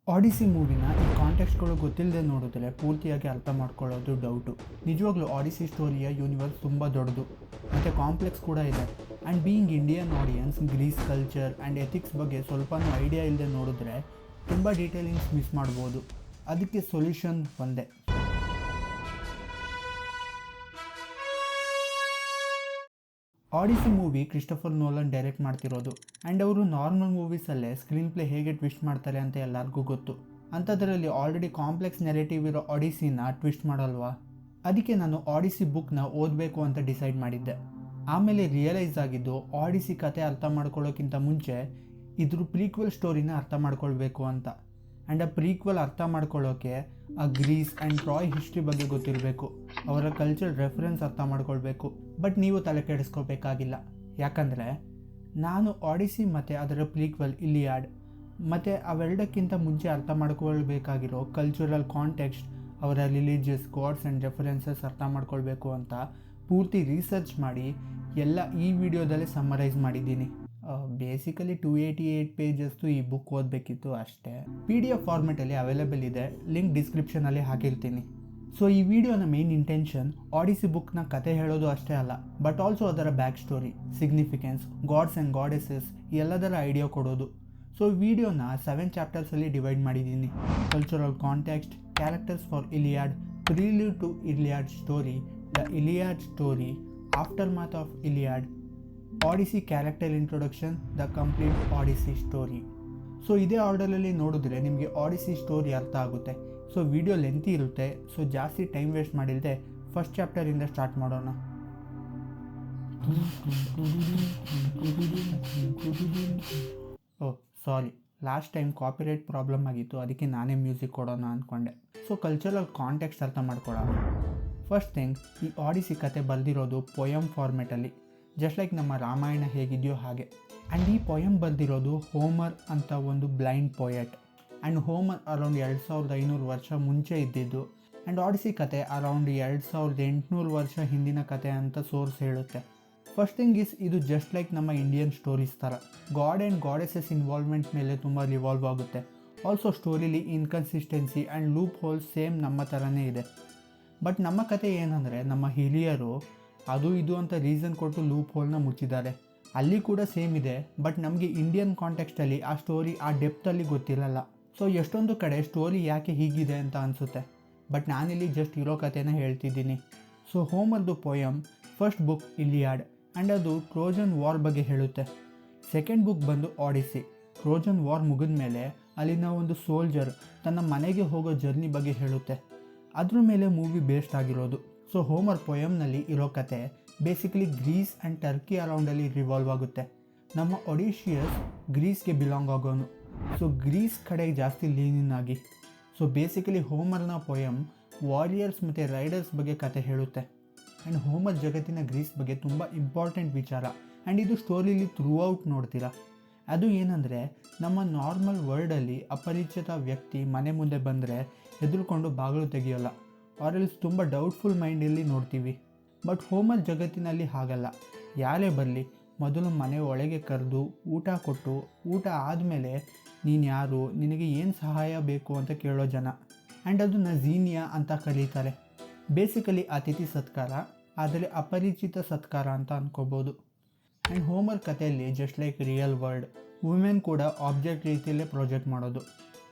ಆಡಿಸಿ ಮೂವಿನ ಈ ಕಾಂಟೆಕ್ಸ್ಟ್ಗಳು ಗೊತ್ತಿಲ್ಲದೆ ನೋಡಿದ್ರೆ ಪೂರ್ತಿಯಾಗಿ ಅರ್ಥ ಮಾಡ್ಕೊಳ್ಳೋದು ಡೌಟು. ನಿಜವಾಗ್ಲೂ ಆಡಿಸಿ ಸ್ಟೋರಿಯ ಯೂನಿವರ್ಸ್ ತುಂಬ ದೊಡ್ಡದು ಮತ್ತು ಕಾಂಪ್ಲೆಕ್ಸ್ ಕೂಡ ಇದೆ. And being Indian audience Greece culture and ethics ಬಗ್ಗೆ ಸ್ವಲ್ಪನೂ ಐಡಿಯಾ ಇಲ್ಲದೆ ನೋಡಿದ್ರೆ ತುಂಬ ಡೀಟೇಲಿಂಗ್ಸ್ ಮಿಸ್ ಮಾಡ್ಬೋದು. ಅದಕ್ಕೆ ಸೊಲ್ಯೂಷನ್ ಒಂದೇ. ಆಡಿಸಿ ಮೂವಿ ಕ್ರಿಸ್ಟೋಫರ್ ನೋಲನ್ ಡೈರೆಕ್ಟ್ ಮಾಡ್ತಿರೋದು. ಆ್ಯಂಡ್ ಅವರು ನಾರ್ಮಲ್ ಮೂವೀಸಲ್ಲೇ ಸ್ಕ್ರೀನ್ ಪ್ಲೇ ಹೇಗೆ ಟ್ವಿಸ್ಟ್ ಮಾಡ್ತಾರೆ ಅಂತ ಎಲ್ಲರಿಗೂ ಗೊತ್ತು. ಅಂಥದ್ರಲ್ಲಿ ಆಲ್ರೆಡಿ ಕಾಂಪ್ಲೆಕ್ಸ್ ನೆರೇಟಿವ್ ಇರೋ ಆಡಿಸಿನ ಟ್ವಿಸ್ಟ್ ಮಾಡಲ್ವಾ? ಅದಕ್ಕೆ ನಾನು ಆಡಿಸಿ ಬುಕ್ನ ಓದಬೇಕು ಅಂತ ಡಿಸೈಡ್ ಮಾಡಿದ್ದೆ. ಆಮೇಲೆ ರಿಯಲೈಸ್ ಆಗಿದ್ದು ಆಡಿಸಿ ಕತೆ ಅರ್ಥ ಮಾಡ್ಕೊಳ್ಳೋಕ್ಕಿಂತ ಮುಂಚೆ ಇದ್ರ ಪ್ರೀಕ್ವೆಲ್ ಸ್ಟೋರಿನ ಅರ್ಥ ಮಾಡ್ಕೊಳ್ಬೇಕು ಅಂತ. ಆ್ಯಂಡ್ ಆ ಪ್ರೀಕ್ವೆಲ್ ಅರ್ಥ ಮಾಡ್ಕೊಳ್ಳೋಕ್ಕೆ ಆ ಗ್ರೀಸ್ ಆ್ಯಂಡ್ ಟ್ರಾಯ್ ಹಿಸ್ಟ್ರಿ ಬಗ್ಗೆ ಗೊತ್ತಿರಬೇಕು, ಅವರ ಕಲ್ಚರ್ ರೆಫರೆನ್ಸ್ ಅರ್ಥ ಮಾಡ್ಕೊಳ್ಬೇಕು. ಬಟ್ ನೀವು ತಲೆ ಕೆಡಿಸ್ಕೋಬೇಕಾಗಿಲ್ಲ, ಯಾಕಂದರೆ ನಾನು ಆಡಿಸಿ ಮತ್ತು ಅದರ ಪ್ರೀಕ್ವೆಲ್ ಇಲಿಯಾಡ್ ಮತ್ತು ಅವೆರಡಕ್ಕಿಂತ ಮುಂಚೆ ಅರ್ಥ ಮಾಡ್ಕೊಳ್ಬೇಕಾಗಿರೋ ಕಲ್ಚರಲ್ ಕಾಂಟೆಕ್ಸ್ಟ್, ಅವರ ರಿಲಿಜಿಯಸ್ ಗಾಡ್ಸ್ ಆ್ಯಂಡ್ ರೆಫರೆನ್ಸಸ್ ಅರ್ಥ ಮಾಡ್ಕೊಳ್ಬೇಕು ಅಂತ ಪೂರ್ತಿ ರಿಸರ್ಚ್ ಮಾಡಿ ಎಲ್ಲ ಈ ವಿಡಿಯೋದಲ್ಲೇ ಸಮ್ಮರೈಸ್ ಮಾಡಿದ್ದೀನಿ. ಬೇಸಿಕಲಿ 288 ಪೇಜಸ್ದು ಈ ಬುಕ್ ಓದಬೇಕಿತ್ತು ಅಷ್ಟೇ. PDF ಫಾರ್ಮೆಟಲ್ಲಿ ಅವೈಲೇಬಲ್ ಇದೆ, ಲಿಂಕ್ ಡಿಸ್ಕ್ರಿಪ್ಷನಲ್ಲಿ ಹಾಕಿರ್ತೀನಿ. ಸೊ ಈ ವಿಡಿಯೋನ ಮೇನ್ ಇಂಟೆನ್ಷನ್ ಆಡಿಸಿ ಬುಕ್ನ ಕತೆ ಹೇಳೋದು ಅಷ್ಟೇ ಅಲ್ಲ, ಬಟ್ ಆಲ್ಸೋ ಅದರ back story, significance, gods and goddesses ಎಲ್ಲದರ ಐಡಿಯಾ ಕೊಡೋದು. ಸೊ ವಿಡಿಯೋನ 7 ಚಾಪ್ಟರ್ಸಲ್ಲಿ ಡಿವೈಡ್ ಮಾಡಿದ್ದೀನಿ. Cultural context, characters for Iliad, prelude to Iliad story, the Iliad story, aftermath of Iliad, Odyssey character introduction, the complete Odyssey story. So ಇದೇ ಆರ್ಡರಲ್ಲಿ ನೋಡಿದ್ರೆ ನಿಮಗೆ Odyssey story ಅರ್ಥ ಆಗುತ್ತೆ. ಸೊ ವಿಡಿಯೋ ಲೆಂತಿ ಇರುತ್ತೆ, ಸೊ ಜಾಸ್ತಿ time waste ಮಾಡಿಲ್ಲದೆ first ಚಾಪ್ಟರಿಂದ ಸ್ಟಾರ್ಟ್ ಮಾಡೋಣ. Oh sorry, last time copyright problem ಆಗಿತ್ತು, ಅದಕ್ಕೆ ನಾನೇ ಮ್ಯೂಸಿಕ್ ಕೊಡೋಣ ಅಂದ್ಕೊಂಡೆ. ಸೊ ಕಲ್ಚರಲ್ ಕಾಂಟೆಕ್ಸ್ಟ್ ಅರ್ಥ ಮಾಡ್ಕೊಳ್ಳೋಣ. ಫಸ್ಟ್ ಥಿಂಗ್, ಈ ಆಡಿಸಿ ಕತೆ ಬರೆದಿರೋದು ಪೊಯಮ್ ಫಾರ್ಮೆಟಲ್ಲಿ, ಜಸ್ಟ್ ಲೈಕ್ ನಮ್ಮ ರಾಮಾಯಣ ಹೇಗಿದೆಯೋ ಹಾಗೆ. ಆ್ಯಂಡ್ ಈ ಪೊಯಮ್ ಬರೆದಿರೋದು ಹೋಮರ್ ಅಂತ ಒಂದು blind poet. And Homer around 2500 ವರ್ಷ ಮುಂಚೆ ಇದ್ದಿದ್ದು. ಆ್ಯಂಡ್ ಆಡಿಸಿ ಕತೆ ಅರೌಂಡ್ 2800 ವರ್ಷ ಹಿಂದಿನ ಕತೆ ಅಂತ ಸೋರ್ಸ್ ಹೇಳುತ್ತೆ. ಫಸ್ಟ್ ಥಿಂಗ್ ಇಸ್, ಇದು ಜಸ್ಟ್ ಲೈಕ್ ನಮ್ಮ ಇಂಡಿಯನ್ ಸ್ಟೋರೀಸ್ ಥರ ಗಾಡ್ ಆ್ಯಂಡ್ ಗಾಡೆಸಸ್ ಇನ್ವಾಲ್ವ್ಮೆಂಟ್ ಮೇಲೆ ತುಂಬ ರಿವಾಲ್ವ್ ಆಗುತ್ತೆ. ಆಲ್ಸೋ ಸ್ಟೋರಿಲಿ inconsistency and loopholes same ನಮ್ಮ ಥರನೇ ಇದೆ. ಬಟ್ ನಮ್ಮ ಕತೆ ಏನಂದರೆ, ನಮ್ಮ ಹಿರಿಯರು ಅದು ಇದು ಅಂತ ರೀಸನ್ ಕೊಟ್ಟು ಲೂಪ್ ಹೋಲ್ನ ಮುಚ್ಚಿದ್ದಾರೆ. ಅಲ್ಲಿ ಕೂಡ ಸೇಮ್ ಇದೆ, ಬಟ್ ನಮಗೆ ಇಂಡಿಯನ್ ಕಾಂಟೆಕ್ಸ್ಟಲ್ಲಿ ಆ ಸ್ಟೋರಿ ಆ ಡೆಪ್ತಲ್ಲಿ ಗೊತ್ತಿರಲ್ಲ. ಸೊ ಎಷ್ಟೊಂದು ಕಡೆ ಸ್ಟೋರಿ ಯಾಕೆ ಹೀಗಿದೆ ಅಂತ ಅನಿಸುತ್ತೆ, ಬಟ್ ನಾನಿಲ್ಲಿ ಜಸ್ಟ್ ಇರೋ ಕಥೆನ ಹೇಳ್ತಿದ್ದೀನಿ. ಸೊ ಹೋಮರ್ದು poem first book Iliad, and ಅದು ಟ್ರೋಜನ್ ವಾರ್ ಬಗ್ಗೆ ಹೇಳುತ್ತೆ. ಸೆಕೆಂಡ್ ಬುಕ್ ಬಂದು ಆಡಿಸಿ. ಟ್ರೋಜನ್ ವಾರ್ ಮುಗಿದ ಮೇಲೆ ಅಲ್ಲಿನ ಒಂದು ಸೋಲ್ಜರ್ ತನ್ನ ಮನೆಗೆ ಹೋಗೋ ಜರ್ನಿ ಬಗ್ಗೆ ಹೇಳುತ್ತೆ. ಅದ್ರ ಮೇಲೆ ಮೂವಿ ಬೇಸ್ಡ್ ಆಗಿರೋದು. ಸೊ ಹೋಮರ್ ಪೊಯಮ್ನಲ್ಲಿ ಇರೋ ಕತೆ ಬೇಸಿಕಲಿ ಗ್ರೀಸ್ ಆ್ಯಂಡ್ ಟರ್ಕಿ ಅರೌಂಡಲ್ಲಿ ರಿವಾಲ್ವ್ ಆಗುತ್ತೆ. ನಮ್ಮ ಒಡಿಷಿಯಸ್ ಗ್ರೀಸ್ಗೆ ಬಿಲಾಂಗ್ ಆಗೋನು, ಸೊ ಗ್ರೀಸ್ ಕಡೆ ಜಾಸ್ತಿ ಲೀನಿನ್ ಆಗಿ. ಸೊ ಬೇಸಿಕಲಿ ಹೋಮರ್ನ ಪೊಯಮ್ ವಾರಿಯರ್ಸ್ ಮತ್ತು ರೈಡರ್ಸ್ ಬಗ್ಗೆ ಕತೆ ಹೇಳುತ್ತೆ. ಆ್ಯಂಡ್ ಹೋಮರ್ ಜಗತ್ತಿನ ಗ್ರೀಸ್ ಬಗ್ಗೆ ತುಂಬ ಇಂಪಾರ್ಟೆಂಟ್ ವಿಚಾರ. ಆ್ಯಂಡ್ ಇದು ಸ್ಟೋರಿಲಿ ಥ್ರೂ ಔಟ್ ನೋಡ್ತೀರಾ. ಅದು ಏನಂದರೆ, ನಮ್ಮ ನಾರ್ಮಲ್ ವರ್ಲ್ಡಲ್ಲಿ ಅಪರಿಚಿತ ವ್ಯಕ್ತಿ ಮನೆ ಮುಂದೆ ಬಂದರೆ ಹೆದರ್ಕೊಂಡು ಬಾಗಿಲು ತೆಗೆಯೋಲ್ಲ, ಆರೆಲ್ಸ್ ತುಂಬ ಡೌಟ್ಫುಲ್ ಮೈಂಡಲ್ಲಿ ನೋಡ್ತೀವಿ. ಬಟ್ ಹೋಮರ್ ಜಗತ್ತಿನಲ್ಲಿ ಹಾಗಲ್ಲ. ಯಾರೇ ಬರಲಿ ಮೊದಲು ಮನೆ ಒಳಗೆ ಕರೆದು ಊಟ ಕೊಟ್ಟು, ಊಟ ಆದಮೇಲೆ ನೀನು ಯಾರು, ನಿನಗೆ ಏನು ಸಹಾಯ ಬೇಕು ಅಂತ ಕೇಳೋ ಜನ. ಆ್ಯಂಡ್ ಅದನ್ನು ಝೀನಿಯಾ ಅಂತ ಕರೀತಾರೆ. ಬೇಸಿಕಲಿ ಅತಿಥಿ ಸತ್ಕಾರ, ಆದರೆ ಅಪರಿಚಿತ ಸತ್ಕಾರ ಅಂತ ಅನ್ಕೋಬೋದು. ಆ್ಯಂಡ್ ಹೋಮರ್ ಕಥೆಯಲ್ಲಿ just like real world, women ಕೂಡ ಆಬ್ಜೆಕ್ಟ್ ರೀತಿಯಲ್ಲೇ ಪ್ರೊಜೆಕ್ಟ್ ಮಾಡೋದು.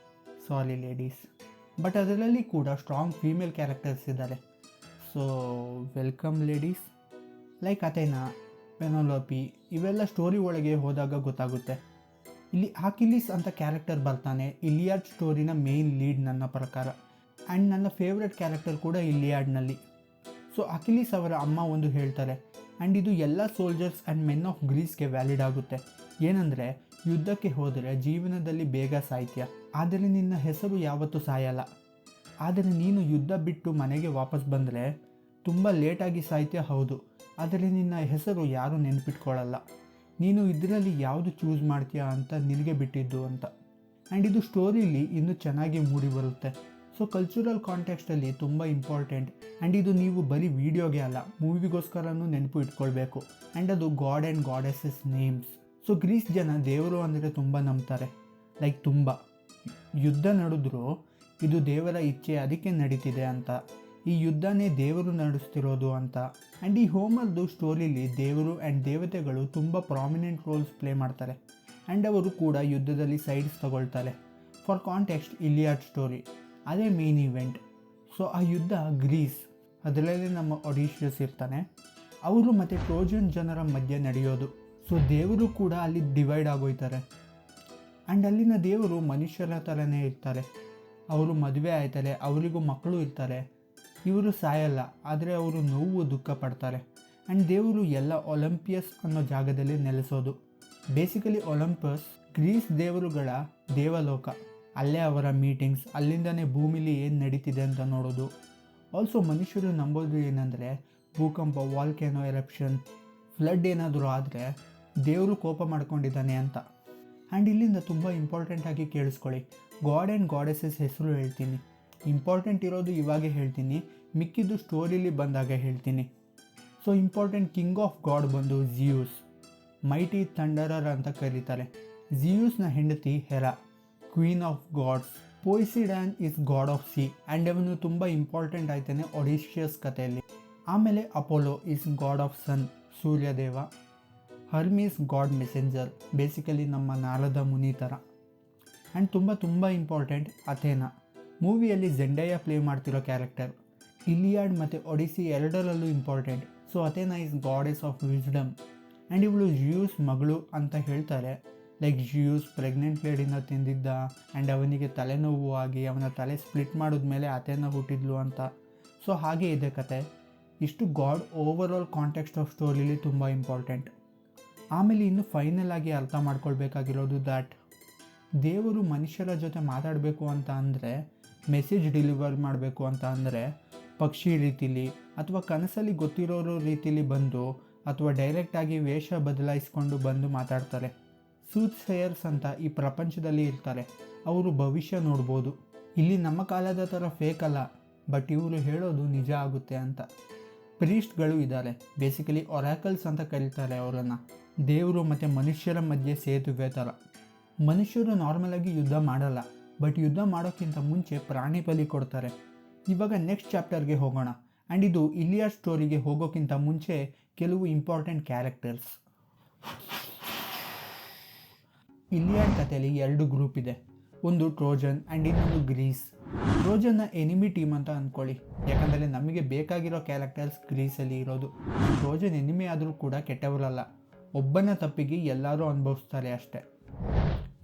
ಸಾರಿ ಲೇಡೀಸ್, ಬಟ್ ಅದರಲ್ಲಿ ಕೂಡ ಸ್ಟ್ರಾಂಗ್ ಫೀಮೇಲ್ ಕ್ಯಾರೆಕ್ಟರ್ಸ್ ಇದ್ದಾರೆ. So welcome ladies. ಲೈಕ್ ಅಥೆನಾ, ಪೆನೋಲೋಪಿ, ಇವೆಲ್ಲ ಸ್ಟೋರಿ ಒಳಗೆ ಹೋದಾಗ ಗೊತ್ತಾಗುತ್ತೆ. ಇಲ್ಲಿ ಅಕಿಲಿಸ್ ಅಂತ ಕ್ಯಾರೆಕ್ಟರ್ ಬರ್ತಾನೆ, ಇಲಿಯಾಡ್ ಸ್ಟೋರಿನ ಮೇನ್ ಲೀಡ್ ನನ್ನ ಪ್ರಕಾರ. ಆ್ಯಂಡ್ ನನ್ನ ಫೇವ್ರೆಟ್ ಕ್ಯಾರೆಕ್ಟರ್ ಕೂಡ ಇಲಿಯಾಡ್ನಲ್ಲಿ. ಸೊ ಅಕಿಲಿಸ್ ಅವರ ಅಮ್ಮ ಒಂದು ಹೇಳ್ತಾರೆ, ಆ್ಯಂಡ್ ಇದು ಎಲ್ಲ ಸೋಲ್ಜರ್ಸ್ ಆ್ಯಂಡ್ ಮೆನ್ ಆಫ್ ಗ್ರೀಸ್ಗೆ ವ್ಯಾಲಿಡ್ ಆಗುತ್ತೆ. ಏನಂದರೆ, ಯುದ್ಧಕ್ಕೆ ಹೋದರೆ ಜೀವನದಲ್ಲಿ ಬೇಗ ಸಾಯ್ತೀಯ, ಆದರೆ ನಿನ್ನ ಹೆಸರು ಯಾವತ್ತೂ ಸಾಯಲ್ಲ. ಆದರೆ ನೀನು ಯುದ್ಧ ಬಿಟ್ಟು ಮನೆಗೆ ವಾಪಸ್ ಬಂದರೆ ತುಂಬ ಲೇಟಾಗಿ ಸಾಯ್ತೀಯ, ಹೌದು, ಆದರೆ ನಿನ್ನ ಹೆಸರು ಯಾರೂ ನೆನಪಿಟ್ಕೊಳ್ಳಲ್ಲ. ನೀನು ಇದರಲ್ಲಿ ಯಾವುದು ಚೂಸ್ ಮಾಡ್ತೀಯಾ ಅಂತ ನಿನಗೆ ಬಿಟ್ಟಿದ್ದು ಅಂತ. ಆ್ಯಂಡ್ ಇದು ಸ್ಟೋರಿಲಿ ಇನ್ನೂ ಚೆನ್ನಾಗಿ ಮೂಡಿ ಬರುತ್ತೆ. ಸೊ ಕಲ್ಚರಲ್ ಕಾಂಟೆಕ್ಸ್ಟಲ್ಲಿ ತುಂಬ ಇಂಪಾರ್ಟೆಂಟ್. ಆ್ಯಂಡ್ ಇದು ನೀವು ಬರೀ ವೀಡಿಯೋಗೆ ಅಲ್ಲ, ಮೂವಿಗೋಸ್ಕರನೂ ನೆನಪು ಇಟ್ಕೊಳ್ಬೇಕು. ಆ್ಯಂಡ್ ಅದು god and goddesses names. So Greece ಜನ ದೇವರು ಅಂದರೆ ತುಂಬ ನಂಬ್ತಾರೆ, ಲೈಕ್ ತುಂಬ. ಯುದ್ಧ ನಡೆದ್ರೂ ಇದು ದೇವರ ಇಚ್ಛೆ, ಅದಕ್ಕೆ ನಡೀತಿದೆ ಅಂತ, ಈ ಯುದ್ಧನೇ ದೇವರು ನಡೆಸ್ತಿರೋದು ಅಂತ. ಆ್ಯಂಡ್ ಈ ಹೋಮರ್ದು ಸ್ಟೋರಿಲಿ ದೇವರು ಆ್ಯಂಡ್ ದೇವತೆಗಳು ತುಂಬ ಪ್ರಾಮಿನೆಂಟ್ ರೋಲ್ಸ್ ಪ್ಲೇ ಮಾಡ್ತಾರೆ. ಆ್ಯಂಡ್ ಅವರು ಕೂಡ ಯುದ್ಧದಲ್ಲಿ ಸೈಡ್ಸ್ ತಗೊಳ್ತಾರೆ. ಫಾರ್ ಕಾಂಟೆಕ್ಸ್ಟ್, ಇಲಿಯಾಡ್ ಸ್ಟೋರಿ ಅದೇ ಮೇನ್ ಇವೆಂಟ್. ಸೊ ಆ ಯುದ್ಧ ಗ್ರೀಸ್, ಅದರಲ್ಲಿ ನಮ್ಮ ಒಡಿಶಿಯಸ್ ಇರ್ತಾನೆ, ಅವರು ಮತ್ತು ಟ್ರೋಜನ್ ಜನರ ಮಧ್ಯೆ ನಡೆಯೋದು. ಸೊ ದೇವರು ಕೂಡ ಅಲ್ಲಿ ಡಿವೈಡ್ ಆಗೋಯ್ತಾರೆ. ಆ್ಯಂಡ್ ಅಲ್ಲಿನ ದೇವರು ಮನುಷ್ಯರ ಥರನೇ ಇರ್ತಾರೆ. ಅವರು ಮದುವೆ ಆಯ್ತಾರೆ, ಅವರಿಗೂ ಮಕ್ಕಳು ಇರ್ತಾರೆ. ಇವರು ಸಾಯಲ್ಲ, ಆದರೆ ಅವರು ನೋವು ದುಃಖ ಪಡ್ತಾರೆ. ಆ್ಯಂಡ್ ದೇವರು ಎಲ್ಲ ಒಲಂಪಿಯಸ್ ಅನ್ನೋ ಜಾಗದಲ್ಲಿ ನೆಲೆಸೋದು. ಬೇಸಿಕಲಿ ಒಲಂಪಸ್ ಗ್ರೀಸ್ ದೇವರುಗಳ ದೇವಲೋಕ. ಅಲ್ಲೇ ಅವರ ಮೀಟಿಂಗ್ಸ್, ಅಲ್ಲಿಂದನೇ ಭೂಮಿಲಿ ಏನು ನಡೀತಿದೆ ಅಂತ ನೋಡೋದು. ಆಲ್ಸೋ ಮನುಷ್ಯರು ನಂಬೋದು ಏನಂದರೆ, ಭೂಕಂಪ, ವಾಲ್ಕೆನೋ ಎರಪ್ಷನ್, ಫ್ಲಡ್ ಏನಾದರೂ ಆದರೆ ದೇವರು ಕೋಪ ಮಾಡ್ಕೊಂಡಿದ್ದಾನೆ ಅಂತ. ಆ್ಯಂಡ್ ಇಲ್ಲಿಂದ ತುಂಬ ಇಂಪಾರ್ಟೆಂಟಾಗಿ ಕೇಳಿಸ್ಕೊಳ್ಳಿ, ಗಾಡ್ ಆ್ಯಂಡ್ ಗಾಡೆಸಸ್ ಹೆಸರು ಹೇಳ್ತೀನಿ. ಇಂಪಾರ್ಟೆಂಟ್ ಇರೋದು ಇವಾಗೇ ಹೇಳ್ತೀನಿ, ಮಿಕ್ಕಿದ್ದು ಸ್ಟೋರಿಲಿ ಬಂದಾಗ ಹೇಳ್ತೀನಿ. So important king of god ಬಂದು ಜಿಯೂಸ್, ಮೈಟಿ ಥಂಡರರ್ ಅಂತ ಕರೀತಾರೆ. ಜಿಯೂಸ್ನ ಹೆಂಡತಿ Hera, queen of gods. Poseidon is god of sea, and ಅವನು ತುಂಬ ಇಂಪಾರ್ಟೆಂಟ್ ಆಯ್ತಾನೆ ಒಡಿಶಿಯಸ್ ಕಥೆಯಲ್ಲಿ. ಆಮೇಲೆ Apollo is god of sun, ಸೂರ್ಯದೇವ. ಹರ್ಮೀಸ್ ಗಾಡ್ ಮೆಸೆಂಜರ್, ಬೇಸಿಕಲಿ ನಮ್ಮ ನಾರದ ಮುನಿ ಥರ. ಆ್ಯಂಡ್ ತುಂಬ ಇಂಪಾರ್ಟೆಂಟ್ ಅಥೇನಾ, ಮೂವಿಯಲ್ಲಿ ಜೆಂಡಯ್ಯ ಪ್ಲೇ ಮಾಡ್ತಿರೋ ಕ್ಯಾರೆಕ್ಟರ್. ಇಲಿಯಾಡ್ ಮತ್ತು ಒಡಿಸಿ ಎರಡರಲ್ಲೂ important. So Athena is goddess of wisdom. And ಇವಳು ಜಿಯೂಸ್ ಮಗಳು ಅಂತ ಹೇಳ್ತಾರೆ. ಲೈಕ್ ಜಿಯೂಸ್ ಪ್ರೆಗ್ನೆಂಟ್ ಲೇಡಿನ ತಿಂದಿದ್ದ, ಆ್ಯಂಡ್ ಅವನಿಗೆ ತಲೆನೋವು ಆಗಿ ಅವನ ತಲೆ ಸ್ಪ್ಲಿಟ್ ಮಾಡಿದ್ಮೇಲೆ ಅಥೇನಾ ಹುಟ್ಟಿದ್ಲು ಅಂತ. ಸೊ ಹಾಗೆ ಇದೆ ಕತೆ. ಇಷ್ಟು god over all context of ಸ್ಟೋರಿಲಿ ತುಂಬ ಇಂಪಾರ್ಟೆಂಟ್. ಆಮೇಲೆ ಇನ್ನು ಫೈನಲ್ ಆಗಿ ಅರ್ಥ ಮಾಡ್ಕೊಳ್ಬೇಕಾಗಿರೋದು ದ್ಯಾಟ್ ದೇವರು ಮನುಷ್ಯರ ಜೊತೆ ಮಾತಾಡಬೇಕು ಅಂತ ಅಂದರೆ, ಮೆಸೇಜ್ ಡೆಲಿವರ್ ಮಾಡಬೇಕು ಅಂತ ಅಂದರೆ, ಪಕ್ಷಿ ರೀತಿಲಿ ಅಥವಾ ಕನಸಲ್ಲಿ ಗೊತ್ತಿರೋರೋ ರೀತಿಲಿ ಬಂದು, ಅಥವಾ ಡೈರೆಕ್ಟಾಗಿ ವೇಷ ಬದಲಾಯಿಸ್ಕೊಂಡು ಬಂದು ಮಾತಾಡ್ತಾರೆ. ಸೂತ್ ಸೇಯರ್ಸ್ ಅಂತ ಈ ಪ್ರಪಂಚದಲ್ಲಿ ಇರ್ತಾರೆ. ಅವರು ಭವಿಷ್ಯ ನೋಡ್ಬೋದು. ಇಲ್ಲಿ ನಮ್ಮ ಕಾಲದ ಥರ ಫೇಕ್ ಅಲ್ಲ, ಬಟ್ ಇವರು ಹೇಳೋದು ನಿಜ ಆಗುತ್ತೆ ಅಂತ. ಪ್ರೀಸ್ಟ್ಗಳು ಇದ್ದಾರೆ, ಬೇಸಿಕಲಿ ಒರಾಕಲ್ಸ್ ಅಂತ ಕರೀತಾರೆ ಅವರನ್ನು. ದೇವರು ಮತ್ತು ಮನುಷ್ಯರ ಮಧ್ಯೆ ಸೇತುವೆ ಥರ. ಮನುಷ್ಯರು ನಾರ್ಮಲಾಗಿ ಯುದ್ಧ ಮಾಡಲ್ಲ, ಬಟ್ ಯುದ್ಧ ಮಾಡೋಕ್ಕಿಂತ ಮುಂಚೆ ಪ್ರಾಣಿ ಬಲಿ ಕೊಡ್ತಾರೆ. ಇವಾಗ ನೆಕ್ಸ್ಟ್ ಚಾಪ್ಟರ್ಗೆ ಹೋಗೋಣ. ಆ್ಯಂಡ್ ಇದು ಇಲಿಯಾಡ್ ಸ್ಟೋರಿಗೆ ಹೋಗೋಕ್ಕಿಂತ ಮುಂಚೆ ಕೆಲವು ಇಂಪಾರ್ಟೆಂಟ್ ಕ್ಯಾರೆಕ್ಟರ್ಸ್. ಇಲಿಯಾಡ್ ಕಥೆಯಲ್ಲಿ 2 ಗ್ರೂಪ್ ಇದೆ, ಒಂದು ಟ್ರೋಜನ್ ಆ್ಯಂಡ್ ಇನ್ನೊಂದು ಗ್ರೀಸ್. ಟ್ರೋಜನ್ನ ಎನಿಮಿ ಟೀಮ್ ಅಂತ ಅಂದ್ಕೊಳ್ಳಿ, ಯಾಕಂದರೆ ನಮಗೆ ಬೇಕಾಗಿರೋ ಕ್ಯಾರೆಕ್ಟರ್ಸ್ ಗ್ರೀಸಲ್ಲಿ ಇರೋದು. ಟ್ರೋಜನ್ ಎನಿಮಿ ಆದರೂ ಕೂಡ ಕೆಟ್ಟವರಲ್ಲ, ಒಬ್ಬನ ತಪ್ಪಿಗೆ ಎಲ್ಲರೂ ಅನುಭವಿಸ್ತಾರೆ ಅಷ್ಟೆ.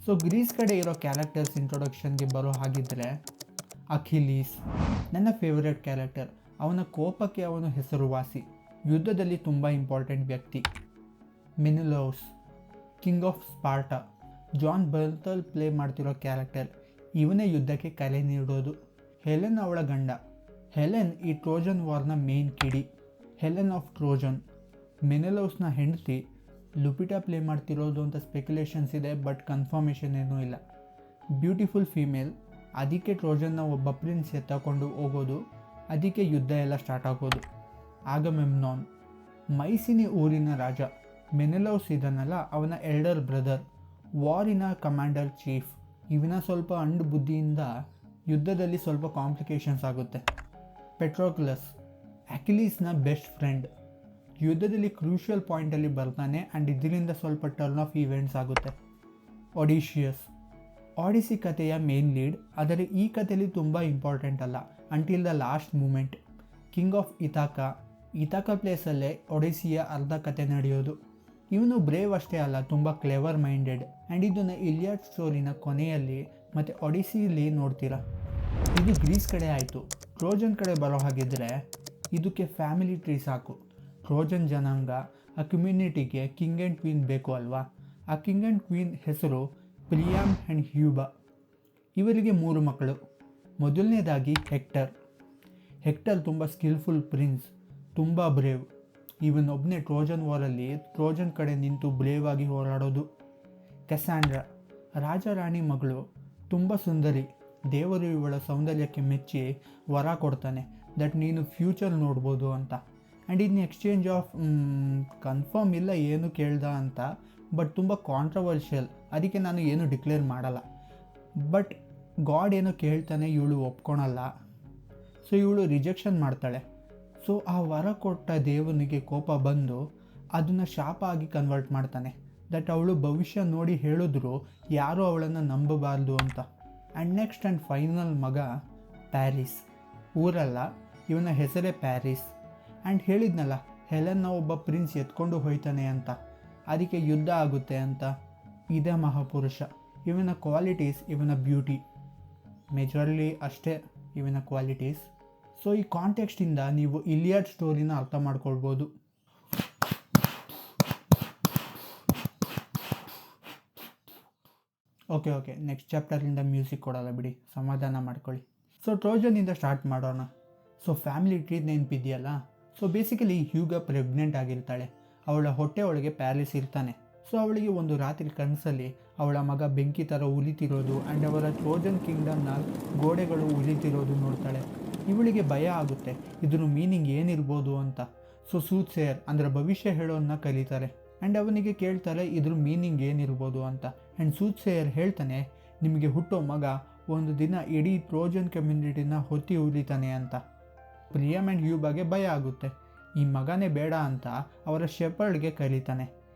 ಸೊ ಗ್ರೀಸ್ ಕಡೆ ಇರೋ ಕ್ಯಾರೆಕ್ಟರ್ಸ್ ಇಂಟ್ರೊಡಕ್ಷನ್ಗೆ ಬರೋ ಹಾಗಿದ್ದರೆ, ಅಖಿಲೀಸ್ ನನ್ನ ಫೇವರೆಟ್ ಕ್ಯಾರೆಕ್ಟರ್. ಅವನ ಕೋಪಕ್ಕೆ ಅವನು ಹೆಸರುವಾಸಿ, ಯುದ್ಧದಲ್ಲಿ ತುಂಬ ಇಂಪಾರ್ಟೆಂಟ್ ವ್ಯಕ್ತಿ. Menelaus, king of Sparta, Jon Bernthal play ಮಾಡ್ತಿರೋ ಕ್ಯಾರೆಕ್ಟರ್. ಇವನೇ ಯುದ್ಧಕ್ಕೆ ಕರೆ ನೀಡೋದು. ಹೆಲೆನ್ ಅವಳ ಗಂಡ. ಹೆಲೆನ್ ಈ ಟ್ರೋಜನ್ ವಾರ್ನ ಮೇನ್ ಕಿಡಿ, ಹೆಲೆನ್ ಆಫ್ ಟ್ರೋಜನ್. ಮೆನಿಲೋಸ್ನ ಹೆಂಡತಿ ಲುಪಿಟಾ ಪ್ಲೇ ಮಾಡ್ತಿರೋದು ಅಂತ ಸ್ಪೆಕ್ಯುಲೇಷನ್ಸ್ ಇದೆ, ಬಟ್ ಕನ್ಫರ್ಮೇಷನ್ ಏನೂ ಇಲ್ಲ. ಬ್ಯೂಟಿಫುಲ್ ಫೀಮೇಲ್, ಅದಕ್ಕೆ ಟ್ರೋಜನ್ನ ಒಬ್ಬ ಪ್ರಿನ್ಸ್ ಎತ್ತಕೊಂಡು ಹೋಗೋದು, ಅದಕ್ಕೆ ಯುದ್ಧ ಎಲ್ಲ ಸ್ಟಾರ್ಟ್ ಆಗೋದು. ಆಗಮೆಮ್ನಾನ್, ಮೈಸಿನಿ ಊರಿನ ರಾಜ. ಮೆನಿಲೋಸ್ ಇದನ್ನಲ್ಲ, ಅವನ ಎಲ್ಡರ್ ಬ್ರದರ್, ವಾರಿನ ಕಮಾಂಡರ್ ಚೀಫ್. ಇವನ ಸ್ವಲ್ಪ ಅಂಡು ಬುದ್ಧಿಯಿಂದ ಯುದ್ಧದಲ್ಲಿ ಸ್ವಲ್ಪ ಕಾಂಪ್ಲಿಕೇಶನ್ಸ್ ಆಗುತ್ತೆ. ಪೆಟ್ರೋಕ್ಲಸ್, ಅಕಿಲೀಸ್ನ ಬೆಸ್ಟ್ ಫ್ರೆಂಡ್. ಯುದ್ಧದಲ್ಲಿ ಕ್ರೂಷಿಯಲ್ ಪಾಯಿಂಟಲ್ಲಿ ಬರ್ತಾನೆ, ಆ್ಯಂಡ್ ಇದರಿಂದ ಸ್ವಲ್ಪ ಟರ್ನ್ ಆಫ್ ಈವೆಂಟ್ಸ್ ಆಗುತ್ತೆ. ಒಡಿಶಿಯಸ್, ಆಡಿಸಿ ಕಥೆಯ ಮೇನ್ ಲೀಡ್, ಆದರೆ ಈ ಕಥೆಯಲ್ಲಿ ತುಂಬ ಇಂಪಾರ್ಟೆಂಟ್ ಅಲ್ಲ until the last moment. King of Ithaca ಪ್ಲೇಸಲ್ಲೇ ಒಡಿಸಿಯ ಅರ್ಧ ಕತೆ ನಡೆಯೋದು. ಇವನು ಬ್ರೇವ್ ಅಷ್ಟೇ ಅಲ್ಲ, ತುಂಬ ಕ್ಲೆವರ್ ಮೈಂಡೆಡ್. ಆ್ಯಂಡ್ ಇದನ್ನು ಇಲಿಯಾಡ್ ಸ್ಟೋರಿನ ಕೊನೆಯಲ್ಲಿ ಮತ್ತು ಒಡಿಸಿಯಲ್ಲಿ ನೋಡ್ತೀರಾ. ಇದು ಗ್ರೀಸ್ ಕಡೆ ಆಯಿತು. ಟ್ರೋಜನ್ ಕಡೆ ಬರೋ ಹಾಗಿದ್ದರೆ ಇದಕ್ಕೆ ಫ್ಯಾಮಿಲಿ ಟ್ರೀ ಸಾಕು. ಟ್ರೋಜನ್ ಜನಾಂಗ, ಆ ಕಮ್ಯುನಿಟಿಗೆ ಕಿಂಗ್ ಆ್ಯಂಡ್ ಕ್ವೀನ್ ಬೇಕು ಅಲ್ವಾ. ಆ ಕಿಂಗ್ ಆ್ಯಂಡ್ ಕ್ವೀನ್ ಹೆಸರು ಪ್ರಿಯಾಮ್ ಆ್ಯಂಡ್ ಹ್ಯೂಬಾ. ಇವರಿಗೆ 3 ಮಕ್ಕಳು. ಮೊದಲನೇದಾಗಿ ಹೆಕ್ಟರ್ ತುಂಬ ಸ್ಕಿಲ್ಫುಲ್ ಪ್ರಿನ್ಸ್, ತುಂಬ ಬ್ರೇವ್. ಇವನೊಬ್ಬನೇ ಟ್ರೋಜನ್ ವಾರಲ್ಲಿ ಟ್ರೋಜನ್ ಕಡೆ ನಿಂತು ಬ್ರೇವ್ ಆಗಿ ಹೋರಾಡೋದು. ಕೆಸ್ಸಾಂಡ್ರಾ, ರಾಜ ರಾಣಿ ಮಗಳು, ತುಂಬ ಸುಂದರಿ. ದೇವರು ಇವಳ ಸೌಂದರ್ಯಕ್ಕೆ ಮೆಚ್ಚಿ ವರ ಕೊಡ್ತಾನೆ, ದಟ್ ನೀನು ಫ್ಯೂಚರ್ ನೋಡ್ಬೋದು ಅಂತ. And in exchange of confirm ಇಲ್ಲ ಏನು ಕೇಳ್ದ ಅಂತ, ಬಟ್ ತುಂಬ ಕಾಂಟ್ರವರ್ಷಿಯಲ್, ಅದಕ್ಕೆ ನಾನು ಏನು ಡಿಕ್ಲೇರ್ ಮಾಡಲ್ಲ. ಬಟ್ ಗಾಡ್ ಏನೋ ಕೇಳ್ತಾನೆ, ಇವಳು ಒಪ್ಕೊಳಲ್ಲ. ಸೊ ಇವಳು ರಿಜೆಕ್ಷನ್ ಮಾಡ್ತಾಳೆ. ಸೊ ಆ ವರ ಕೊಟ್ಟ ದೇವನಿಗೆ ಕೋಪ ಬಂದು ಅದನ್ನು ಶಾಪ ಆಗಿ ಕನ್ವರ್ಟ್ ಮಾಡ್ತಾನೆ. ದಟ್ ಅವಳು ಭವಿಷ್ಯ ನೋಡಿ ಹೇಳಿದ್ರು ಯಾರೂ ಅವಳನ್ನು ನಂಬಬಾರ್ದು ಅಂತ. ಆ್ಯಂಡ್ ನೆಕ್ಸ್ಟ್ ಆ್ಯಂಡ್ ಫೈನಲ್ ಮಗ ಪ್ಯಾರಿಸ್. ಊರಲ್ಲ, ಇವನ ಹೆಸರೇ ಪ್ಯಾರಿಸ್. ಆ್ಯಂಡ್ ಹೇಳಿದ್ನಲ್ಲ, ಹೆಲೆನ್ನ ಒಬ್ಬ ಪ್ರಿನ್ಸ್ ಎತ್ಕೊಂಡು ಹೋಯ್ತಾನೆ ಅಂತ, ಅದಕ್ಕೆ ಯುದ್ಧ ಆಗುತ್ತೆ ಅಂತ. ಇದೇ ಮಹಾಪುರುಷ. ಇವನ ಕ್ವಾಲಿಟೀಸ್, ಇವನ ಬ್ಯೂಟಿ, ಮೇಜರ್ಲಿ ಅಷ್ಟೇ ಇವನ ಕ್ವಾಲಿಟೀಸ್. ಸೊ ಈ ಕಾಂಟೆಕ್ಸ್ಟಿಂದ ನೀವು ಇಲಿಯಡ್ ಸ್ಟೋರಿನ ಅರ್ಥ ಮಾಡ್ಕೊಳ್ಬೋದು. ಓಕೆ ನೆಕ್ಸ್ಟ್ ಚಾಪ್ಟರಿಂದ ಮ್ಯೂಸಿಕ್ ಕೊಡೋಲ್ಲ ಬಿಡಿ, ಸಮಾಧಾನ ಮಾಡ್ಕೊಳ್ಳಿ. ಸೊ ಟ್ರೋಜನಿಂದ ಸ್ಟಾರ್ಟ್ ಮಾಡೋಣ. ಸೊ ಫ್ಯಾಮಿಲಿ ಟ್ರೀ ನೆನಪಿದೆಯಲ್ಲ. ಸೊ ಬೇಸಿಕಲಿ ಹ್ಯೂಗ ಪ್ರೆಗ್ನೆಂಟ್ ಆಗಿರ್ತಾಳೆ. ಅವಳ ಹೊಟ್ಟೆ ಒಳಗೆ ಪ್ಯಾರಿಸ್ ಇರ್ತಾನೆ. ಸೊ ಅವಳಿಗೆ ಒಂದು ರಾತ್ರಿ ಕನಸಲ್ಲಿ ಅವಳ ಮಗ ಬೆಂಕಿ ಥರ ಉರಿತಿರೋದು ಆ್ಯಂಡ್ ಅವರ ಟ್ರೋಜನ್ ಕಿಂಗ್ಡಮ್ನ ಗೋಡೆಗಳು ಉರಿತಿರೋದು ನೋಡ್ತಾಳೆ. ಇವಳಿಗೆ ಭಯ ಆಗುತ್ತೆ, ಇದ್ರ ಮೀನಿಂಗ್ ಏನಿರ್ಬೋದು ಅಂತ. ಸೊ ಸೂತ್ ಸೇಯರ್ ಅಂದರೆ ಭವಿಷ್ಯ ಹೇಳೋನ್ನ ಕರೀತಾರೆ. ಆ್ಯಂಡ್ ಅವನಿಗೆ ಕೇಳ್ತಾರೆ ಇದ್ರ ಮೀನಿಂಗ್ ಏನಿರ್ಬೋದು ಅಂತ. ಆ್ಯಂಡ್ ಸೂತ್ ಸೇಯರ್ ಹೇಳ್ತಾನೆ, ನಿಮಗೆ ಹುಟ್ಟೋ ಮಗ ಒಂದು ದಿನ ಇಡೀ ಟ್ರೋಜನ್ ಕಮ್ಯುನಿಟಿನ ಹೊತ್ತಿ ಉರಿತಾನೆ ಅಂತ. ಪ್ರಿಯಮ್ ಆ್ಯಂಡ್ ಹ್ಯೂಬಾಗೆ ಭಯ ಆಗುತ್ತೆ. ಈ ಮಗನೇ ಬೇಡ ಅಂತ ಅವರ ಶೆಪರ್ಡ್ಗೆ ಕರೀತಾನೆ.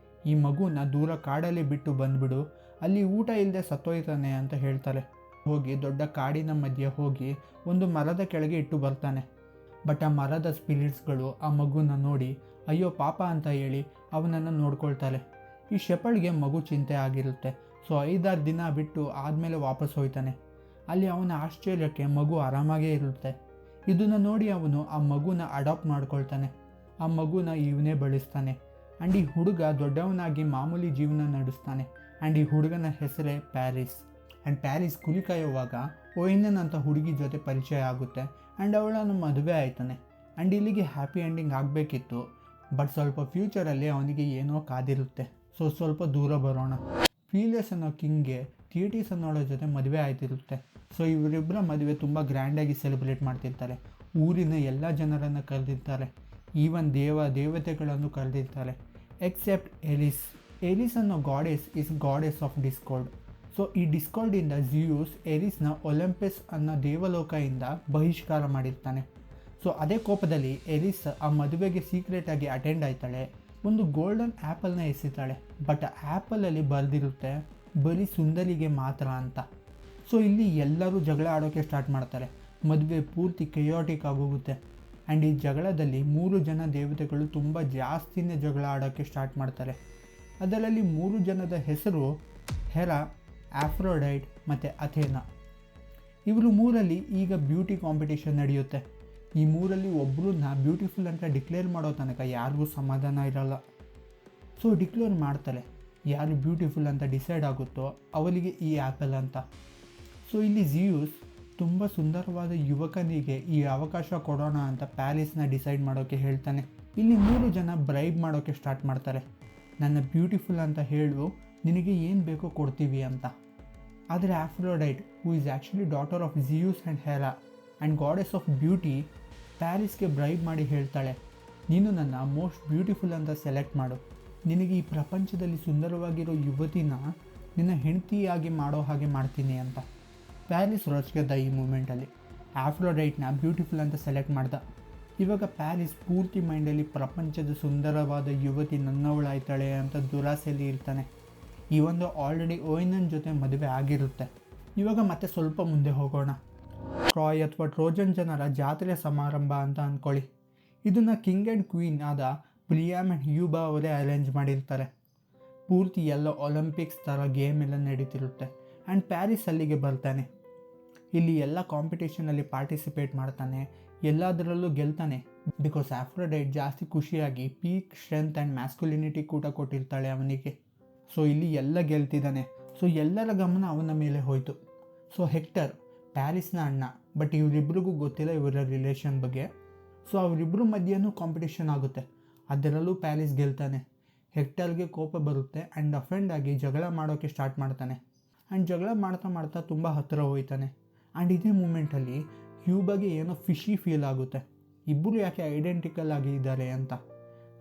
ಈ ಮಗುನ ದೂರ ಕಾಡಲ್ಲಿ ಬಿಟ್ಟು ಬಂದುಬಿಡು, ಅಲ್ಲಿ ಊಟ ಇಲ್ಲದೆ ಸತ್ತೋಯ್ತಾನೆ ಅಂತ ಹೇಳ್ತಾರೆ. ಹೋಗಿ ದೊಡ್ಡ ಕಾಡಿನ ಮಧ್ಯೆ ಹೋಗಿ ಒಂದು ಮರದ ಕೆಳಗೆ ಇಟ್ಟು ಬರ್ತಾನೆ. ಬಟ್ ಆ ಮರದ ಸ್ಪಿರಿಟ್ಸ್ಗಳು ಆ ಮಗುನ ನೋಡಿ ಅಯ್ಯೋ ಪಾಪ ಅಂತ ಹೇಳಿ ಅವನನ್ನು ನೋಡ್ಕೊಳ್ತಾರೆ. ಈ ಶೆಪರ್ಡ್ಗೆ ಮಗು ಚಿಂತೆ ಆಗಿರುತ್ತೆ. ಸೊ 5-6 ದಿನ ಬಿಟ್ಟು ಆದಮೇಲೆ ವಾಪಸ್ ಹೋಯ್ತಾನೆ. ಅಲ್ಲಿ ಅವನ ಆಶ್ಚರ್ಯಕ್ಕೆ ಮಗು ಆರಾಮಾಗೇ ಇರುತ್ತೆ. ಇದನ್ನು ನೋಡಿ ಅವನು ಆ ಮಗುನ ಅಡಾಪ್ಟ್ ಮಾಡ್ಕೊಳ್ತಾನೆ. ಆ ಮಗುನ ಇವನೇ ಬೆಳೆಸ್ತಾನೆ. ಆ್ಯಂಡ್ ಈ ಹುಡುಗ ದೊಡ್ಡವನಾಗಿ ಮಾಮೂಲಿ ಜೀವನ ನಡೆಸ್ತಾನೆ. ಆ್ಯಂಡ್ ಈ ಹುಡುಗನ ಹೆಸರೇ ಪ್ಯಾರಿಸ್. ಆ್ಯಂಡ್ ಪ್ಯಾರಿಸ್ ಕುಲಿ ಕಾಯುವಾಗ ಓಯ್ನನ್ ಅಂತ ಹುಡುಗಿ ಜೊತೆ ಪರಿಚಯ ಆಗುತ್ತೆ. ಆ್ಯಂಡ್ ಅವಳನ್ನು ಮದುವೆ ಆಯ್ತಾನೆ. ಆ್ಯಂಡ್ ಇಲ್ಲಿಗೆ ಹ್ಯಾಪಿ ಎಂಡಿಂಗ್ ಆಗಬೇಕಿತ್ತು. ಬಟ್ ಸ್ವಲ್ಪ ಫ್ಯೂಚರಲ್ಲಿ ಅವನಿಗೆ ಏನೋ ಕಾದಿರುತ್ತೆ. ಸೊ ಸ್ವಲ್ಪ ದೂರ ಬರೋಣ. ಫೀಲಿಯಸ್ ಅನ್ನೋ ಕಿಂಗ್ಗೆ ಥಿಯೇಟಿಸ್ ಅನ್ನೋಳ ಜೊತೆ ಮದುವೆ ಆಯ್ತಿರುತ್ತೆ. ಸೊ ಇವರಿಬ್ಬರ ಮದುವೆ ತುಂಬ ಗ್ರ್ಯಾಂಡಾಗಿ ಸೆಲೆಬ್ರೇಟ್ ಮಾಡ್ತಿರ್ತಾರೆ. ಊರಿನ ಎಲ್ಲ ಜನರನ್ನು ಕರೆದಿರ್ತಾರೆ. ಈವನ್ ದೇವತೆಗಳನ್ನು ಕರೆದಿರ್ತಾರೆ. ಎಕ್ಸೆಪ್ಟ್ ಎಲಿಸ್. ಎಲಿಸ್ ಅನ್ನೋ goddess is goddess of discard. So ಈ ಡಿಸ್ಕಾರ್ಡಿಂದ ಜಿಯೂಸ್ ಎಲಿಸ್ನ ಒಲಿಂಪಸ್ ಅನ್ನೋ ದೇವಲೋಕದಿಂದ ಬಹಿಷ್ಕಾರ ಮಾಡಿರ್ತಾನೆ. ಸೊ ಅದೇ ಕೋಪದಲ್ಲಿ ಎಲಿಸ್ ಆ ಮದುವೆಗೆ ಸೀಕ್ರೆಟಾಗಿ ಅಟೆಂಡ್ ಆಯ್ತಾಳೆ. ಒಂದು ಗೋಲ್ಡನ್ ಆ್ಯಪಲ್ನ ಎಸಿತಾಳೆ. ಬಟ್ ಆ ಆ್ಯಪಲಲ್ಲಿ ಬರೆದಿರುತ್ತೆ ಬರೀ ಸುಂದರಿಗೆ ಮಾತ್ರ ಅಂತ. ಸೊ ಇಲ್ಲಿ ಎಲ್ಲರೂ ಜಗಳ ಆಡೋಕ್ಕೆ ಸ್ಟಾರ್ಟ್ ಮಾಡ್ತಾರೆ. ಮದುವೆ ಪೂರ್ತಿ ಕೆಯೋಟಿಕ್ ಆಗೋಗುತ್ತೆ. ಆ್ಯಂಡ್ ಈ ಜಗಳದಲ್ಲಿ 3 ಜನ ದೇವತೆಗಳು ತುಂಬ ಜಾಸ್ತಿನೇ ಜಗಳ ಆಡೋಕ್ಕೆ ಸ್ಟಾರ್ಟ್ ಮಾಡ್ತಾರೆ. ಅದರಲ್ಲಿ 3 ಜನದ ಹೆಸರು ಹೆರಾ, ಆಫ್ರೋಡೈಟ್ ಮತ್ತು ಅಥೇನಾ. ಇವರು 3ರಲ್ಲಿ ಈಗ ಬ್ಯೂಟಿ ಕಾಂಪಿಟೇಷನ್ ನಡೆಯುತ್ತೆ. ಈ 3ರಲ್ಲಿ ಒಬ್ಬರನ್ನ ಬ್ಯೂಟಿಫುಲ್ ಅಂತ ಡಿಕ್ಲೇರ್ ಮಾಡೋ ತನಕ ಯಾರಿಗೂ ಸಮಾಧಾನ ಇರಲ್ಲ. ಸೊ ಡಿಕ್ಲೇರ್ ಮಾಡ್ತಾರೆ. ಯಾರು ಬ್ಯೂಟಿಫುಲ್ ಅಂತ ಡಿಸೈಡ್ ಆಗುತ್ತೋ ಅವರಿಗೆ ಈ ಆ್ಯಪಲ್ ಅಂತ. ಸೊ ಇಲ್ಲಿ ಜಿಯೂಸ್ ತುಂಬ ಸುಂದರವಾದ ಯುವಕನಿಗೆ ಈ ಅವಕಾಶ ಕೊಡೋಣ ಅಂತ ಪ್ಯಾರಿಸ್ನ ಡಿಸೈಡ್ ಮಾಡೋಕ್ಕೆ ಹೇಳ್ತಾನೆ. ಇಲ್ಲಿ 3 ಜನ ಬ್ರೈಬ್ ಮಾಡೋಕ್ಕೆ ಸ್ಟಾರ್ಟ್ ಮಾಡ್ತಾರೆ. ನನ್ನ ಬ್ಯೂಟಿಫುಲ್ ಅಂತ ಹೇಳು, ನಿನಗೆ ಏನು ಬೇಕೋ ಕೊಡ್ತೀವಿ ಅಂತ. ಆದರೆ Aphrodite, who is actually daughter of Zeus and Hera and goddess of beauty, ಪ್ಯಾರಿಸ್ಗೆ ಬ್ರೈಬ್ ಮಾಡಿ ಹೇಳ್ತಾಳೆ, ನೀನು ನನ್ನ ಮೋಸ್ಟ್ ಬ್ಯೂಟಿಫುಲ್ ಅಂತ ಸೆಲೆಕ್ಟ್ ಮಾಡು. ನಿನಗೆ ಈ ಪ್ರಪಂಚದಲ್ಲಿ ಸುಂದರವಾಗಿರೋ ಯುವತಿನ ನಿನ್ನ ಹೆಂಡತಿಯಾಗಿ ಮಾಡೋ ಹಾಗೆ ಮಾಡ್ತೀನಿ ಅಂತ. ಪ್ಯಾರಿಸ್ ರೊಚ್ಗೆದ್ದ ಈ ಮೂಮೆಂಟಲ್ಲಿ. ಆಫ್ರೋಡೈಟ್ನ ಬ್ಯೂಟಿಫುಲ್ ಅಂತ ಸೆಲೆಕ್ಟ್ ಮಾಡ್ದ. ಇವಾಗ ಪ್ಯಾರಿಸ್ ಪೂರ್ತಿ ಮೈಂಡಲ್ಲಿ ಪ್ರಪಂಚದ ಸುಂದರವಾದ ಯುವತಿ ನನ್ನವಳಾಯ್ತಾಳೆ ಅಂತ ದುರಾಸೆಯಲ್ಲಿ ಇರ್ತಾನೆ. ಈ ಒಂದು ಆಲ್ರೆಡಿ ಓಯ್ನನ್ ಜೊತೆ ಮದುವೆ ಆಗಿರುತ್ತೆ. ಇವಾಗ ಮತ್ತೆ ಸ್ವಲ್ಪ ಮುಂದೆ ಹೋಗೋಣ. ಟ್ರಾಯ್ ಅಥವಾ ಟ್ರೋಜನ್ ಜನರ ಜಾತ್ರೆ ಸಮಾರಂಭ ಅಂತ ಅಂದ್ಕೊಳ್ಳಿ. ಇದನ್ನು ಕಿಂಗ್ ಆ್ಯಂಡ್ ಕ್ವೀನ್ ಆದ ಪ್ರಿಯಾಮ್ ಆ್ಯಂಡ್ ಹ್ಯೂಬಾ ಅವರೇ ಅರೇಂಜ್ ಮಾಡಿರ್ತಾರೆ. ಪೂರ್ತಿ ಎಲ್ಲ ಒಲಿಂಪಿಕ್ಸ್ ಥರ ಗೇಮ್ ಎಲ್ಲ ನಡೀತಿರುತ್ತೆ. ಆ್ಯಂಡ್ ಪ್ಯಾರಿಸ್ ಅಲ್ಲಿಗೆ ಬರ್ತಾನೆ. ಇಲ್ಲಿ ಎಲ್ಲ ಕಾಂಪಿಟೇಷನಲ್ಲಿ ಪಾರ್ಟಿಸಿಪೇಟ್ ಮಾಡ್ತಾನೆ. ಎಲ್ಲದರಲ್ಲೂ ಗೆಲ್ತಾನೆ. ಬಿಕಾಸ್ ಆಫ್ರೋಡೈಟ್ ಜಾಸ್ತಿ ಖುಷಿಯಾಗಿ ಪೀಕ್ ಸ್ಟ್ರೆಂತ್ ಆ್ಯಂಡ್ ಮ್ಯಾಸ್ಕುಲಿನಿಟಿ ಕೂಡ ಕೊಟ್ಟಿರ್ತಾಳೆ ಅವನಿಗೆ. ಸೊ ಇಲ್ಲಿ ಎಲ್ಲ ಗೆಲ್ತಿದ್ದಾನೆ. ಸೊ ಎಲ್ಲರ ಗಮನ ಅವನ ಮೇಲೆ ಹೋಯಿತು. ಸೊ ಹೆಕ್ಟರ್ ಪ್ಯಾರಿಸ್ನ ಅಣ್ಣ. ಬಟ್ ಇವರಿಬ್ರಿಗೂ ಗೊತ್ತಿಲ್ಲ ಇವರ ರಿಲೇಷನ್ ಬಗ್ಗೆ. ಸೊ ಅವರಿಬ್ಬರ ಮಧ್ಯೆನೂ ಕಾಂಪಿಟೇಷನ್ ಆಗುತ್ತೆ. ಅದರಲ್ಲೂ ಪ್ಯಾರಿಸ್ ಗೆಲ್ತಾನೆ. ಹೆಕ್ಟರ್ಗೆ ಕೋಪ ಬರುತ್ತೆ ಆ್ಯಂಡ್ ಅಫೆಂಡ್ ಆಗಿ ಜಗಳ ಮಾಡೋಕ್ಕೆ ಸ್ಟಾರ್ಟ್ ಮಾಡ್ತಾನೆ. ಆ್ಯಂಡ್ ಜಗಳ ಮಾಡ್ತಾ ಮಾಡ್ತಾ ತುಂಬ ಹತ್ತಿರ ಹೋಯ್ತಾನೆ. ಆ್ಯಂಡ್ ಇದೇ ಮೂಮೆಂಟಲ್ಲಿ ಹ್ಯೂಬಾಗೆ ಏನೋ ಫಿಶಿ ಫೀಲ್ ಆಗುತ್ತೆ. ಇಬ್ಬರು ಯಾಕೆ ಐಡೆಂಟಿಕಲ್ ಆಗಿದ್ದಾರೆ ಅಂತ.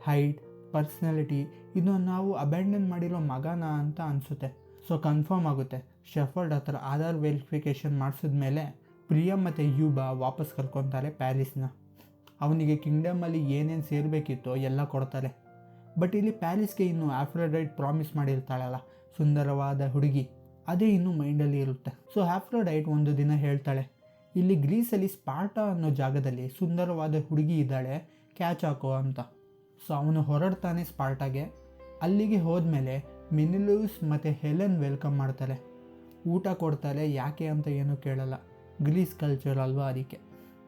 ಹೈಟ್, ಪರ್ಸ್ನಾಲಿಟಿ, ಇದು ನಾವು ಅಬ್ಯಾಂಡನ್ ಮಾಡಿರೋ ಮಗನ ಅಂತ ಅನಿಸುತ್ತೆ. ಸೊ ಕನ್ಫರ್ಮ್ ಆಗುತ್ತೆ ಶೆಫರ್ಡ್ ಹತ್ರ ಆಧಾರ್ ವೆರಿಫಿಕೇಷನ್ ಮಾಡಿಸಿದ್ಮೇಲೆ ಪ್ರಿಯಮ್ ಮತ್ತು ಯೂಬಾ ವಾಪಸ್ ಕರ್ಕೊತಾರೆ ಪ್ಯಾರಿಸ್ನ. ಅವನಿಗೆ ಕಿಂಗ್ಡಮಲ್ಲಿ ಏನೇನು ಸೇರಬೇಕಿತ್ತೋ ಎಲ್ಲ ಕೊಡ್ತಾರೆ. ಬಟ್ ಇಲ್ಲಿ ಪ್ಯಾರಿಸ್ಗೆ ಇನ್ನು ಆಫ್ರೋಡೈಟ್ ಪ್ರಾಮಿಸ್ ಮಾಡಿರ್ತಾಳಲ್ಲ, ಸುಂದರವಾದ ಹುಡುಗಿ, ಅದೇ ಇನ್ನೂ ಮೈಂಡಲ್ಲಿ ಇರುತ್ತೆ. ಸೊ ಆಫ್ರೋಡೈಟ್ ಒಂದು ದಿನ ಹೇಳ್ತಾಳೆ, ಇಲ್ಲಿ ಗ್ರೀಸಲ್ಲಿ ಸ್ಪಾರ್ಟಾ ಅನ್ನೋ ಜಾಗದಲ್ಲಿ ಸುಂದರವಾದ ಹುಡುಗಿ ಇದ್ದಾಳೆ, ಕ್ಯಾಚ್ ಹಾಕೋ ಅಂತ. ಸೊ ಅವನು ಹೊರಡ್ತಾನೆ ಸ್ಪಾರ್ಟಾಗೆ. ಅಲ್ಲಿಗೆ ಹೋದ್ಮೇಲೆ ಮೆನಿಲೂಸ್ ಮತ್ತು ಹೆಲೆನ್ ವೆಲ್ಕಮ್ ಮಾಡ್ತಾರೆ, ಊಟ ಕೊಡ್ತಾರೆ. ಯಾಕೆ ಅಂತ ಏನೂ ಕೇಳಲ್ಲ, ಗ್ರೀಸ್ ಕಲ್ಚರ್ ಅಲ್ವಾ ಅದಕ್ಕೆ.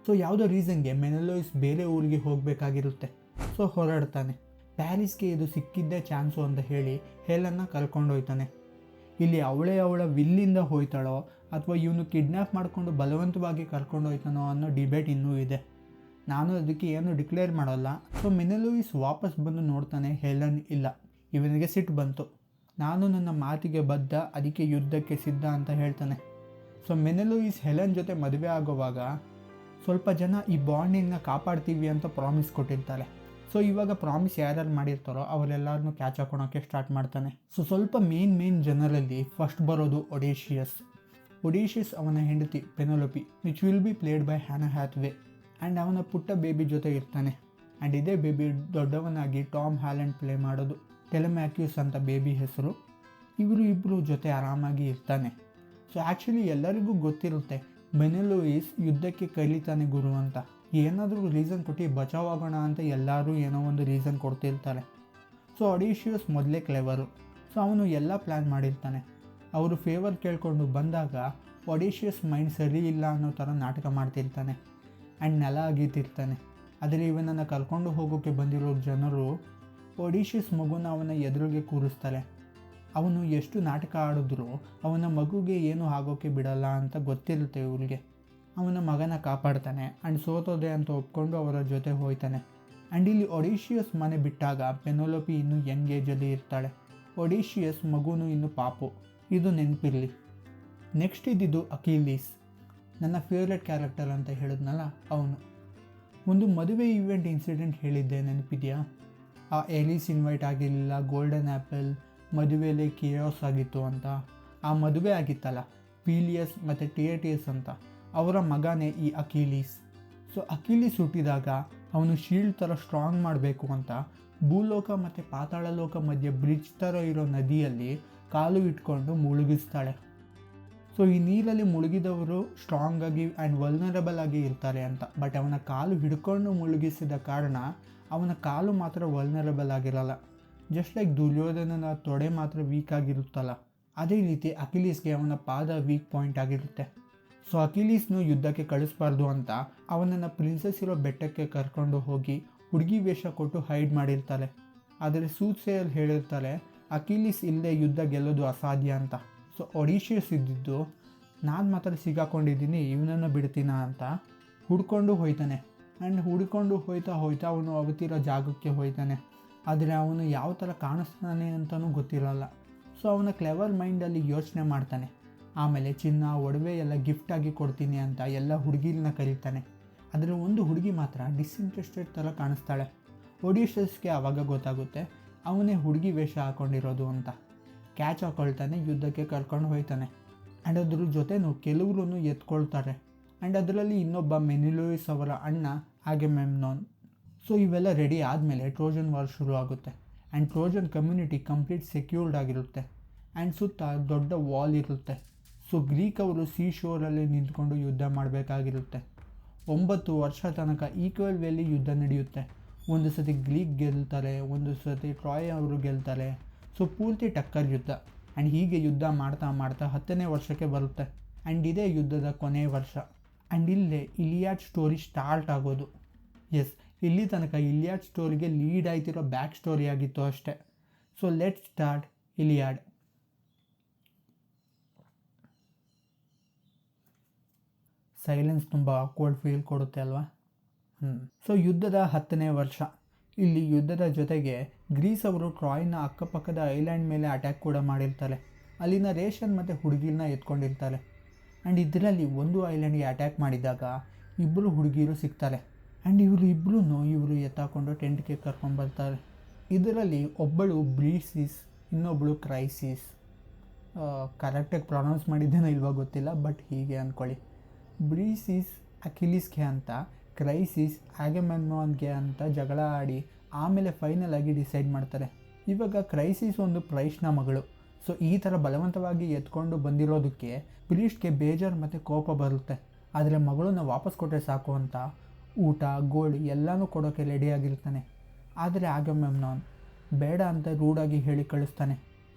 ಸೊ ಯಾವುದೋ ರೀಸನ್ಗೆ ಮೆನಿಲೂಸ್ ಬೇರೆ ಊರಿಗೆ ಹೋಗಬೇಕಾಗಿರುತ್ತೆ. ಸೊ ಹೊರಡ್ತಾನೆ. ಪ್ಯಾರಿಸ್ಗೆ ಇದು ಸಿಕ್ಕಿದ್ದೇ ಚಾನ್ಸು ಅಂತ ಹೇಳಿ ಹೆಲನ್ನ ಕರ್ಕೊಂಡೋಯ್ತಾನೆ. ಇಲ್ಲಿ ಅವಳ ವಿಲ್ಲಿಂದ ಹೋಯ್ತಾಳೋ ಅಥವಾ ಇವನು ಕಿಡ್ನ್ಯಾಪ್ ಮಾಡಿಕೊಂಡು ಬಲವಂತವಾಗಿ ಕರ್ಕೊಂಡೋಯ್ತಾನೋ ಅನ್ನೋ ಡಿಬೇಟ್ ಇನ್ನೂ ಇದೆ. ನಾನು ಅದಕ್ಕೆ ಏನು ಡಿಕ್ಲೇರ್ ಮಾಡೋಲ್ಲ. ಸೊ ಮೆನಿಲೂಯಿಸ್ ವಾಪಸ್ ಬಂದು ನೋಡ್ತಾನೆ, ಹೆಲನ್ ಇಲ್ಲ. ಇವನಿಗೆ ಸಿಟ್ಟು ಬಂತು. ನಾನು ನನ್ನ ಮಾತಿಗೆ ಬದ್ಧ, ಅದಕ್ಕೆ ಯುದ್ಧಕ್ಕೆ ಸಿದ್ಧ ಅಂತ ಹೇಳ್ತಾನೆ. ಸೊ ಮೆನಿಲೂಯಿಸ್ ಹೆಲನ್ ಜೊತೆ ಮದುವೆ ಆಗೋವಾಗ ಸ್ವಲ್ಪ ಜನ ಈ ಬಾಂಡಿಂಗ್ನ ಕಾಪಾಡ್ತೀವಿ ಅಂತ ಪ್ರಾಮಿಸ್ ಕೊಟ್ಟಿರ್ತಾರೆ. ಸೊ ಇವಾಗ ಪ್ರಾಮಿಸ್ ಯಾರ್ಯಾರು ಮಾಡಿರ್ತಾರೋ ಅವರೆಲ್ಲರನ್ನೂ ಕ್ಯಾಚ್ ಹಾಕೊಳೋಕ್ಕೆ ಸ್ಟಾರ್ಟ್ ಮಾಡ್ತಾನೆ. ಸೊ ಸ್ವಲ್ಪ ಮೇನ್ ಜನರಲ್ಲಿ ಫಸ್ಟ್ ಬರೋದು ಒಡೇಷಿಯಸ್ ಅವನ ಹೆಂಡತಿ Penelope, which will be played by Hannah Hathaway. And ಅವನ ಪುಟ್ಟ ಬೇಬಿ ಜೊತೆ ಇರ್ತಾನೆ. ಆ್ಯಂಡ್ ಇದೇ ಬೇಬಿ ದೊಡ್ಡವನಾಗಿ ಟಾಮ್ ಹಾಲೆಂಡ್ ಪ್ಲೇ ಮಾಡೋದು, ಟೆಲೆಮ್ಯಾಕ್ಯೂಸ್ ಅಂತ ಬೇಬಿ ಹೆಸರು. ಇಬ್ಬರು ಜೊತೆ ಆರಾಮಾಗಿ ಇರ್ತಾನೆ. ಸೊ ಆ್ಯಕ್ಚುಲಿ ಎಲ್ಲರಿಗೂ ಗೊತ್ತಿರುತ್ತೆ ಮೆನಿಲೂಯಿಸ್ ಯುದ್ಧಕ್ಕೆ ಕಲಿತಾನೆ ಗುರು ಅಂತ. ಏನಾದರೂ ರೀಸನ್ ಕೊಟ್ಟು ಬಚಾವಾಗೋಣ ಅಂತ ಎಲ್ಲರೂ ಏನೋ ಒಂದು ರೀಸನ್ ಕೊಡ್ತಿರ್ತಾರೆ. ಸೊ ಒಡೇಷಿಯಸ್ ಮೊದಲೇ ಕ್ಲೆವರು. ಸೊ ಅವನು ಎಲ್ಲ ಪ್ಲ್ಯಾನ್ ಮಾಡಿರ್ತಾನೆ. ಅವರು ಫೇವರ್ ಕೇಳಿಕೊಂಡು ಬಂದಾಗ ಒಡೇಷಿಯಸ್ ಮೈಂಡ್ ಸರಿ ಇಲ್ಲ ಅನ್ನೋ ಥರ ನಾಟಕ ಮಾಡ್ತಿರ್ತಾನೆ. ಆ್ಯಂಡ್ ನೆಲ ಅಗೀತಿರ್ತಾನೆ. ಆದರೆ ಇವನನ್ನು ಕರ್ಕೊಂಡು ಹೋಗೋಕ್ಕೆ ಬಂದಿರೋ ಜನರು ಒಡೇಷಿಯಸ್ ಮಗುನ ಅವನ ಎದುರಿಗೆ ಕೂರಿಸ್ತಾರೆ. ಅವನು ಎಷ್ಟು ನಾಟಕ ಆಡಿದ್ರೂ ಅವನ ಮಗುಗೆ ಏನೂ ಆಗೋಕ್ಕೆ ಬಿಡಲ್ಲ ಅಂತ ಗೊತ್ತಿರುತ್ತೆ ಇವ್ರಿಗೆ. ಅವನ ಮಗನ ಕಾಪಾಡ್ತಾನೆ. ಆ್ಯಂಡ್ ಸೋತೋದೆ ಅಂತ ಒಪ್ಕೊಂಡು ಅವರ ಜೊತೆ ಹೋಯ್ತಾನೆ. ಆ್ಯಂಡ್ ಇಲ್ಲಿ ಒಡೇಷಿಯಸ್ ಮನೆ ಬಿಟ್ಟಾಗ ಪೆನೋಲೊಪಿ ಇನ್ನೂ ಯಂಗ್ ಏಜಲ್ಲಿ ಇರ್ತಾಳೆ. ಒಡೇಷಿಯಸ್ ಮಗುನು ಇನ್ನು ಪಾಪು, ಇದು ನೆನಪಿರಲಿ. ನೆಕ್ಸ್ಟ್ ಇದ್ದಿದ್ದು ಅಕಿಲೀಸ್, ನನ್ನ ಫೇವ್ರೆಟ್ ಕ್ಯಾರೆಕ್ಟರ್ ಅಂತ ಹೇಳಿದ್ನಲ್ಲ ಅವನು. ಒಂದು ಮದುವೆ ಈವೆಂಟ್ ಇನ್ಸಿಡೆಂಟ್ ಹೇಳಿದ್ದೆ, ನೆನಪಿದೆಯಾ? ಆ ಎಲೀಸ್ ಇನ್ವೈಟ್ ಆಗಿರಲಿಲ್ಲ, ಗೋಲ್ಡನ್ ಆ್ಯಪಲ್ ಮದುವೆಯಲ್ಲಿ ಕಿಯೋಸ್ ಆಗಿತ್ತು ಅಂತ. ಆ ಮದುವೆ ಆಗಿತ್ತಲ್ಲ ಪೀಲಿಯಸ್ ಮತ್ತು ಟಿಯೇಟಿಯಸ್ ಅಂತ, ಅವರ ಮಗನೇ ಈ ಅಕಿಲೀಸ್. ಸೊ ಅಕಿಲೀಸ್ ಹುಟ್ಟಿದಾಗ ಅವನು ಶೀಲ್ಡ್ ಥರ ಸ್ಟ್ರಾಂಗ್ ಮಾಡಬೇಕು ಅಂತ ಭೂಲೋಕ ಮತ್ತು ಪಾತಾಳ ಲೋಕ ಮಧ್ಯೆ ಬ್ರಿಡ್ಜ್ ಥರ ಇರೋ ನದಿಯಲ್ಲಿ ಕಾಲು ಇಟ್ಕೊಂಡು ಮುಳುಗಿಸ್ತಾಳೆ. ಸೊ ಈ ನೀರಲ್ಲಿ ಮುಳುಗಿದವರು ಸ್ಟ್ರಾಂಗಾಗಿ ಆ್ಯಂಡ್ ವಲ್ನರಬಲ್ ಆಗಿ ಇರ್ತಾರೆ ಅಂತ. ಬಟ್ ಅವನ ಕಾಲು ಹಿಡ್ಕೊಂಡು ಮುಳುಗಿಸಿದ ಕಾರಣ ಅವನ ಕಾಲು ಮಾತ್ರ ವಲ್ನರಬಲ್ ಆಗಿರಲ್ಲ. ಜಸ್ಟ್ ಲೈಕ್ ದುರ್ಯೋಧನನ ತೊಡೆ ಮಾತ್ರ ವೀಕ್ ಆಗಿರುತ್ತಲ್ಲ, ಅದೇ ರೀತಿ ಅಕಿಲೀಸ್ಗೆ ಅವನ ಪಾದ ವೀಕ್ ಪಾಯಿಂಟ್ ಆಗಿರುತ್ತೆ. ಸೊ ಅಕಿಲೀಸ್ನು ಯುದ್ಧಕ್ಕೆ ಕಳಿಸ್ಬಾರ್ದು ಅಂತ ಅವನನ್ನು ಪ್ರಿನ್ಸೆಸ್ ಇರೋ ಬೆಟ್ಟಕ್ಕೆ ಕರ್ಕೊಂಡು ಹೋಗಿ ಹುಡುಗಿ ವೇಷ ಕೊಟ್ಟು ಹೈಡ್ ಮಾಡಿರ್ತಾರೆ. ಆದರೆ ಸೂತ್ಸೆಯಲ್ಲಿ ಹೇಳಿರ್ತಾರೆ ಅಕಿಲೀಸ್ ಇಲ್ಲದೆ ಯುದ್ಧ ಗೆಲ್ಲೋದು ಅಸಾಧ್ಯ ಅಂತ. ಸೊ ಒಡೇಷಿಯಸ್ ಇದ್ದಿದ್ದು ನಾನು ಮಾತ್ರ ಸಿಗಾಕೊಂಡಿದ್ದೀನಿ, ಇವನನ್ನು ಬಿಡ್ತೀನ ಅಂತ ಹುಡ್ಕೊಂಡು ಹೋಯ್ತಾನೆ. ಆ್ಯಂಡ್ ಹುಡ್ಕೊಂಡು ಹೋಯ್ತಾ ಅವನು ಅವತ್ತಿರೋ ಜಾಗಕ್ಕೆ ಹೋಯ್ತಾನೆ. ಆದರೆ ಅವನು ಯಾವ ಥರ ಕಾಣಿಸ್ತಾನೆ ಅಂತಲೂ ಗೊತ್ತಿರಲ್ಲ. ಸೊ ಅವನ ಕ್ಲೆವರ್ ಮೈಂಡಲ್ಲಿ ಯೋಚನೆ ಮಾಡ್ತಾನೆ. ಆಮೇಲೆ ಚಿನ್ನ ಒಡವೆ ಎಲ್ಲ ಗಿಫ್ಟಾಗಿ ಕೊಡ್ತೀನಿ ಅಂತ ಎಲ್ಲ ಹುಡುಗಿರನ್ನ ಕರೀತಾನೆ. ಆದರೆ ಒಂದು ಹುಡುಗಿ ಮಾತ್ರ ಡಿಸ್ಇಂಟ್ರೆಸ್ಟೆಡ್ ಥರ ಕಾಣಿಸ್ತಾಳೆ. ಒಡೇಷಿಯಸ್ಗೆ ಆವಾಗ ಗೊತ್ತಾಗುತ್ತೆ ಅವನೇ ಹುಡುಗಿ ವೇಷ ಹಾಕ್ಕೊಂಡಿರೋದು ಅಂತ. ಕ್ಯಾಚ್ ಹಾಕ್ಕೊಳ್ತಾನೆ, ಯುದ್ಧಕ್ಕೆ ಕರ್ಕೊಂಡು ಹೋಯ್ತಾನೆ. ಆ್ಯಂಡ್ ಅದ್ರ ಜೊತೆನೂ ಕೆಲವ್ರೂ ಎತ್ಕೊಳ್ತಾರೆ. ಆ್ಯಂಡ್ ಅದರಲ್ಲಿ ಇನ್ನೊಬ್ಬ ಮೆನಿಲೂಯಿಸ್ ಅವರ ಅಣ್ಣ ಅಗೆಮೆಮ್ನಾನ್. ಸೊ ಇವೆಲ್ಲ ರೆಡಿ ಆದಮೇಲೆ ಟ್ರೋಜನ್ ವಾರ್ ಶುರು ಆಗುತ್ತೆ. And Trojan community complete secured ಆಗಿರುತ್ತೆ. ಆ್ಯಂಡ್ ಸುತ್ತ ದೊಡ್ಡ ವಾಲ್ ಇರುತ್ತೆ. ಸೊ ಗ್ರೀಕ್ ಅವರು ಸೀ ಶೋರಲ್ಲಿ ನಿಂತ್ಕೊಂಡು ಯುದ್ಧ ಮಾಡಬೇಕಾಗಿರುತ್ತೆ. 9 ವರ್ಷ ತನಕ ಈಕ್ವಲ್ ವೇಲಿ ಯುದ್ಧ ನಡೆಯುತ್ತೆ. ಒಂದು ಸತಿ ಗ್ರೀಕ್ ಗೆಲ್ತಾರೆ, ಒಂದು ಸತಿ ಟ್ರಾಯ್ ಅವರು ಗೆಲ್ತಾರೆ. ಸೊ ಪೂರ್ತಿ ಟಕ್ಕರ್ ಯುದ್ಧ. ಆ್ಯಂಡ್ ಹೀಗೆ ಯುದ್ಧ ಮಾಡ್ತಾ 10ನೇ ವರ್ಷಕ್ಕೆ ಬರುತ್ತೆ. ಆ್ಯಂಡ್ ಇದೇ ಯುದ್ಧದ ಕೊನೆಯ ವರ್ಷ. ಆ್ಯಂಡ್ ಇಲ್ಲೇ ಇಲಿಯಾಡ್ ಸ್ಟೋರಿ ಸ್ಟಾರ್ಟ್ ಆಗೋದು. ಎಸ್, ಇಲ್ಲಿ ತನಕ ಇಲಿಯಾಡ್ ಸ್ಟೋರಿಗೆ ಲೀಡ್ ಆಯ್ತಿರೋ ಬ್ಯಾಕ್ ಸ್ಟೋರಿ ಆಗಿತ್ತು ಅಷ್ಟೇ. So let start Iliad. Silence ತುಂಬ ಆಕ್ವರ್ಡ್ ಫೀಲ್ ಕೊಡುತ್ತೆ ಅಲ್ವಾ? ಸೊ ಯುದ್ಧದ 10ನೇ ವರ್ಷ. ಇಲ್ಲಿ ಯುದ್ಧದ ಜೊತೆಗೆ ಗ್ರೀಸ್ ಅವರು ಟ್ರಾಯ್ನ ಅಕ್ಕಪಕ್ಕದ ಐಲ್ಯಾಂಡ್ ಮೇಲೆ ಅಟ್ಯಾಕ್ ಕೂಡ ಮಾಡಿರ್ತಾರೆ. ಅಲ್ಲಿನ ರೇಷನ್ ಮತ್ತು ಹುಡುಗಿರನ್ನ ಎತ್ಕೊಂಡಿರ್ತಾರೆ. ಆ್ಯಂಡ್ ಇದರಲ್ಲಿ ಒಂದು ಐಲ್ಯಾಂಡ್ಗೆ ಅಟ್ಯಾಕ್ ಮಾಡಿದಾಗ 2 ಹುಡುಗಿರು ಸಿಗ್ತಾರೆ. ಆ್ಯಂಡ್ ಇವರು ಎತ್ತಾಕೊಂಡು ಟೆಂಟ್ಗೆ ಕರ್ಕೊಂಡ್ಬರ್ತಾರೆ. ಇದರಲ್ಲಿ ಒಬ್ಬಳು ಬ್ರೀಸಿಸ್, ಇನ್ನೊಬ್ಬಳು ಕ್ರೈಸಿಸ್. ಕರೆಕ್ಟಾಗಿ ಪ್ರೊನೌನ್ಸ್ ಮಾಡಿದ್ದೇನೋ ಇಲ್ವೋ ಗೊತ್ತಿಲ್ಲ, ಬಟ್ ಹೀಗೆ ಅಂದ್ಕೊಳ್ಳಿ. ಬ್ರೀಸಿಸ್ ಅಕಿಲೀಸ್ಗೆ ಅಂತ, ಕ್ರೈಸಿಸ್ ಆಗ್ಯಮೆಮ್ನಾನ್ಗೆ ಅಂತ ಜಗಳ ಆಡಿ ಆಮೇಲೆ ಫೈನಲ್ ಆಗಿ ಡಿಸೈಡ್ ಮಾಡ್ತಾರೆ. ಇವಾಗ ಕ್ರೈಸಿಸ್ ಒಂದು ಪ್ರೈಸ್ನ ಮಗಳು. ಸೊ ಈ ಥರ ಬಲವಂತವಾಗಿ ಎತ್ಕೊಂಡು ಬಂದಿರೋದಕ್ಕೆ ಪ್ರೀಸ್ಟ್ಗೆ ಬೇಜಾರು ಮತ್ತು ಕೋಪ ಬರುತ್ತೆ. ಆದರೆ ಮಗಳನ್ನ ವಾಪಸ್ ಕೊಟ್ಟರೆ ಸಾಕು ಅಂತ ಊಟ ಗೋಲ್ಡ್ ಎಲ್ಲನೂ ಕೊಡೋಕ್ಕೆ ರೆಡಿಯಾಗಿರ್ತಾನೆ. ಆದರೆ ಆಗ್ಯಮೆಮ್ನಾನ್ ಬೇಡ ಅಂತ ರೂಢಾಗಿ ಹೇಳಿ ಕಳಿಸ್ತಾನೆ.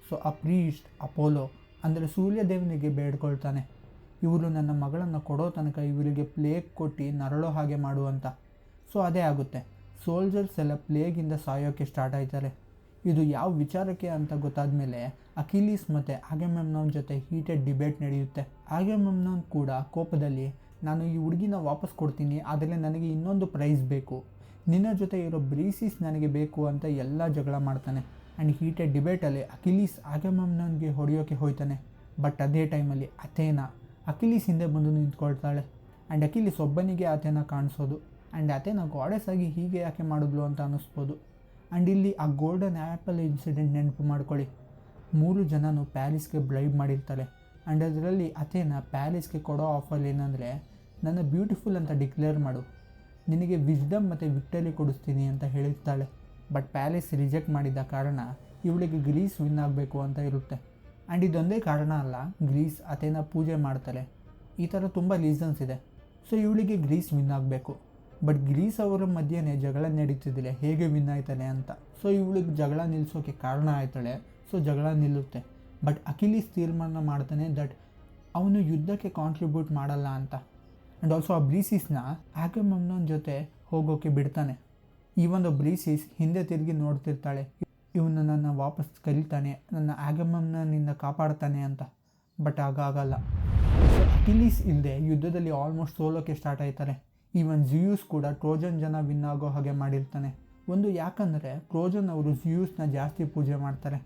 ಸೊ ಆ ಪ್ರೀಸ್ಟ್ ಅಪೋಲೋ ಅಂದರೆ ಸೂರ್ಯದೇವನಿಗೆ ಬೇಡ್ಕೊಳ್ತಾನೆ, ಇವರು ನನ್ನ ಮಗಳನ್ನು ಕೊಡೋ ತನಕ ಇವರಿಗೆ ಪ್ಲೇಗ್ ಕೊಟ್ಟು ನರಳೋ ಹಾಗೆ ಮಾಡುವಂತ. ಸೊ ಅದೇ ಆಗುತ್ತೆ. ಸೋಲ್ಜರ್ಸ್ ಎಲ್ಲ ಪ್ಲೇಗಿಂದ ಸಾಯೋಕ್ಕೆ ಸ್ಟಾರ್ಟ್ ಆಯ್ತಾರೆ. ಇದು ಯಾವ ವಿಚಾರಕ್ಕೆ ಅಂತ ಗೊತ್ತಾದ ಮೇಲೆ ಅಕಿಲೀಸ್ ಮತ್ತು ಆಗ್ಯಮೆಮ್ನಾನ್ ಜೊತೆ ಹೀಟೆಡ್ ಡಿಬೇಟ್ ನಡೆಯುತ್ತೆ. ಆಗ್ಯಮೆಮ್ನಾನ್ ಕೂಡ ಕೋಪದಲ್ಲಿ, ನಾನು ಈ ಹುಡುಗಿನ ವಾಪಸ್ ಕೊಡ್ತೀನಿ, ಆದರೆ ನನಗೆ ಇನ್ನೊಂದು ಪ್ರೈಸ್ ಬೇಕು, ನಿನ್ನ ಜೊತೆ ಇರೋ ಬ್ರೀಸಿಸ್ ನನಗೆ ಬೇಕು ಅಂತ ಎಲ್ಲ ಜಗಳ ಮಾಡ್ತಾನೆ. ಆ್ಯಂಡ್ ಹೀಟೆಡ್ ಡಿಬೇಟಲ್ಲಿ ಅಕಿಲೀಸ್ ಆಗ್ಯಮೆಮ್ನಾನ್ಗೆ ಹೊಡೆಯೋಕ್ಕೆ ಹೋಗ್ತಾನೆ. ಬಟ್ ಅದೇ ಟೈಮಲ್ಲಿ ಅಥೇನಾ ಅಕಿಲೀಸ್ ಹಿಂದೆ ಬಂದು ನಿಂತ್ಕೊಳ್ತಾಳೆ. ಆ್ಯಂಡ್ ಅಕಿಲೀಸ್ ಒಬ್ಬನಿಗೆ ಅಥೇನಾ ಕಾಣಿಸೋದು. ಆ್ಯಂಡ್ ಅಥೇನಾ ಗಾಡೆಸ್ ಆಗಿ ಹೀಗೆ ಯಾಕೆ ಮಾಡಿದ್ಲು ಅಂತ ಅನ್ನಿಸ್ಬೋದು. ಆ್ಯಂಡ್ ಇಲ್ಲಿ ಆ ಗೋಲ್ಡನ್ ಆ್ಯಪಲ್ ಇನ್ಸಿಡೆಂಟ್ ನೆನಪು ಮಾಡ್ಕೊಳ್ಳಿ. 3 ಜನನು ಪ್ಯಾರಿಸ್ಗೆ ಬ್ರೈಬ್ ಮಾಡಿರ್ತಾರೆ. ಆ್ಯಂಡ್ ಅದರಲ್ಲಿ ಅಥೇನಾ ಪ್ಯಾರಿಸ್ಗೆ ಕೊಡೋ ಆಫರ್ ಏನಂದರೆ, ನನ್ನ ಬ್ಯೂಟಿಫುಲ್ ಅಂತ ಡಿಕ್ಲೇರ್ ಮಾಡು, ನಿನಗೆ ವಿಸ್ಡಮ್ ಮತ್ತು ವಿಕ್ಟರಿ ಕೊಡಿಸ್ತೀನಿ ಅಂತ ಹೇಳಿರ್ತಾಳೆ. ಬಟ್ ಪ್ಯಾರಿಸ್ ರಿಜೆಕ್ಟ್ ಮಾಡಿದ ಕಾರಣ ಇವಳಿಗೆ ಗ್ರೀಸ್ ವಿನ್ ಆಗಬೇಕು ಅಂತ ಇರುತ್ತೆ. ಆ್ಯಂಡ್ ಇದೊಂದೇ ಕಾರಣ ಅಲ್ಲ, ಗ್ರೀಸ್ ಅಥೇನಾ ಪೂಜೆ ಮಾಡ್ತಾರೆ. ಈ ಥರ ತುಂಬ ರೀಸನ್ಸ್ ಇದೆ. ಸೊ ಇವಳಿಗೆ ಗ್ರೀಸ್ ವಿನ್ ಆಗಬೇಕು. ಬಟ್ ಗ್ರೀಸ್ ಅವರ ಮಧ್ಯೆನೇ ಜಗಳ ನಡೀತಿದ್ದಿಲ್ಲ ಹೇಗೆ ವಿನ್ ಆಯ್ತಾನೆ ಅಂತ. ಸೊ ಇವಳಿಗೆ ಜಗಳ ನಿಲ್ಲಿಸೋಕ್ಕೆ ಕಾರಣ ಆಯ್ತಾಳೆ. ಸೊ ಜಗಳ ನಿಲ್ಲುತ್ತೆ. ಬಟ್ ಅಕಿಲೀಸ್ ತೀರ್ಮಾನ ಮಾಡ್ತಾನೆ ದಟ್ ಅವನು ಯುದ್ಧಕ್ಕೆ ಕಾಂಟ್ರಿಬ್ಯೂಟ್ ಮಾಡಲ್ಲ ಅಂತ. ಆ್ಯಂಡ್ ಆಲ್ಸೋ ಆ ಬ್ರೀಸಿಸ್ನ ಆಗ್ಯಮೆಮ್ನಾನ್ ಜೊತೆ ಹೋಗೋಕ್ಕೆ ಬಿಡ್ತಾನೆ. ಈ ಒಂದು ಬ್ರೀಸಿಸ್ ಹಿಂದೆ ತಿರುಗಿ ನೋಡ್ತಿರ್ತಾಳೆ, ಇವನು ನನ್ನ ವಾಪಸ್ ಕರೀತಾನೆ, ನನ್ನ ಆಗ್ಯಮೆಮ್ನಾನ್ನಿಂದ ಕಾಪಾಡ್ತಾನೆ ಅಂತ. ಬಟ್ ಆಗಾಗಲ್ಲ. ಸೊ ಅಕಿಲೀಸ್ ಇಲ್ಲದೆ ಯುದ್ಧದಲ್ಲಿ ಆಲ್ಮೋಸ್ಟ್ ಸೋಲೋಕ್ಕೆ ಸ್ಟಾರ್ಟ್ ಆಯ್ತಾರೆ. ಈವನ್ ಜಿಯೂಸ್ ಕೂಡ ಟ್ರೋಜನ್ ಜನ ವಿನ್ ಆಗೋ ಹಾಗೆ ಮಾಡಿರ್ತಾನೆ. ಒಂದು ಯಾಕಂದರೆ ಟ್ರೋಜನ್ ಅವರು ಜಿಯೂಸ್ನ ಜಾಸ್ತಿ ಪೂಜೆ ಮಾಡ್ತಾರೆ.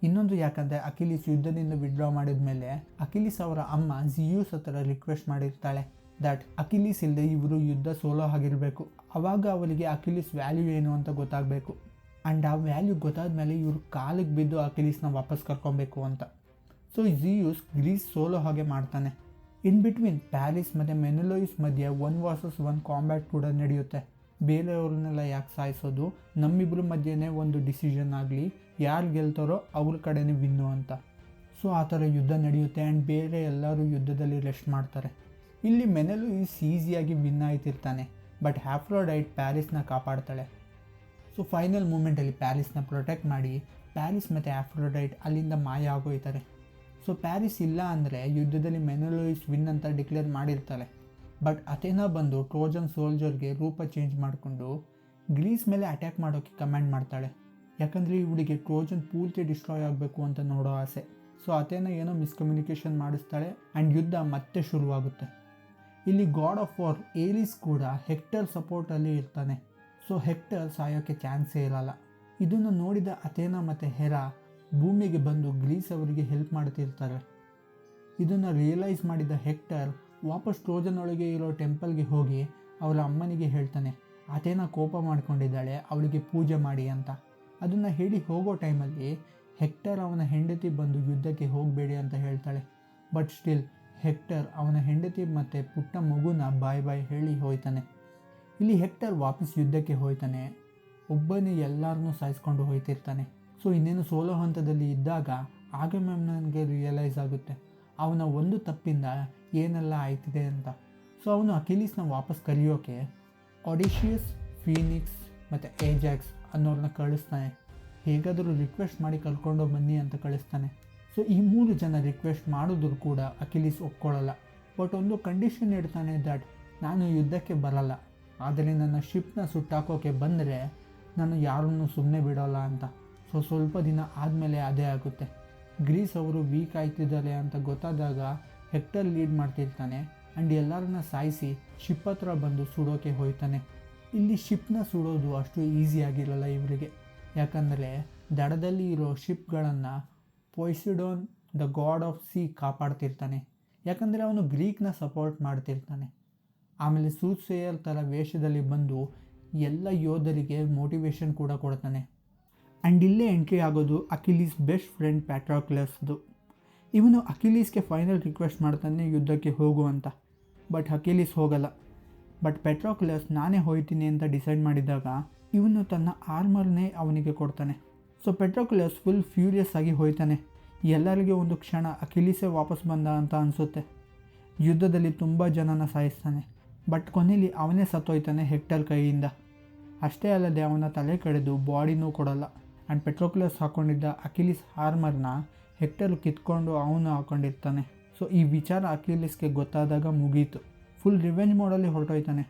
ಇನ್ನೊಂದು ಯಾಕಂದರೆ ಅಕಿಲೀಸ್ ಯುದ್ಧದಿಂದ ವಿಡ್ರಾ ಮಾಡಿದ ಮೇಲೆ ಅಕಿಲೀಸ್ ಅವರ ಅಮ್ಮ ಜಿಯೂಸ್ ಹತ್ರ ರಿಕ್ವೆಸ್ಟ್ ಮಾಡಿರ್ತಾಳೆ ದಟ್ ಅಕಿಲೀಸ್ ಇಲ್ಲದೆ ಇವರು ಯುದ್ಧ ಸೋಲೋ ಆಗಿರಬೇಕು. ಆವಾಗ ಅವರಿಗೆ ಅಕಿಲೀಸ್ ವ್ಯಾಲ್ಯೂ ಏನು ಅಂತ ಗೊತ್ತಾಗಬೇಕು. ಆ್ಯಂಡ್ ಆ ವ್ಯಾಲ್ಯೂ ಗೊತ್ತಾದ ಮೇಲೆ ಇವರು ಕಾಲಿಗೆ ಬಿದ್ದು ಅಕಿಲೀಸ್ನ ವಾಪಸ್ ಕರ್ಕೊಬೇಕು ಅಂತ. ಸೊ ಜಿಯೂಸ್ ಗ್ರೀಸ್ ಸೋಲೋ ಹಾಗೆ ಮಾಡ್ತಾನೆ. ಇನ್ ಬಿಟ್ವೀನ್ ಪ್ಯಾರಿಸ್ ಮತ್ತು ಮೆನೆಲೋಯಿಸ್ ಮಧ್ಯೆ 1 vs 1 ಕಾಂಬ್ಯಾಟ್ ಕೂಡ ನಡೆಯುತ್ತೆ. ಬೇರೆಯವ್ರನ್ನೆಲ್ಲ ಯಾಕೆ ಸಾಯಿಸೋದು, ನಮ್ಮಿಬ್ಬರ ಮಧ್ಯೆನೇ ಒಂದು ಡಿಸಿಷನ್ ಆಗಲಿ, ಯಾರು ಗೆಲ್ತಾರೋ ಅವ್ರ ಕಡೆನೇ ವಿನ್ನು ಅಂತ. ಸೊ ಆ ಥರ ಯುದ್ಧ ನಡೆಯುತ್ತೆ. ಆ್ಯಂಡ್ ಬೇರೆ ಎಲ್ಲರೂ ಯುದ್ಧದಲ್ಲಿ ರೆಸ್ಟ್ ಮಾಡ್ತಾರೆ. ಇಲ್ಲಿ ಮೆನೆಲೋಯಿಸ್ ಈಸಿಯಾಗಿ ವಿನ್ ಆಯ್ತಿರ್ತಾನೆ. ಬಟ್ ಆಫ್ರೋಡೈಟ್ ಪ್ಯಾರಿಸ್ನ ಕಾಪಾಡ್ತಾಳೆ. ಸೊ ಫೈನಲ್ ಮೂಮೆಂಟಲ್ಲಿ ಪ್ಯಾರಿಸ್ನ ಪ್ರೊಟೆಕ್ಟ್ ಮಾಡಿ ಪ್ಯಾರಿಸ್ ಮತ್ತು ಆಫ್ರೋಡೈಟ್ ಅಲ್ಲಿಂದ ಮಾಯ ಆಗೋಯ್ತಾರೆ. ಸೊ ಪ್ಯಾರಿಸ್ ಇಲ್ಲ ಅಂದರೆ ಯುದ್ಧದಲ್ಲಿ ಮೆನೆಲೋಯಿಸ್ ವಿನ್ ಅಂತ ಡಿಕ್ಲೇರ್ ಮಾಡಿರ್ತಾರೆ. ಬಟ್ ಅಥೇನಾ ಬಂದು ಟ್ರೋಜನ್ ಸೋಲ್ಜರ್ಗೆ ರೂಪ ಚೇಂಜ್ ಮಾಡಿಕೊಂಡು ಗ್ರೀಸ್ ಮೇಲೆ ಅಟ್ಯಾಕ್ ಮಾಡೋಕ್ಕೆ ಕಮ್ಯಾಂಡ್ ಮಾಡ್ತಾಳೆ. ಯಾಕಂದರೆ ಇವಳಿಗೆ ಟ್ರೋಜನ್ ಪೂರ್ತಿ ಡಿಸ್ಟ್ರಾಯ್ ಆಗಬೇಕು ಅಂತ ನೋಡೋ ಆಸೆ. ಸೊ ಅಥೇನಾ ಏನೋ ಮಿಸ್ಕಮ್ಯುನಿಕೇಷನ್ ಮಾಡಿಸ್ತಾಳೆ ಆ್ಯಂಡ್ ಯುದ್ಧ ಮತ್ತೆ ಶುರುವಾಗುತ್ತೆ. ಇಲ್ಲಿ ಗಾಡ್ ಆಫ್ ವಾರ್ ಏರಿಸ್ ಕೂಡ ಹೆಕ್ಟರ್ ಸಪೋರ್ಟಲ್ಲಿ ಇರ್ತಾನೆ. ಸೊ ಹೆಕ್ಟರ್ ಸಾಯೋಕ್ಕೆ ಚಾನ್ಸೇ ಇರಲ್ಲ. ಇದನ್ನು ನೋಡಿದ ಅಥೇನಾ ಮತ್ತು ಹೆರಾ ಭೂಮಿಗೆ ಬಂದು ಗ್ರೀಸ್ ಅವರಿಗೆ ಹೆಲ್ಪ್ ಮಾಡ್ತಿರ್ತಾರೆ. ಇದನ್ನು ರಿಯಲೈಸ್ ಮಾಡಿದ ಹೆಕ್ಟರ್ ವಾಪಸ್ ಟ್ರೋಜನ್ ಒಳಗೆ ಇರೋ ಟೆಂಪಲ್ಗೆ ಹೋಗಿ ಅವರ ಅಮ್ಮನಿಗೆ ಹೇಳ್ತಾನೆ, ಅಥೇನಾ ಕೋಪ ಮಾಡ್ಕೊಂಡಿದ್ದಾಳೆ, ಅವಳಿಗೆ ಪೂಜೆ ಮಾಡಿ ಅಂತ. ಅದನ್ನು ಹೇಳಿ ಹೋಗೋ ಟೈಮಲ್ಲಿ ಹೆಕ್ಟರ್ ಅವನ ಹೆಂಡತಿ ಬಂದು ಯುದ್ಧಕ್ಕೆ ಹೋಗಬೇಡಿ ಅಂತ ಹೇಳ್ತಾಳೆ. ಬಟ್ ಸ್ಟಿಲ್ ಹೆಕ್ಟರ್ ಅವನ ಹೆಂಡತಿ ಮತ್ತು ಪುಟ್ಟ ಮಗುನ ಬಾಯ್ ಹೇಳಿ ಹೋಯ್ತಾನೆ. ಇಲ್ಲಿ ಹೆಕ್ಟರ್ ವಾಪಸ್ ಯುದ್ಧಕ್ಕೆ ಹೋಯ್ತಾನೆ. ಒಬ್ಬನೇ ಎಲ್ಲರನ್ನೂ ಸಾಯಿಸ್ಕೊಂಡು ಹೋಯ್ತಿರ್ತಾನೆ. ಸೊ ಇನ್ನೇನು ಸೋಲೋ ಹಂತದಲ್ಲಿ ಇದ್ದಾಗ ಆಗ್ಯಮೆಮ್ನಾನ್ಗೆ ರಿಯಲೈಸ್ ಆಗುತ್ತೆ ಅವನ ಒಂದು ತಪ್ಪಿಂದ ಏನೆಲ್ಲ ಆಯ್ತಿದೆ ಅಂತ. ಸೊ ಅವನು ಅಕಿಲೀಸ್ನ ವಾಪಸ್ ಕರೆಯೋಕೆ ಒಡಿಶಿಯಸ್, ಫೀನಿಕ್ಸ್ ಮತ್ತು ಏಜಾಕ್ಸ್ ಅನ್ನೋರನ್ನ ಕಳಿಸ್ತಾನೆ. ಹೇಗಾದರೂ ರಿಕ್ವೆಸ್ಟ್ ಮಾಡಿ ಕರ್ಕೊಂಡು ಬನ್ನಿ ಅಂತ ಕಳಿಸ್ತಾನೆ. ಸೊ ಈ 3 ಜನ ರಿಕ್ವೆಸ್ಟ್ ಮಾಡಿದ್ರು ಕೂಡ ಅಕಿಲೀಸ್ ಒಪ್ಕೊಳ್ಳಲ್ಲ. ಬಟ್ ಒಂದು ಕಂಡೀಷನ್ ಇಡ್ತಾನೆ ದಟ್ ನಾನು ಯುದ್ಧಕ್ಕೆ ಬರಲ್ಲ, ಆದರೆ ನನ್ನ ಶಿಪ್ನ ಸುಟ್ಟಾಕೋಕ್ಕೆ ಬಂದರೆ ನಾನು ಯಾರನ್ನೂ ಸುಮ್ಮನೆ ಬಿಡೋಲ್ಲ ಅಂತ. ಸೊ ಸ್ವಲ್ಪ ದಿನ ಆದಮೇಲೆ ಅದೇ ಆಗುತ್ತೆ. ಗ್ರೀಸ್ ಅವರು ವೀಕ್ ಆಯ್ತಿದ್ದಾರೆ ಅಂತ ಗೊತ್ತಾದಾಗ ಹೆಕ್ಟರ್ ಲೀಡ್ ಮಾಡ್ತಿರ್ತಾನೆ ಆ್ಯಂಡ್ ಎಲ್ಲರನ್ನ ಸಾಯಿಸಿ ಶಿಪ್ ಹತ್ರ ಬಂದು ಸುಡೋಕೆ ಹೋಯ್ತಾನೆ. ಇಲ್ಲಿ ಶಿಪ್ನ ಸುಡೋದು ಅಷ್ಟು ಈಸಿ ಆಗಿರಲ್ಲ ಇವರಿಗೆ. ಯಾಕಂದರೆ ದಡದಲ್ಲಿ ಇರೋ ಶಿಪ್ಗಳನ್ನು ಪೊಯ್ಸಿಡೋನ್ ದ ಗಾಡ್ ಆಫ್ ಸಿ ಕಾಪಾಡ್ತಿರ್ತಾನೆ. ಯಾಕಂದರೆ ಅವನು ಗ್ರೀಕ್ನ ಸಪೋರ್ಟ್ ಮಾಡ್ತಿರ್ತಾನೆ. ಆಮೇಲೆ ಸೂಟ್ಸೇಯರ್ ಥರ ವೇಷದಲ್ಲಿ ಬಂದು ಎಲ್ಲ ಯೋಧರಿಗೆ ಮೋಟಿವೇಶನ್ ಕೂಡ ಕೊಡ್ತಾನೆ. ಆ್ಯಂಡ್ ಇಲ್ಲೇ ಎಂಟ್ರಿ ಆಗೋದು ಅಕಿಲೀಸ್ ಬೆಸ್ಟ್ ಫ್ರೆಂಡ್ ಪ್ಯಾಟ್ರಾಕ್ಲಸ್ದು. ಇವನು ಅಕಿಲೀಸ್ಗೆ ಫೈನಲ್ ರಿಕ್ವೆಸ್ಟ್ ಮಾಡ್ತಾನೆ ಯುದ್ಧಕ್ಕೆ ಹೋಗು ಅಂತ. ಬಟ್ ಅಕಿಲೀಸ್ ಹೋಗಲ್ಲ. ಬಟ್ ಪೆಟ್ರೋಕ್ಲಸ್ ನಾನೇ ಹೋಯ್ತೀನಿ ಅಂತ ಡಿಸೈಡ್ ಮಾಡಿದಾಗ ಇವನು ತನ್ನ ಆರ್ಮರ್ನೇ ಅವನಿಗೆ ಕೊಡ್ತಾನೆ. ಸೊ ಪೆಟ್ರೋಕ್ಲಸ್ ಫುಲ್ ಫ್ಯೂರಿಯಸ್ ಆಗಿ ಹೋಯ್ತಾನೆ. ಎಲ್ಲರಿಗೆ ಒಂದು ಕ್ಷಣ ಅಕಿಲೀಸೇ ವಾಪಸ್ ಬಂದ ಅಂತ ಅನಿಸುತ್ತೆ. ಯುದ್ಧದಲ್ಲಿ ತುಂಬ ಜನನ ಸಾಯಿಸ್ತಾನೆ. ಬಟ್ ಕೊನೆಯಲ್ಲಿ ಅವನೇ ಸತ್ತೋಯ್ತಾನೆ ಹೆಕ್ಟರ್ ಕೈಯಿಂದ. ಅಷ್ಟೇ ಅಲ್ಲದೆ ಅವನ ತಲೆ ಕಡೆದು ಬಾಡಿನೂ ಕೊಡಲ್ಲ. ಆ್ಯಂಡ್ ಪೆಟ್ರೋಕ್ಲಸ್ ಹಾಕ್ಕೊಂಡಿದ್ದ ಅಕಿಲೀಸ್ ಆರ್ಮರ್ನ ಹೆಕ್ಟರ್ ಕಿತ್ಕೊಂಡು ಅವನು ಹಾಕ್ಕೊಂಡಿರ್ತಾನೆ. ಸೊ ಈ ವಿಚಾರ ಅಕಿಲೀಸ್ಗೆ ಗೊತ್ತಾದಾಗ ಮುಗೀತು. ಫುಲ್ ರಿವೆಂಜ್ ಮೋಡಲ್ಲಿ ಹೊರಟೋಯ್ತಾನೆ.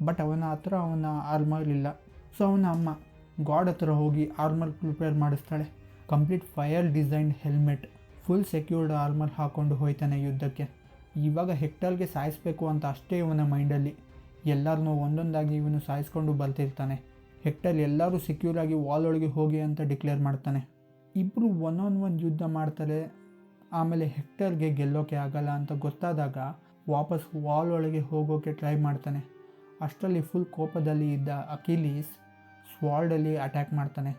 ಬಟ್ ಅವನ ಹತ್ರ ಅವನ ಆರ್ಮರ್ ಇಲ್ಲ. ಸೊ ಅವನ ಅಮ್ಮ ಗಾಡ್ ಹತ್ರ ಹೋಗಿ ಆರ್ಮರ್ ಪ್ರಿಪೇರ್ ಮಾಡಿಸ್ತಾಳೆ. Complete fire designed helmet, full secured armour ಹಾಕ್ಕೊಂಡು ಹೋಯ್ತಾನೆ ಯುದ್ಧಕ್ಕೆ. ಇವಾಗ ಹೆಕ್ಟರ್ಗೆ ಸಾಯಿಸಬೇಕು ಅಂತ ಅಷ್ಟೇ ಇವನ ಮೈಂಡಲ್ಲಿ. ಎಲ್ಲರನ್ನೂ ಒಂದೊಂದಾಗಿ ಇವನು ಸಾಯಿಸ್ಕೊಂಡು ಬರ್ತಿರ್ತಾನೆ. ಹೆಕ್ಟರ್ ಎಲ್ಲರೂ ಸೆಕ್ಯೂರಾಗಿ ವಾಲ್ ಒಳಗೆ ಹೋಗಿ ಅಂತ ಡಿಕ್ಲೇರ್ ಮಾಡ್ತಾನೆ. ಇಬ್ಬರು ಒನ್ ಯುದ್ಧ ಮಾಡ್ತಾರೆ. ಆಮೇಲೆ ಹೆಕ್ಟರ್ಗೆ ಗೆಲ್ಲೋಕೆ ಆಗಲ್ಲ ಅಂತ ಗೊತ್ತಾದಾಗ ವಾಪಸ್ ವಾಲ್ ಒಳಗೆ ಹೋಗೋಕ್ಕೆ ಟ್ರೈ ಮಾಡ್ತಾನೆ. ಅಷ್ಟರಲ್ಲಿ ಫುಲ್ ಕೋಪದಲ್ಲಿ ಇದ್ದ ಅಕಿಲೀಸ್ ಸ್ವಾರ್ಡಲ್ಲಿ ಅಟ್ಯಾಕ್ ಮಾಡ್ತಾನೆ.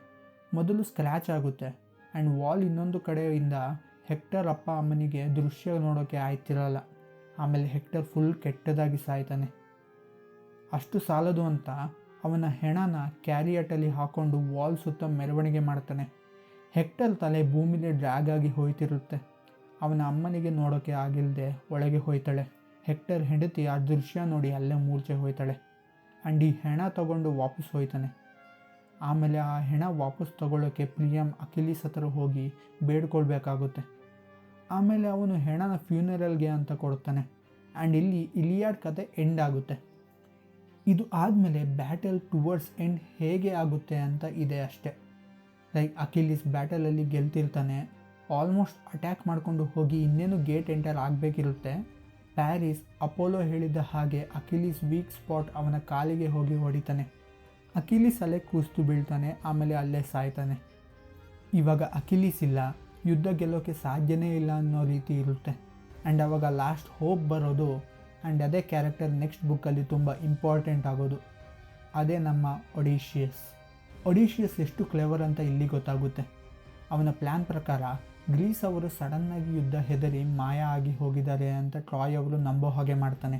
ಮೊದಲು ಸ್ಕ್ರ್ಯಾಚ್ ಆಗುತ್ತೆ. ಆ್ಯಂಡ್ ವಾಲ್ ಇನ್ನೊಂದು ಕಡೆಯಿಂದ ಹೆಕ್ಟರ್ ಅಪ್ಪ ಅಮ್ಮನಿಗೆ ದೃಶ್ಯ ನೋಡೋಕ್ಕೆ ಆಯ್ತಿರಲ್ಲ. ಆಮೇಲೆ ಹೆಕ್ಟರ್ ಫುಲ್ ಕೆಟ್ಟದಾಗಿ ಸಾಯ್ತಾನೆ. ಅಷ್ಟು ಸಾಲದು ಅಂತ ಅವನ ಹೆಣನ ಕ್ಯಾರಿಯಟಲ್ಲಿ ಹಾಕ್ಕೊಂಡು ವಾಲ್ ಸುತ್ತ ಮೆರವಣಿಗೆ ಮಾಡ್ತಾನೆ. ಹೆಕ್ಟರ್ ತಲೆ ಭೂಮಿಲಿ ಡ್ರ್ಯಾಗ್ ಆಗಿ ಹೋಯ್ತಿರುತ್ತೆ. ಅವನ ಅಮ್ಮನಿಗೆ ನೋಡೋಕ್ಕೆ ಆಗಿಲ್ಲದೆ ಒಳಗೆ ಹೋಯ್ತಾಳೆ. ಹೆಕ್ಟರ್ ಹೆಂಡತಿ ಆ ದೃಶ್ಯ ನೋಡಿ ಅಲ್ಲೇ ಮೂರ್ಛೆ ಹೋಯ್ತಾಳೆ. ಆ್ಯಂಡ್ ಈ ಹೆಣ ತಗೊಂಡು ವಾಪಸ್ ಹೋಯ್ತಾನೆ. ಆಮೇಲೆ ಆ ಹೆಣ ವಾಪಸ್ ತಗೊಳ್ಳೋಕ್ಕೆ ಪ್ರಿಯಮ್ ಅಕಿಲೀಸ್ ಹತ್ರ ಹೋಗಿ ಬೇಡ್ಕೊಳ್ಬೇಕಾಗುತ್ತೆ. ಆಮೇಲೆ ಅವನು ಹೆಣನ ಫ್ಯೂನರಲ್ಗೆ ಅಂತ ಕೊಡ್ತಾನೆ. ಆ್ಯಂಡ್ ಇಲ್ಲಿ ಇಲಿಯಾಡ್ ಕತೆ ಎಂಡ್ ಆಗುತ್ತೆ. ಇದು ಆದಮೇಲೆ ಬ್ಯಾಟಲ್ ಟುವರ್ಡ್ಸ್ ಎಂಡ್ ಹೇಗೆ ಆಗುತ್ತೆ ಅಂತ ಇದೆ ಅಷ್ಟೆ. ಲೈಕ್ ಅಕಿಲೀಸ್ ಬ್ಯಾಟಲಲ್ಲಿ ಗೆಲ್ತಿರ್ತಾನೆ. ಆಲ್ಮೋಸ್ಟ್ ಅಟ್ಯಾಕ್ ಮಾಡಿಕೊಂಡು ಹೋಗಿ ಇನ್ನೇನು ಗೇಟ್ ಎಂಟರ್ ಆಗಬೇಕಿರುತ್ತೆ. ಪ್ಯಾರಿಸ್ ಅಪೋಲೋ ಹೇಳಿದ ಹಾಗೆ ಅಕಿಲೀಸ್ ವೀಕ್ ಸ್ಪಾಟ್ ಅವನ ಕಾಲಿಗೆ ಹೋಗಿ ಹೊಡಿತಾನೆ. ಅಕಿಲೀಸ್ ಅಲ್ಲೇ ಕೂಸ್ತು ಬೀಳ್ತಾನೆ. ಆಮೇಲೆ ಅಲ್ಲೇ ಸಾಯ್ತಾನೆ. ಇವಾಗ ಅಕಿಲೀಸ್ ಇಲ್ಲ, ಯುದ್ಧ ಗೆಲ್ಲೋಕ್ಕೆ ಸಾಧ್ಯನೇ ಇಲ್ಲ ಅನ್ನೋ ರೀತಿ ಇರುತ್ತೆ. ಆ್ಯಂಡ್ ಆವಾಗ ಲಾಸ್ಟ್ ಹೋಪ್ ಬರೋದು. ಆ್ಯಂಡ್ ಅದೇ ಕ್ಯಾರೆಕ್ಟರ್ ನೆಕ್ಸ್ಟ್ ಬುಕ್ಕಲ್ಲಿ ತುಂಬ ಇಂಪಾರ್ಟೆಂಟ್ ಆಗೋದು. ಅದೇ ನಮ್ಮ ಒಡಿಶಿಯಸ್ ಎಷ್ಟು ಕ್ಲೆವರ್ ಅಂತ ಇಲ್ಲಿ ಗೊತ್ತಾಗುತ್ತೆ. ಅವನ ಪ್ಲ್ಯಾನ್ ಪ್ರಕಾರ ಗ್ರೀಸ್ ಅವರು ಸಡನ್ನಾಗಿ ಯುದ್ಧ ಹೆದರಿ ಮಾಯ ಆಗಿ ಹೋಗಿದ್ದಾರೆ ಅಂತ ಟ್ರಾಯ್ ಅವರು ನಂಬೋ ಹಾಗೆ ಮಾಡ್ತಾನೆ.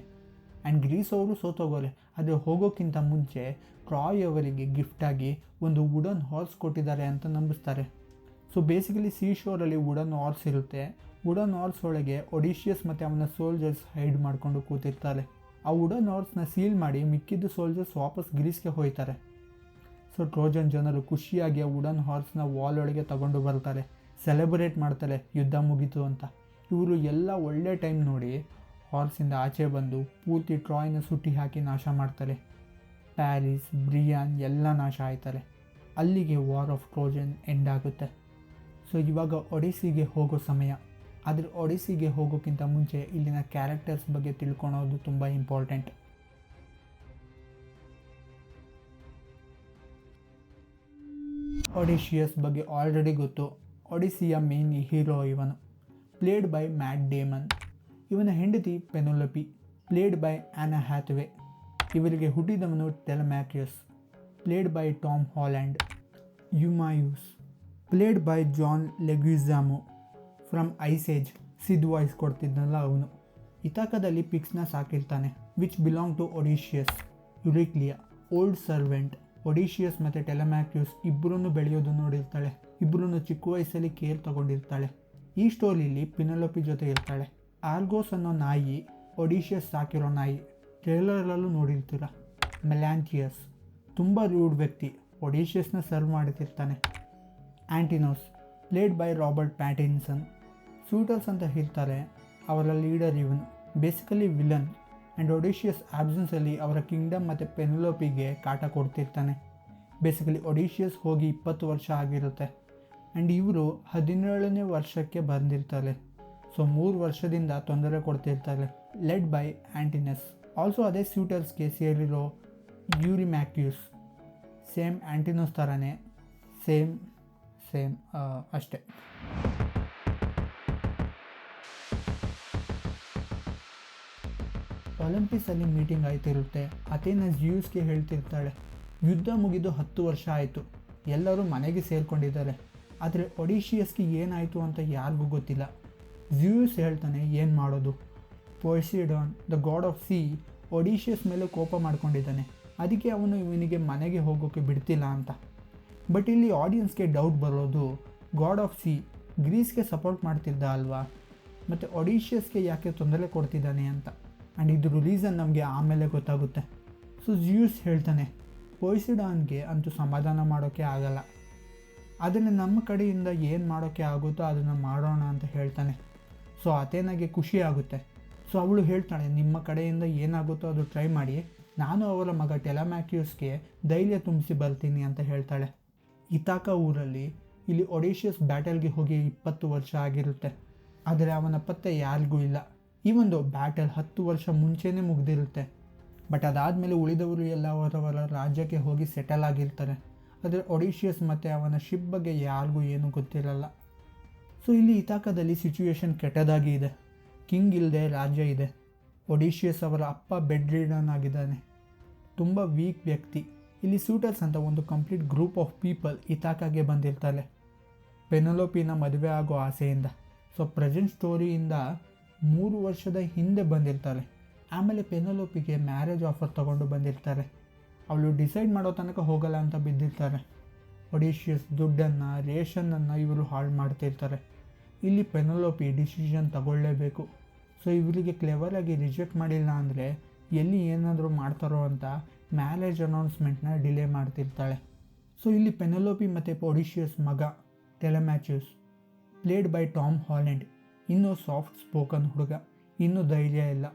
ಆ್ಯಂಡ್ ಗ್ರೀಸ್ ಅವರು ಸೋತೋಗೋರೆ. ಆದರೆ ಹೋಗೋಕ್ಕಿಂತ ಮುಂಚೆ ಟ್ರಾಯ್ ಅವರಿಗೆ ಗಿಫ್ಟಾಗಿ ಒಂದು ವುಡನ್ ಹಾರ್ಸ್ ಕೊಟ್ಟಿದ್ದಾರೆ ಅಂತ ನಂಬಿಸ್ತಾರೆ. ಸೊ ಬೇಸಿಕಲಿ ಶೋರಲ್ಲಿ ವುಡನ್ ಹಾರ್ಸ್ ಇರುತ್ತೆ. ವುಡನ್ ಹಾರ್ಸ್ ಒಳಗೆ ಒಡಿಶಿಯಸ್ ಮತ್ತು ಅವನ ಸೋಲ್ಜರ್ಸ್ ಹೈಡ್ ಮಾಡಿಕೊಂಡು ಕೂತಿರ್ತಾರೆ. ಆ ವುಡನ್ ಹಾರ್ಸ್ನ ಸೀಲ್ ಮಾಡಿ ಮಿಕ್ಕಿದ್ದು ಸೋಲ್ಜರ್ಸ್ ವಾಪಸ್ ಗ್ರೀಸ್ಗೆ ಹೋಗ್ತಾರೆ. ಸೊ ಟ್ರೋಜನ್ ಜನರು ಖುಷಿಯಾಗಿ ಆ ವುಡನ್ ಹಾರ್ಸ್ನ ವಾಲ್ ಒಳಗೆ ತಗೊಂಡು ಬರ್ತಾರೆ. ಸೆಲೆಬ್ರೇಟ್ ಮಾಡ್ತಾರೆ ಯುದ್ಧ ಮುಗೀತು ಅಂತ. ಇವರು ಎಲ್ಲ ಒಳ್ಳೆ ಟೈಮ್ ನೋಡಿ ಹಾರ್ಸಿಂದ ಆಚೆ ಬಂದು ಪೂರ್ತಿ ಟ್ರಾಯ್ನ ಸುಟ್ಟಿ ಹಾಕಿ ನಾಶ ಮಾಡ್ತಾರೆ. ಪ್ಯಾರಿಸ್, ಬ್ರಿಯಾನ್ ಎಲ್ಲ ನಾಶ ಆಯ್ತಾರೆ. ಅಲ್ಲಿಗೆ ವಾರ್ ಆಫ್ ಟ್ರೋಜನ್ ಎಂಡ್ ಆಗುತ್ತೆ. ಸೊ ಇವಾಗ ಒಡಿಸ್ಸಿಗೆ ಹೋಗೋ ಸಮಯ. ಆದರೆ ಒಡಿಸ್ಸಿಗೆ ಹೋಗೋಕ್ಕಿಂತ ಮುಂಚೆ ಇಲ್ಲಿನ ಕ್ಯಾರೆಕ್ಟರ್ಸ್ ಬಗ್ಗೆ ತಿಳ್ಕೊಳೋದು ತುಂಬ ಇಂಪಾರ್ಟೆಂಟ್. ಒಡಿಶಿಯಸ್ ಬಗ್ಗೆ ಆಲ್ರೆಡಿ ಗೊತ್ತು. ಒಡಿಸ್ಸಿಯ ಮೇನ್ ಹೀರೋ ಇವನು, ಪ್ಲೇಡ್ ಬೈ ಮ್ಯಾಟ್ ಡೇಮನ್. ಇವನ ಹೆಂಡತಿ Penelope, played by Anne Hathaway. ಇವರಿಗೆ ಹುಟ್ಟಿದವನು Telemachus, played by Tom Holland. Eumaeus, played by John Leguizamo. From Ice Age Sid voice ಕೊಡ್ತಿದ್ನಲ್ಲ ಅವನು. ಇತಾಕದಲ್ಲಿ ಪಿಗ್ಸ್ನ ಸಾಕಿರ್ತಾನೆ, which belong to Odysseus. Eurycleia, old servant. Odysseus ಮತ್ತು ಟೆಲೆಮ್ಯಾಕ್ರಿಯಸ್ ಇಬ್ಬರನ್ನು ಬೆಳೆಯೋದು ನೋಡಿರ್ತಾಳೆ. ಇಬ್ಬರನ್ನು ಚಿಕ್ಕ ವಯಸ್ಸಲ್ಲಿ ಕೇರ್ ತಗೊಂಡಿರ್ತಾಳೆ. ಈ ಸ್ಟೋರಿಲಿ ಪಿನೋಲಪಿ ಜೊತೆ ಇರ್ತಾಳೆ. ಆರ್ಗೋಸ್ ಅನ್ನೋ ನಾಯಿ ಒಡಿಶಿಯಸ್ ಸಾಕಿರೋ ನಾಯಿ. ಟ್ರೇಲರಲ್ಲೂ ನೋಡಿರ್ತೀರ. ಮೆಲಾಂಥಿಯಸ್, ತುಂಬ ರೂಡ್ ವ್ಯಕ್ತಿ, ಒಡಿಶಿಯಸ್ನ ಸರ್ವ್ ಮಾಡ್ತಿರ್ತಾನೆ. Antinous, played by Robert Pattinson. Suitors ಅಂತ ಹೇಳ್ತಾರೆ, ಅವರ ಲೀಡರ್ ಇವನು. Basically villain. ಆ್ಯಂಡ್ ಒಡಿಶಿಯಸ್ ಆಬ್ಸೆನ್ಸಲ್ಲಿ ಅವರ ಕಿಂಗ್ಡಮ್ ಮತ್ತು ಪೆನೋಲಪಿಗೆ ಕಾಟ ಕೊಡ್ತಿರ್ತಾನೆ. ಬೇಸಿಕಲಿ ಒಡಿಶಿಯಸ್ ಹೋಗಿ 20 ವರ್ಷ ಆಗಿರುತ್ತೆ. ಆ್ಯಂಡ್ ಇವರು 17ನೇ ವರ್ಷಕ್ಕೆ ಬಂದಿರ್ತಾರೆ. ಸೊ 3 ವರ್ಷದಿಂದ ತೊಂದರೆ ಕೊಡ್ತಿರ್ತಾರೆ. Led by Antinous. ಆಲ್ಸೋ ಅದೇ ಸ್ಯೂಟರ್ಸ್ಗೆ ಸೇರಿರೋ ಯೂರಿಮ್ಯಾಕ್ಯೂಸ್. ಸೇಮ್ ಆ್ಯಂಟಿನೋಸ್ ಥರನೇ, ಸೇಮ್ ಅಷ್ಟೇ. ಒಲಿಂಪಿಕ್ಸಲ್ಲಿ ಮೀಟಿಂಗ್ ಆಯ್ತಿರುತ್ತೆ. ಅಥೇನಾ ಜ್ಯೂಸ್ಗೆ ಹೇಳ್ತಿರ್ತಾಳೆ, ಯುದ್ಧ ಮುಗಿದು 10 ವರ್ಷ ಆಯಿತು, ಎಲ್ಲರೂ ಮನೆಗೆ ಸೇರಿಕೊಂಡಿದ್ದಾರೆ. ಆದರೆ ಒಡಿಶಿಯಸ್ಗೆ ಏನಾಯಿತು ಅಂತ ಯಾರಿಗೂ ಗೊತ್ತಿಲ್ಲ. ಜ್ಯೂಸ್ ಹೇಳ್ತಾನೆ ಏನು ಮಾಡೋದು. ಪೊಸೈಡಾನ್ ದ ಗಾಡ್ ಆಫ್ ಸಿ ಒಡಿಶಿಯಸ್ ಮೇಲೆ ಕೋಪ ಮಾಡ್ಕೊಂಡಿದ್ದಾನೆ, ಅದಕ್ಕೆ ಅವನು ಇವನಿಗೆ ಮನೆಗೆ ಹೋಗೋಕ್ಕೆ ಬಿಡ್ತಿಲ್ಲ ಅಂತ. ಬಟ್ ಇಲ್ಲಿ ಆಡಿಯನ್ಸ್ಗೆ ಡೌಟ್ ಬರೋದು, ಗಾಡ್ ಆಫ್ ಸಿ ಗ್ರೀಸ್ಗೆ ಸಪೋರ್ಟ್ ಮಾಡ್ತಿದ್ದ ಅಲ್ವಾ, ಮತ್ತು ಒಡಿಶಿಯಸ್ಗೆ ಯಾಕೆ ತೊಂದರೆ ಕೊಡ್ತಿದ್ದಾನೆ ಅಂತ. ಆ್ಯಂಡ್ ಇದ್ರ ರೀಸನ್ ನಮಗೆ ಆಮೇಲೆ ಗೊತ್ತಾಗುತ್ತೆ. ಸೊ ಜ್ಯೂಸ್ ಹೇಳ್ತಾನೆ ಪೊಸೈಡಾನ್ಗೆ ಅಂತೂ ಸಮಾಧಾನ ಮಾಡೋಕ್ಕೆ ಆಗಲ್ಲ, ಅದನ್ನು ನಮ್ಮ ಕಡೆಯಿಂದ ಏನು ಮಾಡೋಕ್ಕೆ ಆಗುತ್ತೋ ಅದನ್ನು ಮಾಡೋಣ ಅಂತ ಹೇಳ್ತಾನೆ. ಸೊ ಅಥೇನಾಗೆ ಖುಷಿ ಆಗುತ್ತೆ. ಸೊ ಅವಳು ಹೇಳ್ತಾಳೆ, ನಿಮ್ಮ ಕಡೆಯಿಂದ ಏನಾಗುತ್ತೋ ಅದು ಟ್ರೈ ಮಾಡಿ, ನಾನು ಅವರ ಮಗ ಟೆಲೆಮ್ಯಾಕ್ಯೂಸ್ಗೆ ಧೈರ್ಯ ತುಂಬಿಸಿ ಬರ್ತೀನಿ ಅಂತ ಹೇಳ್ತಾಳೆ. ಇತಾಕ ಊರಲ್ಲಿ ಇಲ್ಲಿ ಒಡಿಶಿಯಸ್ ಬ್ಯಾಟಲ್ಗೆ ಹೋಗಿ 20 ವರ್ಷ ಆಗಿರುತ್ತೆ, ಆದರೆ ಅವನ ಪತ್ತೆ ಯಾರಿಗೂ ಇಲ್ಲ. ಈ ಒಂದು ಬ್ಯಾಟಲ್ 10 ವರ್ಷ ಮುಂಚೆನೇ ಮುಗಿದಿರುತ್ತೆ. ಬಟ್ ಅದಾದಮೇಲೆ ಉಳಿದವರು ಎಲ್ಲ ಅವರವರ ರಾಜ್ಯಕ್ಕೆ ಹೋಗಿ ಸೆಟಲ್ ಆಗಿರ್ತಾರೆ, ಆದರೆ ಒಡಿಶಿಯಸ್ ಮತ್ತು ಅವನ ಶಿಪ್ ಬಗ್ಗೆ ಯಾರಿಗೂ ಏನೂ ಗೊತ್ತಿರಲ್ಲ. ಸೊ ಇಲ್ಲಿ ಇತಾಕದಲ್ಲಿ ಸಿಚುವೇಶನ್ ಕೆಟ್ಟದಾಗಿ ಇದೆ. ಕಿಂಗ್ ಇಲ್ಲದೆ ರಾಜ್ಯ ಇದೆ. ಒಡಿಶಿಯಸ್ ಅವರ ಅಪ್ಪ ಬೆಡ್ ರಿಡನ್ ಆಗಿದ್ದಾನೆ, ತುಂಬ ವೀಕ್ ವ್ಯಕ್ತಿ. ಇಲ್ಲಿ ಸೂಟರ್ಸ್ ಅಂತ ಒಂದು ಕಂಪ್ಲೀಟ್ ಗ್ರೂಪ್ ಆಫ್ ಪೀಪಲ್ ಇತಾಕಾಗೆ ಬಂದಿರ್ತಾರೆ ಪೆನಲೋಪಿನ ಮದುವೆ ಆಗೋ ಆಸೆಯಿಂದ. ಸೊ ಪ್ರೆಸೆಂಟ್ ಸ್ಟೋರಿಯಿಂದ 3 ವರ್ಷದ ಹಿಂದೆ ಬಂದಿರ್ತಾರೆ. ಆಮೇಲೆ ಪೆನಲೋಪಿಗೆ ಮ್ಯಾರೇಜ್ ಆಫರ್ ತೊಗೊಂಡು ಬಂದಿರ್ತಾರೆ. ಅವಳು ಡಿಸೈಡ್ ಮಾಡೋ ತನಕ ಹೋಗಲ್ಲ ಅಂತ ಬಿದ್ದಿರ್ತಾರೆ. ಒಡಿಶಿಯಸ್ ದುಡ್ಡನ್ನು ರೇಷನನ್ನು ಇವರು ಹಾಳು ಮಾಡ್ತಿರ್ತಾರೆ. ಇಲ್ಲಿ ಪೆನಲೋಪಿ ಡಿಸಿಷನ್ ತಗೊಳ್ಳೇಬೇಕು. ಸೊ ಇವರಿಗೆ ಕ್ಲೆವರಾಗಿ ರಿಜೆಕ್ಟ್ ಮಾಡಿಲ್ಲ ಅಂದರೆ ಎಲ್ಲಿ ಏನಾದರೂ ಮಾಡ್ತಾರೋ ಅಂತ ಮ್ಯಾರೇಜ್ ಅನೌನ್ಸ್ಮೆಂಟ್ನ ಡಿಲೇ ಮಾಡ್ತಿರ್ತಾಳೆ. ಸೊ ಇಲ್ಲಿ ಪೆನಲೋಪಿ ಮತ್ತು ಒಡಿಶಿಯಸ್ ಮಗ ಟೆಲೆಮ್ಯಾಚ್ಯೂಸ್ ಪ್ಲೇಡ್ ಬೈ ಟಾಮ್ ಹಾಲೆಂಡ್ ಇನ್ನೂ ಸಾಫ್ಟ್ ಸ್ಪೋಕನ್ ಹುಡುಗ, ಇನ್ನೂ ಧೈರ್ಯ ಇಲ್ಲ.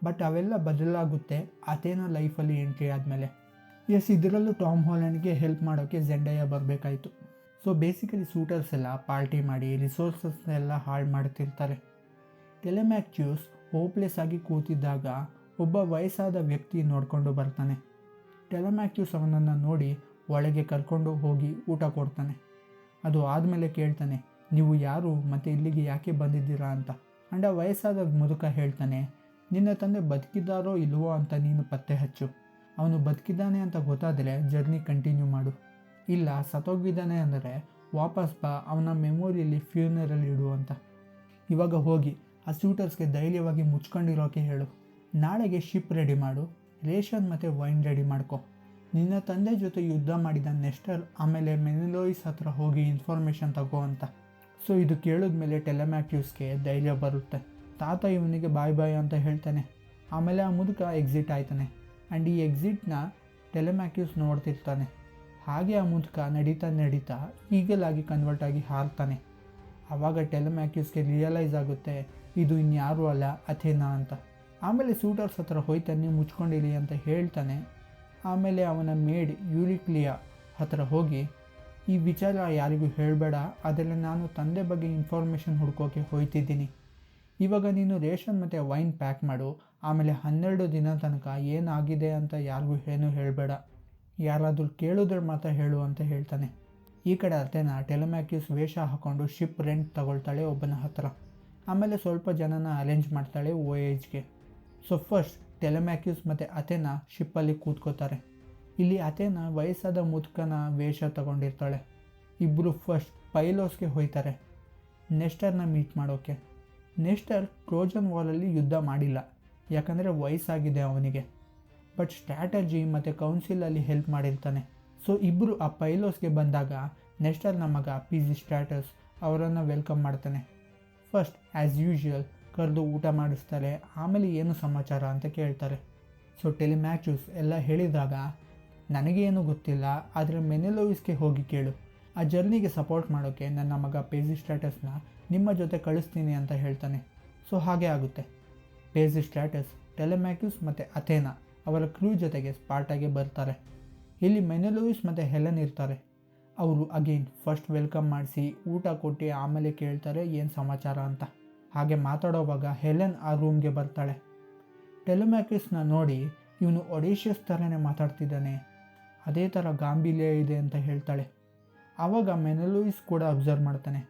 ಬಟ್ ಅವೆಲ್ಲ ಬದಲಾಗುತ್ತೆ ಅಥೇನಾ ಲೈಫಲ್ಲಿ ಎಂಟ್ರಿ ಆದಮೇಲೆ. ಇದರಲ್ಲೂ ಟಾಮ್ ಹಾಲೆಂಡ್ಗೆ ಹೆಲ್ಪ್ ಮಾಡೋಕ್ಕೆ ಝೆಂಡಯ್ಯ ಬರಬೇಕಾಯಿತು. ಸೊ ಬೇಸಿಕಲಿ ಸೂಟರ್ಸ್ ಎಲ್ಲ ಪಾರ್ಟಿ ಮಾಡಿ ರಿಸೋರ್ಸಸ್ನೆಲ್ಲ ಹಾಳು ಮಾಡ್ತಿರ್ತಾರೆ. ಟೆಲೆಮ್ಯಾಚ್ಯೂಸ್ ಹೋಪ್ಲೆಸ್ ಆಗಿ ಕೂತಿದ್ದಾಗ ಒಬ್ಬ ವಯಸ್ಸಾದ ವ್ಯಕ್ತಿ ನೋಡಿಕೊಂಡು ಬರ್ತಾನೆ. ಟೆಲೆಮ್ಯಾಚ್ಯೂಸ್ ಅವನನ್ನು ನೋಡಿ ಒಳಗೆ ಕರ್ಕೊಂಡು ಹೋಗಿ ಊಟ ಕೊಡ್ತಾನೆ. ಅದು ಆದಮೇಲೆ ಕೇಳ್ತಾನೆ, ನೀವು ಯಾರು ಮತ್ತು ಇಲ್ಲಿಗೆ ಯಾಕೆ ಬಂದಿದ್ದೀರಾ ಅಂತ. ಆ್ಯಂಡ್ ಆ ವಯಸ್ಸಾದ ಮುದುಕ ಹೇಳ್ತಾನೆ, ನಿನ್ನ ತಂದೆ ಬದುಕಿದ್ದಾರೋ ಇಲ್ವೋ ಅಂತ ನೀನು ಪತ್ತೆ ಹಚ್ಚು. ಅವನು ಬದುಕಿದ್ದಾನೆ ಅಂತ ಗೊತ್ತಾದರೆ ಜರ್ನಿ ಕಂಟಿನ್ಯೂ ಮಾಡು, ಇಲ್ಲ ಸತ್ತೋಗಿದ್ದಾನೆ ಅಂದರೆ ವಾಪಸ್ ಬಾ, ಅವನ ಮೆಮೊರಿಯಲ್ಲಿ ಫ್ಯೂನರಲ್ ಇಡು ಅಂತ. ಇವಾಗ ಹೋಗಿ ಆ ಸೂಟರ್ಸ್ಗೆ ಧೈರ್ಯವಾಗಿ ಮುಚ್ಕೊಂಡಿರೋಕೆ ಹೇಳು. ನಾಳೆಗೆ ಶಿಪ್ ರೆಡಿ ಮಾಡು, ರೇಷನ್ ಮತ್ತು ವೈನ್ ರೆಡಿ ಮಾಡ್ಕೊ. ನಿನ್ನ ತಂದೆ ಜೊತೆ ಯುದ್ಧ ಮಾಡಿದ ನೆಸ್ಟರ್ ಆಮೇಲೆ ಮೆನಿಲೋಯಿಸ್ ಹತ್ರ ಹೋಗಿ ಇನ್ಫಾರ್ಮೇಷನ್ ತಗೋ ಅಂತ. ಸೊ ಇದು ಕೇಳಿದ್ಮೇಲೆ ಟೆಲೆಮ್ಯಾಕ್ಯೂಸ್ಗೆ ಧೈರ್ಯ ಬರುತ್ತೆ. ತಾತ ಇವನಿಗೆ ಬಾಯ್ ಬಾಯ್ ಅಂತ ಹೇಳ್ತಾನೆ. ಆಮೇಲೆ ಆ ಮುದುಕ ಎಕ್ಸಿಟ್ ಆಯ್ತಾನೆ. ಆ್ಯಂಡ್ ಈ ಎಕ್ಸಿಟ್ನ ಟೆಲೆಮ್ಯಾಕ್ಯೂಸ್ ನೋಡ್ತಿರ್ತಾನೆ. ಹಾಗೆ ಆ ಮುದುಕ ನಡೀತಾ ಈಗಲಾಗಿ ಕನ್ವರ್ಟ್ ಆಗಿ ಹಾರ್ತಾನೆ. ಆವಾಗ ಟೆಲೆಮ್ಯಾಕ್ಯೂಸ್ಗೆ ರಿಯಲೈಸ್ ಆಗುತ್ತೆ ಇದು ಇನ್ಯಾರೂ ಅಲ್ಲ ಅಥೇನಾ ಅಂತ. ಆಮೇಲೆ ಸೂಟರ್ಸ್ ಹತ್ರ ಹೋಯ್ತಾನೆ, ಮುಚ್ಕೊಂಡಿರಿ ಅಂತ ಹೇಳ್ತಾನೆ. ಆಮೇಲೆ ಅವನ ಮೇಡ್ ಯೂರಿಕ್ಲಿಯಾ ಹತ್ರ ಹೋಗಿ ಈ ವಿಚಾರ ಯಾರಿಗೂ ಹೇಳಬೇಡ, ಆದರೆ ನಾನು ತಂದೆ ಬಗ್ಗೆ ಇನ್ಫಾರ್ಮೇಷನ್ ಹುಡ್ಕೋಕೆ ಹೋಯ್ತಿದ್ದೀನಿ. ಇವಾಗ ನೀನು ರೇಷನ್ ಮತ್ತು ವೈನ್ ಪ್ಯಾಕ್ ಮಾಡು, ಆಮೇಲೆ 12 ದಿನ ತನಕ ಏನಾಗಿದೆ ಅಂತ ಯಾರಿಗೂ ಏನೂ ಹೇಳಬೇಡ, ಯಾರಾದರೂ ಕೇಳಿದ್ರೆ ಮಾತ್ರ ಹೇಳು ಅಂತ ಹೇಳ್ತಾನೆ. ಈ ಕಡೆ ಅಥೇನಾ ಟೆಲೆಮ್ಯಾಕ್ಯೂಸ್ ವೇಷ ಹಾಕ್ಕೊಂಡು ಶಿಪ್ ರೆಂಟ್ ತಗೊಳ್ತಾಳೆ ಒಬ್ಬನ ಹತ್ರ. ಆಮೇಲೆ ಸ್ವಲ್ಪ ಜನನ ಅರೇಂಜ್ ಮಾಡ್ತಾಳೆ ವೋಯೇಜ್ಗೆ. ಸೊ ಫಸ್ಟ್ ಟೆಲೆಮ್ಯಾಕ್ಯೂಸ್ ಮತ್ತು ಅಥೇನಾ ಶಿಪ್ಪಲ್ಲಿ ಕೂತ್ಕೋತಾರೆ. ಇಲ್ಲಿ ಅಥೇನಾ ವಯಸ್ಸಾದ ಮುದುಕನ ವೇಷ ತಗೊಂಡಿರ್ತಾಳೆ. ಇಬ್ಬರು ಫಸ್ಟ್ ಪೈಲೋಸ್ಗೆ ಹೋಯ್ತಾರೆ ನೆಸ್ಟರ್ನ ಮೀಟ್ ಮಾಡೋಕ್ಕೆ. ನೆಸ್ಟರ್ ಟ್ರೋಜನ್ ವಾಲಲ್ಲಿ ಯುದ್ಧ ಮಾಡಿಲ್ಲ, ಯಾಕಂದರೆ ವಯಸ್ಸಾಗಿದೆ ಅವನಿಗೆ. ಬಟ್ ಸ್ಟ್ರಾಟಜಿ ಮತ್ತು ಕೌನ್ಸಿಲಲ್ಲಿ ಹೆಲ್ಪ್ ಮಾಡಿರ್ತಾನೆ. ಸೊ ಇಬ್ಬರು ಆ ಪೈಲೋಸ್ಗೆ ಬಂದಾಗ ನೆಸ್ಟರ್ನ ಮಗ ಪಿಸಿಸ್ಟ್ರಾಟಸ್ ಅವರನ್ನು ವೆಲ್ಕಮ್ ಮಾಡ್ತಾನೆ. ಫಸ್ಟ್ ಆ್ಯಸ್ ಯೂಶ್ವಲ್ ಕರೆದು ಊಟ ಮಾಡಿಸ್ತಾರೆ. ಆಮೇಲೆ ಏನು ಸಮಾಚಾರ ಅಂತ ಕೇಳ್ತಾರೆ. ಸೊ ಟೆಲೆಮ್ಯಾಚ್ಯೂಸ್ ಎಲ್ಲ ಹೇಳಿದಾಗ ನನಗೇನು ಗೊತ್ತಿಲ್ಲ, ಆದರೆ ಮೆನಿಲೋಯಿಸ್ಗೆ ಹೋಗಿ ಕೇಳು, ಆ ಜರ್ನಿಗೆ ಸಪೋರ್ಟ್ ಮಾಡೋಕ್ಕೆ ನನ್ನ ಮಗ ಪಿಸಿಸ್ಟ್ರಾಟಸ್ನ ನಿಮ್ಮ ಜೊತೆ ಕಳಿಸ್ತೀನಿ ಅಂತ ಹೇಳ್ತಾನೆ. ಸೊ ಹಾಗೆ ಆಗುತ್ತೆ. ಪಿಸಿಸ್ಟ್ರಾಟಸ್ ಟೆಲೆಮ್ಯಾಕ್ಯೂಸ್ ಮತ್ತು ಅಥೇನಾ ಅವರ ಕ್ರೂ ಜೊತೆಗೆ ಸ್ಪಾರ್ಟಾಗೆ ಬರ್ತಾರೆ. ಇಲ್ಲಿ ಮೆನಿಲೋಯಿಸ್ ಮತ್ತು ಹೆಲೆನ್ ಇರ್ತಾರೆ. ಅವರು ಅಗೇನ್ ಫಸ್ಟ್ ವೆಲ್ಕಮ್ ಮಾಡಿಸಿ ಊಟ ಕೊಟ್ಟು ಆಮೇಲೆ ಕೇಳ್ತಾರೆ ಏನು ಸಮಾಚಾರ ಅಂತ. ಹಾಗೆ ಮಾತಾಡೋವಾಗ ಹೆಲೆನ್ ಆ ರೂಮ್ಗೆ ಬರ್ತಾಳೆ. ಟೆಲೆಮ್ಯಾಕ್ಯೂಸ್ನ ನೋಡಿ ಇವನು ಒಡಿಶಿಯಸ್ ಥರನೇ ಮಾತಾಡ್ತಿದ್ದಾನೆ, ಅದೇ ಥರ ಗಾಂಭೀರ್ಯ ಇದೆ ಅಂತ ಹೇಳ್ತಾಳೆ. ಆವಾಗ ಮೆನಿಲೋಯಿಸ್ ಕೂಡ ಅಬ್ಸರ್ವ್ ಮಾಡ್ತಾನೆ.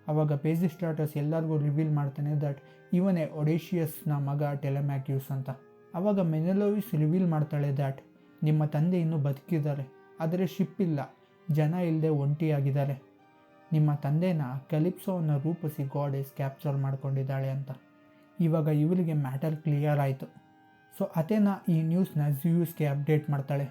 ಆವಾಗ ಪಿಸಿಸ್ಟ್ರಾಟಸ್ ಎಲ್ಲರಿಗೂ ರಿವೀಲ್ ಮಾಡ್ತಾನೆ ದಟ್ ಇವನೇ ಒಡಿಶಿಯಸ್ನ ಮಗ ಟೆಲೆಮ್ಯಾಕ್ಯೂಸ್ ಅಂತ. ಆವಾಗ ಮೆನಿಲೋಯಿಸ್ ರಿವೀಲ್ ಮಾಡ್ತಾಳೆ ದ್ಯಾಟ್ ನಿಮ್ಮ ತಂದೆ ಇನ್ನೂ ಬದುಕಿದ್ದಾರೆ, ಆದರೆ ಶಿಪ್ ಇಲ್ಲ, ಜನ ಇಲ್ಲದೆ ಒಂಟಿಯಾಗಿದ್ದಾರೆ. ನಿಮ್ಮ ತಂದೆನ ಕಲಿಪ್ಸೋವನ್ನು ರೂಪಿಸಿ ಗಾಡೆಸ್ ಕ್ಯಾಪ್ಚರ್ ಮಾಡ್ಕೊಂಡಿದ್ದಾಳೆ ಅಂತ. ಇವಾಗ ಇವಳಿಗೆ ಮ್ಯಾಟರ್ ಕ್ಲಿಯರ್ ಆಯಿತು. ಸೊ ಅಥೇನಾ ಈ ನ್ಯೂಸ್ನ ಜಿಯೂಸ್ಗೆ ಅಪ್ಡೇಟ್ ಮಾಡ್ತಾಳೆ.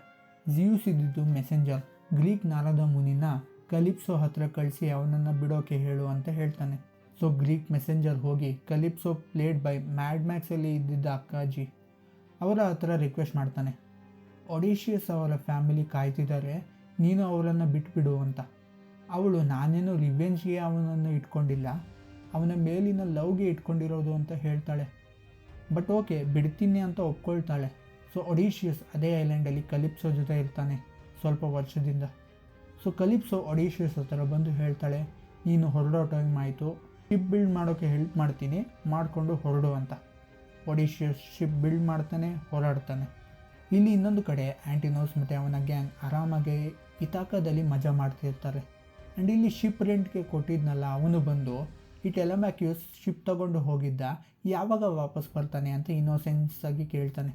ಜಿಯೂಸ್ ಇದ್ದಿದ್ದು ಮೆಸೆಂಜರ್. ಗ್ರೀಕ್ ನಾರದ ಮುನಿನ ಕಲಿಪ್ಸೋ ಹತ್ರ ಕಳಿಸಿ ಅವನನ್ನು ಬಿಡೋಕೆ ಹೇಳು ಅಂತ ಹೇಳ್ತಾನೆ. ಸೊ ಗ್ರೀಕ್ ಮೆಸೆಂಜರ್ ಹೋಗಿ ಕಲಿಪ್ಸೋ ಪ್ಲೇಡ್ ಬೈ ಮ್ಯಾಡ್ ಮ್ಯಾಕ್ಸಲ್ಲಿ ಇದ್ದಿದ್ದ ಅಕ್ಕಾಜಿ ಅವರ ಹತ್ರ ರಿಕ್ವೆಸ್ಟ್ ಮಾಡ್ತಾನೆ. ಒಡಿಶಿಯಸ್ ಅವರ ಫ್ಯಾಮಿಲಿ ಕಾಯ್ತಿದ್ದಾರೆ, ನೀನು ಅವರನ್ನು ಬಿಟ್ಬಿಡು ಅಂತ. ಅವಳು ನಾನೇನು ರಿವೆಂಜ್ಗೆ ಅವನನ್ನು ಇಟ್ಕೊಂಡಿಲ್ಲ, ಅವನ ಮೇಲಿನ ಲವ್ಗೆ ಇಟ್ಕೊಂಡಿರೋದು ಅಂತ ಹೇಳ್ತಾಳೆ. ಬಟ್ ಓಕೆ ಬಿಡ್ತೀನಿ ಅಂತ ಒಪ್ಕೊಳ್ತಾಳೆ. ಸೊ ಒಡಿಶಿಯಸ್ ಅದೇ ಐಲ್ಯಾಂಡಲ್ಲಿ ಕಲಿಪ್ಸೋ ಜೊತೆ ಇರ್ತಾನೆ ಸ್ವಲ್ಪ ವರ್ಷದಿಂದ. ಸೊ ಕಲಿಪ್ಸೋ ಒಡಿಶಿಯಸ್ ಹತ್ರ ಬಂದು ಹೇಳ್ತಾಳೆ, ನೀನು ಹೊರಡೋ ಟೈಮ್ ಆಯಿತು, ಶಿಪ್ ಬಿಲ್ಡ್ ಮಾಡೋಕ್ಕೆ ಹೆಲ್ಪ್ ಮಾಡ್ತೀನಿ, ಮಾಡಿಕೊಂಡು ಹೊರಡು ಅಂತ. ಒಡಿಶಿಯಸ್ ಶಿಪ್ ಬಿಲ್ಡ್ ಮಾಡ್ತಾನೆ, ಹೊರಡ್ತಾನೆ. ಇಲ್ಲಿ ಇನ್ನೊಂದು ಕಡೆ ಆ್ಯಂಟಿನೋಸ್ ಮತ್ತು ಅವನ ಗ್ಯಾಂಗ್ ಆರಾಮಾಗಿ ಇತಾಕದಲ್ಲಿ ಮಜಾ ಮಾಡ್ತಿರ್ತಾರೆ. ಆ್ಯಂಡ್ ಇಲ್ಲಿ ಶಿಪ್ ರೆಂಟ್ಗೆ ಕೊಟ್ಟಿದ್ನಲ್ಲ ಅವನು ಬಂದು ಈ ಟೆಲೆಮ್ಯಾಕ್ಯೂಸ್ ಶಿಪ್ ತಗೊಂಡು ಹೋಗಿದ್ದ, ಯಾವಾಗ ವಾಪಸ್ ಬರ್ತಾನೆ ಅಂತ ಇನ್ನೋಸೆನ್ಸ್ ಆಗಿ ಕೇಳ್ತಾನೆ.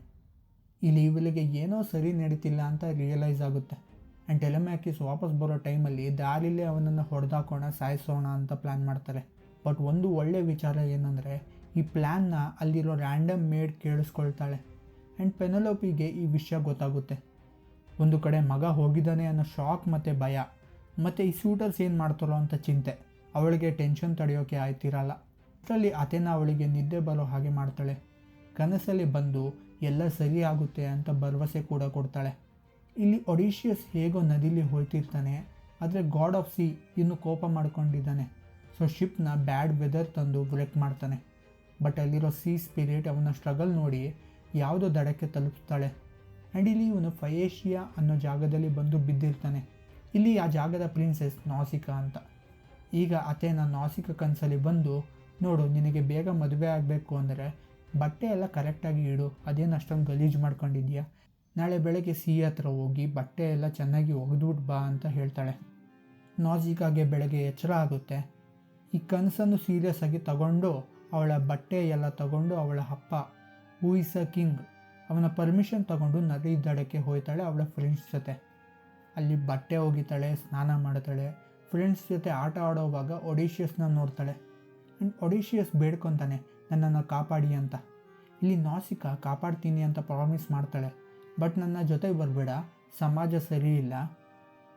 ಇಲ್ಲಿ ಇವಳಿಗೆ ಏನೋ ಸರಿ ನಡೀತಿಲ್ಲ ಅಂತ ರಿಯಲೈಸ್ ಆಗುತ್ತೆ. ಆ್ಯಂಡ್ ಟೆಲೆಮ್ಯಾಕ್ಯೂಸ್ ವಾಪಸ್ ಬರೋ ಟೈಮಲ್ಲಿ ದಾರಿಲೇ ಅವನನ್ನು ಹೊಡೆದಾಕೋಣ, ಸಾಯಿಸೋಣ ಅಂತ ಪ್ಲ್ಯಾನ್ ಮಾಡ್ತಾರೆ. ಬಟ್ ಒಂದು ಒಳ್ಳೆಯ ವಿಚಾರ ಏನಂದರೆ ಈ ಪ್ಲ್ಯಾನ್ನ ಅಲ್ಲಿರೋ ರ್ಯಾಂಡಮ್ ಮೇಡ್ ಕೇಳಿಸ್ಕೊಳ್ತಾಳೆ. ಆ್ಯಂಡ್ ಪೆನಲೋಪಿಗೆ ಈ ವಿಷಯ ಗೊತ್ತಾಗುತ್ತೆ. ಒಂದು ಕಡೆ ಮಗ ಹೋಗಿದ್ದಾನೆ ಅನ್ನೋ ಶಾಕ್ ಮತ್ತು ಭಯ, ಮತ್ತು ಈ ಶೂಟರ್ಸ್ ಏನು ಮಾಡ್ತಾರೋ ಅಂತ ಚಿಂತೆ. ಅವಳಿಗೆ ಟೆನ್ಷನ್ ತಡೆಯೋಕೆ ಆಯ್ತಿರಲ್ಲ. ಅಷ್ಟರಲ್ಲಿ ಅಥೇನಾ ಅವಳಿಗೆ ನಿದ್ದೆ ಬರೋ ಹಾಗೆ ಮಾಡ್ತಾಳೆ. ಕನಸಲ್ಲಿ ಬಂದು ಎಲ್ಲ ಸರಿ ಆಗುತ್ತೆ ಅಂತ ಭರವಸೆ ಕೂಡ ಕೊಡ್ತಾಳೆ. ಇಲ್ಲಿ ಒಡಿಶಿಯಸ್ ಹೇಗೋ ನದಿಲಿ ಹೋಯ್ತಿರ್ತಾನೆ, ಆದರೆ ಗಾಡ್ ಆಫ್ ಸಿ ಇನ್ನೂ ಕೋಪ ಮಾಡ್ಕೊಂಡಿದ್ದಾನೆ. ಸೊ ಶಿಪ್ನ ಬ್ಯಾಡ್ ವೆದರ್ ತಂದು ಬ್ರೇಕ್ ಮಾಡ್ತಾನೆ. ಬಟ್ ಅಲ್ಲಿರೋ ಸಿ ಸ್ಪಿರಿಟ್ ಅವನ ಸ್ಟ್ರಗಲ್ ನೋಡಿ ಯಾವುದೋ ದಡಕ್ಕೆ ತಲುಪಿಸ್ತಾಳೆ. ಆ್ಯಂಡ್ ಇಲ್ಲಿ ಇವನು ಫಯೇಷಿಯಾ ಅನ್ನೋ ಜಾಗದಲ್ಲಿ ಬಂದು ಬಿದ್ದಿರ್ತಾನೆ. ಇಲ್ಲಿ ಆ ಜಾಗದ ಪ್ರಿನ್ಸೆಸ್ ನಾಸಿಕಾ ಅಂತ. ಈಗ ಅಥೇನಾ ನಾಸಿಕಾ ಕನಸಲ್ಲಿ ಬಂದು, ನೋಡು ನಿನಗೆ ಬೇಗ ಮದುವೆ ಆಗಬೇಕು ಅಂದರೆ ಬಟ್ಟೆ ಎಲ್ಲ ಕರೆಕ್ಟಾಗಿ ಇಡು, ಅದೇನು ಅಷ್ಟೊಂದು ಗಲೀಜು ಮಾಡ್ಕೊಂಡಿದ್ಯಾ, ನಾಳೆ ಬೆಳಗ್ಗೆ ಸಿ ಹತ್ರ ಹೋಗಿ ಬಟ್ಟೆ ಎಲ್ಲ ಚೆನ್ನಾಗಿ ಒಗೆದ್ಬಿಟ್ಟು ಬಾ ಅಂತ ಹೇಳ್ತಾಳೆ. ನಾಸಿಕಾಗೆ ಬೆಳಗ್ಗೆ ಎಚ್ಚರ ಆಗುತ್ತೆ. ಈ ಕನಸನ್ನು ಸೀರಿಯಸ್ ಆಗಿ ತಗೊಂಡು ಅವಳ ಬಟ್ಟೆ ಎಲ್ಲ ತಗೊಂಡು ಅವಳ ಅಪ್ಪ ಹೂ ಇಸ್ ಅ ಕಿಂಗ್ ಅವನ ಪರ್ಮಿಷನ್ ತಗೊಂಡು ನದಿ ದಡಕ್ಕೆ ಹೋಗ್ತಾಳೆ ಅವಳ ಫ್ರೆಂಡ್ಸ್ ಜೊತೆ. ಅಲ್ಲಿ ಬಟ್ಟೆ ಒಗಿತಾಳೆ, ಸ್ನಾನ ಮಾಡ್ತಾಳೆ. ಫ್ರೆಂಡ್ಸ್ ಜೊತೆ ಆಟ ಆಡೋವಾಗ ಒಡಿಶಿಯಸ್ನ ನೋಡ್ತಾಳೆ. ಆ್ಯಂಡ್ ಒಡಿಶಿಯಸ್ ಬೇಡ್ಕೊತಾನೆ ನನ್ನನ್ನು ಕಾಪಾಡಿ ಅಂತ. ಇಲ್ಲಿ ನಾಸಿಕಾ ಕಾಪಾಡ್ತೀನಿ ಅಂತ ಪ್ರಾಮಿಸ್ ಮಾಡ್ತಾಳೆ. ಬಟ್ ನನ್ನ ಜೊತೆ ಬರಬೇಡ, ಸಮಾಜ ಸರಿ ಇಲ್ಲ,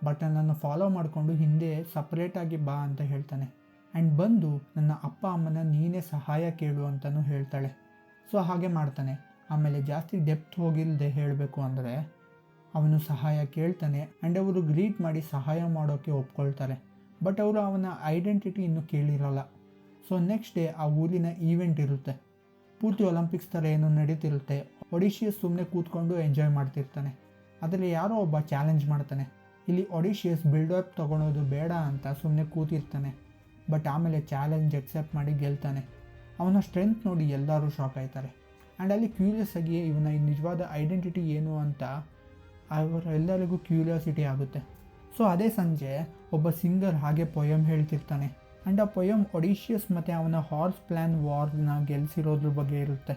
ಬಟ್ ನನ್ನನ್ನು ಫಾಲೋ ಮಾಡಿಕೊಂಡು ಹಿಂದೆ ಸಪ್ರೇಟಾಗಿ ಬಾ ಅಂತ ಹೇಳ್ತಾನೆ. ಆ್ಯಂಡ್ ಬಂದು ನನ್ನ ಅಪ್ಪ ಅಮ್ಮನ ನೀನೇ ಸಹಾಯ ಕೇಳು ಅಂತಲೂ ಹೇಳ್ತಾಳೆ. ಸೊ ಹಾಗೆ ಮಾಡ್ತಾನೆ. ಆಮೇಲೆ ಜಾಸ್ತಿ ಡೆಪ್ತ್ ಹೋಗಿಲ್ಲದೆ ಹೇಳಬೇಕು ಅಂದರೆ ಅವನು ಸಹಾಯ ಕೇಳ್ತಾನೆ. ಆ್ಯಂಡ್ ಅವರು ಗ್ರೀಟ್ ಮಾಡಿ ಸಹಾಯ ಮಾಡೋಕ್ಕೆ ಒಪ್ಕೊಳ್ತಾರೆ. ಬಟ್ ಅವರು ಅವನ ಐಡೆಂಟಿಟಿ ಇನ್ನೂ ಕೇಳಿರಲ್ಲ. ಸೊ ನೆಕ್ಸ್ಟ್ ಡೇ ಆ ಊರಿನ ಈವೆಂಟ್ ಇರುತ್ತೆ. ಪೂರ್ತಿ ಒಲಿಂಪಿಕ್ಸ್ ಥರ ಏನೋ ನಡೀತಿರುತ್ತೆ. ಒಡಿಶಿಯಸ್ ಸುಮ್ಮನೆ ಕೂತ್ಕೊಂಡು ಎಂಜಾಯ್ ಮಾಡ್ತಿರ್ತಾನೆ. ಆದರೆ ಯಾರೋ ಒಬ್ಬ ಚಾಲೆಂಜ್ ಮಾಡ್ತಾನೆ. ಇಲ್ಲಿ ಒಡಿಶಿಯಸ್ ಬಿಲ್ಡಪ್ ತೊಗೊಳೋದು ಬೇಡ ಅಂತ ಸುಮ್ಮನೆ ಕೂತಿರ್ತಾನೆ. ಬಟ್ ಆಮೇಲೆ ಚಾಲೆಂಜ್ ಎಕ್ಸೆಪ್ಟ್ ಮಾಡಿ ಗೆಲ್ತಾನೆ. ಅವನ ಸ್ಟ್ರೆಂತ್ ನೋಡಿ ಎಲ್ಲರೂ ಶಾಕ್ ಆಯ್ತಾರೆ. ಆ್ಯಂಡ್ ಅಲ್ಲಿ ಕ್ಯೂರಿಯಸ್ ಆಗಿ ಇವನ ನಿಜವಾದ ಐಡೆಂಟಿಟಿ ಏನು ಅಂತ ಅವರೆಲ್ಲರಿಗೂ ಕ್ಯೂರಿಯಾಸಿಟಿ ಆಗುತ್ತೆ. ಸೊ ಅದೇ ಸಂಜೆ ಒಬ್ಬ ಸಿಂಗರ್ ಹಾಗೆ ಪೊಯಮ್ ಹೇಳ್ತಿರ್ತಾನೆ. ಆ್ಯಂಡ್ ಆ ಪೊಯಮ್ ಒಡಿಶಿಯಸ್ ಮತ್ತು ಅವನ ಹಾರ್ಸ್ ಪ್ಲ್ಯಾನ್ ವಾರ್ನ ಗೆಲ್ಲಿಸಿರೋದ್ರ ಬಗ್ಗೆ ಇರುತ್ತೆ.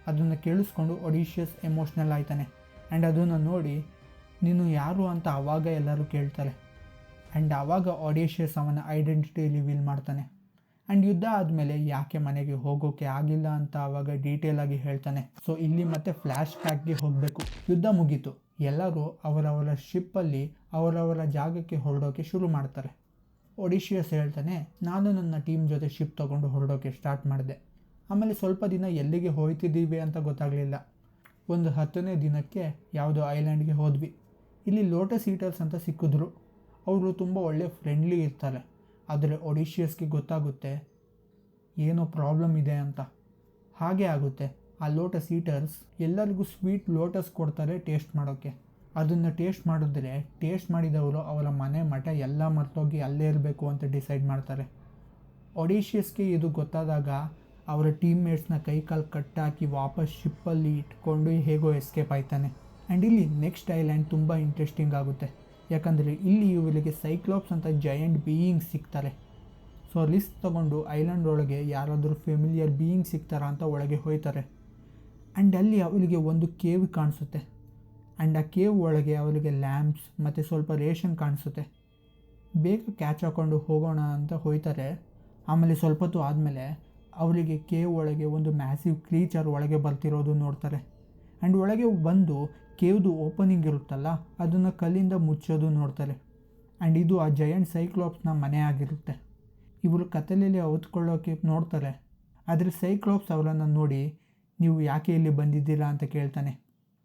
ಅದನ್ನು ಕೇಳಿಸ್ಕೊಂಡು ಒಡಿಶಿಯಸ್ ಎಮೋಷ್ನಲ್ ಆಯ್ತಾನೆ. ಆ್ಯಂಡ್ ಅದನ್ನು ನೋಡಿ ನೀನು ಯಾರು ಅಂತ ಆವಾಗ ಎಲ್ಲರೂ ಕೇಳ್ತಾರೆ. ಆ್ಯಂಡ್ ಆವಾಗ ಒಡಿಶಿಯಸ್ ಅವನ ಐಡೆಂಟಿಟಿ ರಿವೀಲ್ ಮಾಡ್ತಾನೆ. ಆ್ಯಂಡ್ ಯುದ್ಧ ಆದಮೇಲೆ ಯಾಕೆ ಮನೆಗೆ ಹೋಗೋಕ್ಕೆ ಆಗಿಲ್ಲ ಅಂತ ಆವಾಗ ಡೀಟೇಲಾಗಿ ಹೇಳ್ತಾನೆ. ಸೊ ಇಲ್ಲಿ ಮತ್ತೆ ಫ್ಲ್ಯಾಶ್ ಬ್ಯಾಕ್ಗೆ ಹೋಗಬೇಕು. ಯುದ್ಧ ಮುಗೀತು, ಎಲ್ಲರೂ ಅವರವರ ಶಿಪ್ಪಲ್ಲಿ ಅವರವರ ಜಾಗಕ್ಕೆ ಹೊರಡೋಕ್ಕೆ ಶುರು ಮಾಡ್ತಾರೆ. ಒಡಿಶಿಯಸ್ ಹೇಳ್ತಾನೆ, ನಾನು ನನ್ನ ಟೀಮ್ ಜೊತೆ ಶಿಪ್ ತೊಗೊಂಡು ಹೊರಡೋಕ್ಕೆ ಸ್ಟಾರ್ಟ್ ಮಾಡಿದೆ. ಆಮೇಲೆ ಸ್ವಲ್ಪ ದಿನ ಎಲ್ಲಿಗೆ ಹೋಗ್ತಿದ್ದೀವಿ ಅಂತ ಗೊತ್ತಾಗಲಿಲ್ಲ. ಒಂದು 10ನೇ ದಿನಕ್ಕೆ ಯಾವುದೋ ಐಲ್ಯಾಂಡ್ಗೆ ಹೋದ್ವಿ. ಇಲ್ಲಿ ಲೋಟಸ್ ಈಟರ್ಸ್ ಅಂತ ಸಿಕ್ಕಿದ್ರು. ಅವರು ತುಂಬ ಒಳ್ಳೆ ಫ್ರೆಂಡ್ಲಿ ಇರ್ತಾರೆ. ಆದರೆ ಒಡಿಶಿಯಸ್ಗೆ ಗೊತ್ತಾಗುತ್ತೆ ಏನೋ ಪ್ರಾಬ್ಲಮ್ ಇದೆ ಅಂತ. ಹಾಗೆ ಆಗುತ್ತೆ. ಆ ಲೋಟಸ್ ಈಟರ್ಸ್ ಎಲ್ಲರಿಗೂ ಸ್ವೀಟ್ ಲೋಟಸ್ ಕೊಡ್ತಾರೆ ಟೇಸ್ಟ್ ಮಾಡೋಕ್ಕೆ. ಅದನ್ನು ಟೇಸ್ಟ್ ಮಾಡಿದ್ರೆ ಟೇಸ್ಟ್ ಮಾಡಿದವರು ಅವರ ಮನೆ ಮಠ ಎಲ್ಲ ಮರ್ತೋಗಿ ಅಲ್ಲೇ ಇರಬೇಕು ಅಂತ ಡಿಸೈಡ್ ಮಾಡ್ತಾರೆ. ಒಡಿಶಿಯಸ್ಗೆ ಇದು ಗೊತ್ತಾದಾಗ ಅವರ ಟೀಮ್ಮೇಟ್ಸ್ನ ಕೈಕಾಲು ಕಟ್ಟಾಕಿ ವಾಪಸ್ ಶಿಪ್ಪಲ್ಲಿ ಇಟ್ಕೊಂಡು ಹೇಗೋ ಎಸ್ಕೇಪ್ ಆಯ್ತಾನೆ. ಆ್ಯಂಡ್ ಇಲ್ಲಿ ನೆಕ್ಸ್ಟ್ ಐಲ್ಯಾಂಡ್ ತುಂಬ ಇಂಟ್ರೆಸ್ಟಿಂಗ್ ಆಗುತ್ತೆ. ಯಾಕಂದರೆ ಇಲ್ಲಿ ಇವರಿಗೆ ಸೈಕ್ಲೋಪ್ಸ್ ಅಂತ ಜಯಂಟ್ ಬೀಯಿಂಗ್ ಸಿಗ್ತಾರೆ. ಸೊ ರಿಸ್ಕ್ ತೊಗೊಂಡು ಐಲ್ಯಾಂಡ್ ಒಳಗೆ ಯಾರಾದರೂ ಫೆಮಿಲಿಯರ್ ಬೀಯಿಂಗ್ ಸಿಗ್ತಾರಾ ಅಂತ ಒಳಗೆ ಹೋಗ್ತಾರೆ. ಆ್ಯಂಡ್ ಅಲ್ಲಿ ಅವರಿಗೆ ಒಂದು ಕೇವ್ ಕಾಣಿಸುತ್ತೆ. ಆ್ಯಂಡ್ ಆ ಕೇವ್ ಒಳಗೆ ಅವರಿಗೆ ಲ್ಯಾಂಪ್ಸ್ ಮತ್ತು ಸ್ವಲ್ಪ ರೇಷನ್ ಕಾಣಿಸುತ್ತೆ. ಬೇಗ ಕ್ಯಾಚ್ ಹಾಕ್ಕೊಂಡು ಹೋಗೋಣ ಅಂತ ಹೋಯ್ತಾರೆ. ಆಮೇಲೆ ಸ್ವಲ್ಪ ಹೊತ್ತು ಆದಮೇಲೆ ಅವರಿಗೆ ಕೇವ್ ಒಳಗೆ ಒಂದು ಮ್ಯಾಸಿವ್ ಕ್ರೀಚರ್ ಒಳಗೆ ಬರ್ತಿರೋದು ನೋಡ್ತಾರೆ. ಆ್ಯಂಡ್ ಒಳಗೆ ಬಂದು ಕೇವ್ದು ಓಪನಿಂಗ್ ಇರುತ್ತಲ್ಲ ಅದನ್ನು ಕಲ್ಲಿಂದ ಮುಚ್ಚೋದು ನೋಡ್ತಾರೆ. ಆ್ಯಂಡ್ ಇದು ಆ ಜಯಂಟ್ ಸೈಕ್ಲಾಪ್ಸ್ನ ಮನೆ ಆಗಿರುತ್ತೆ. ಇವರು ಕತ್ತಲಲ್ಲಿ ಅವತ್ಕೊಳ್ಳೋಕೆ ನೋಡ್ತಾರೆ. ಆದರೆ ಸೈಕ್ಲಾಪ್ಸ್ ಅವರನ್ನು ನೋಡಿ ನೀವು ಯಾಕೆ ಇಲ್ಲಿ ಬಂದಿದ್ದೀರಾ ಅಂತ ಕೇಳ್ತಾನೆ.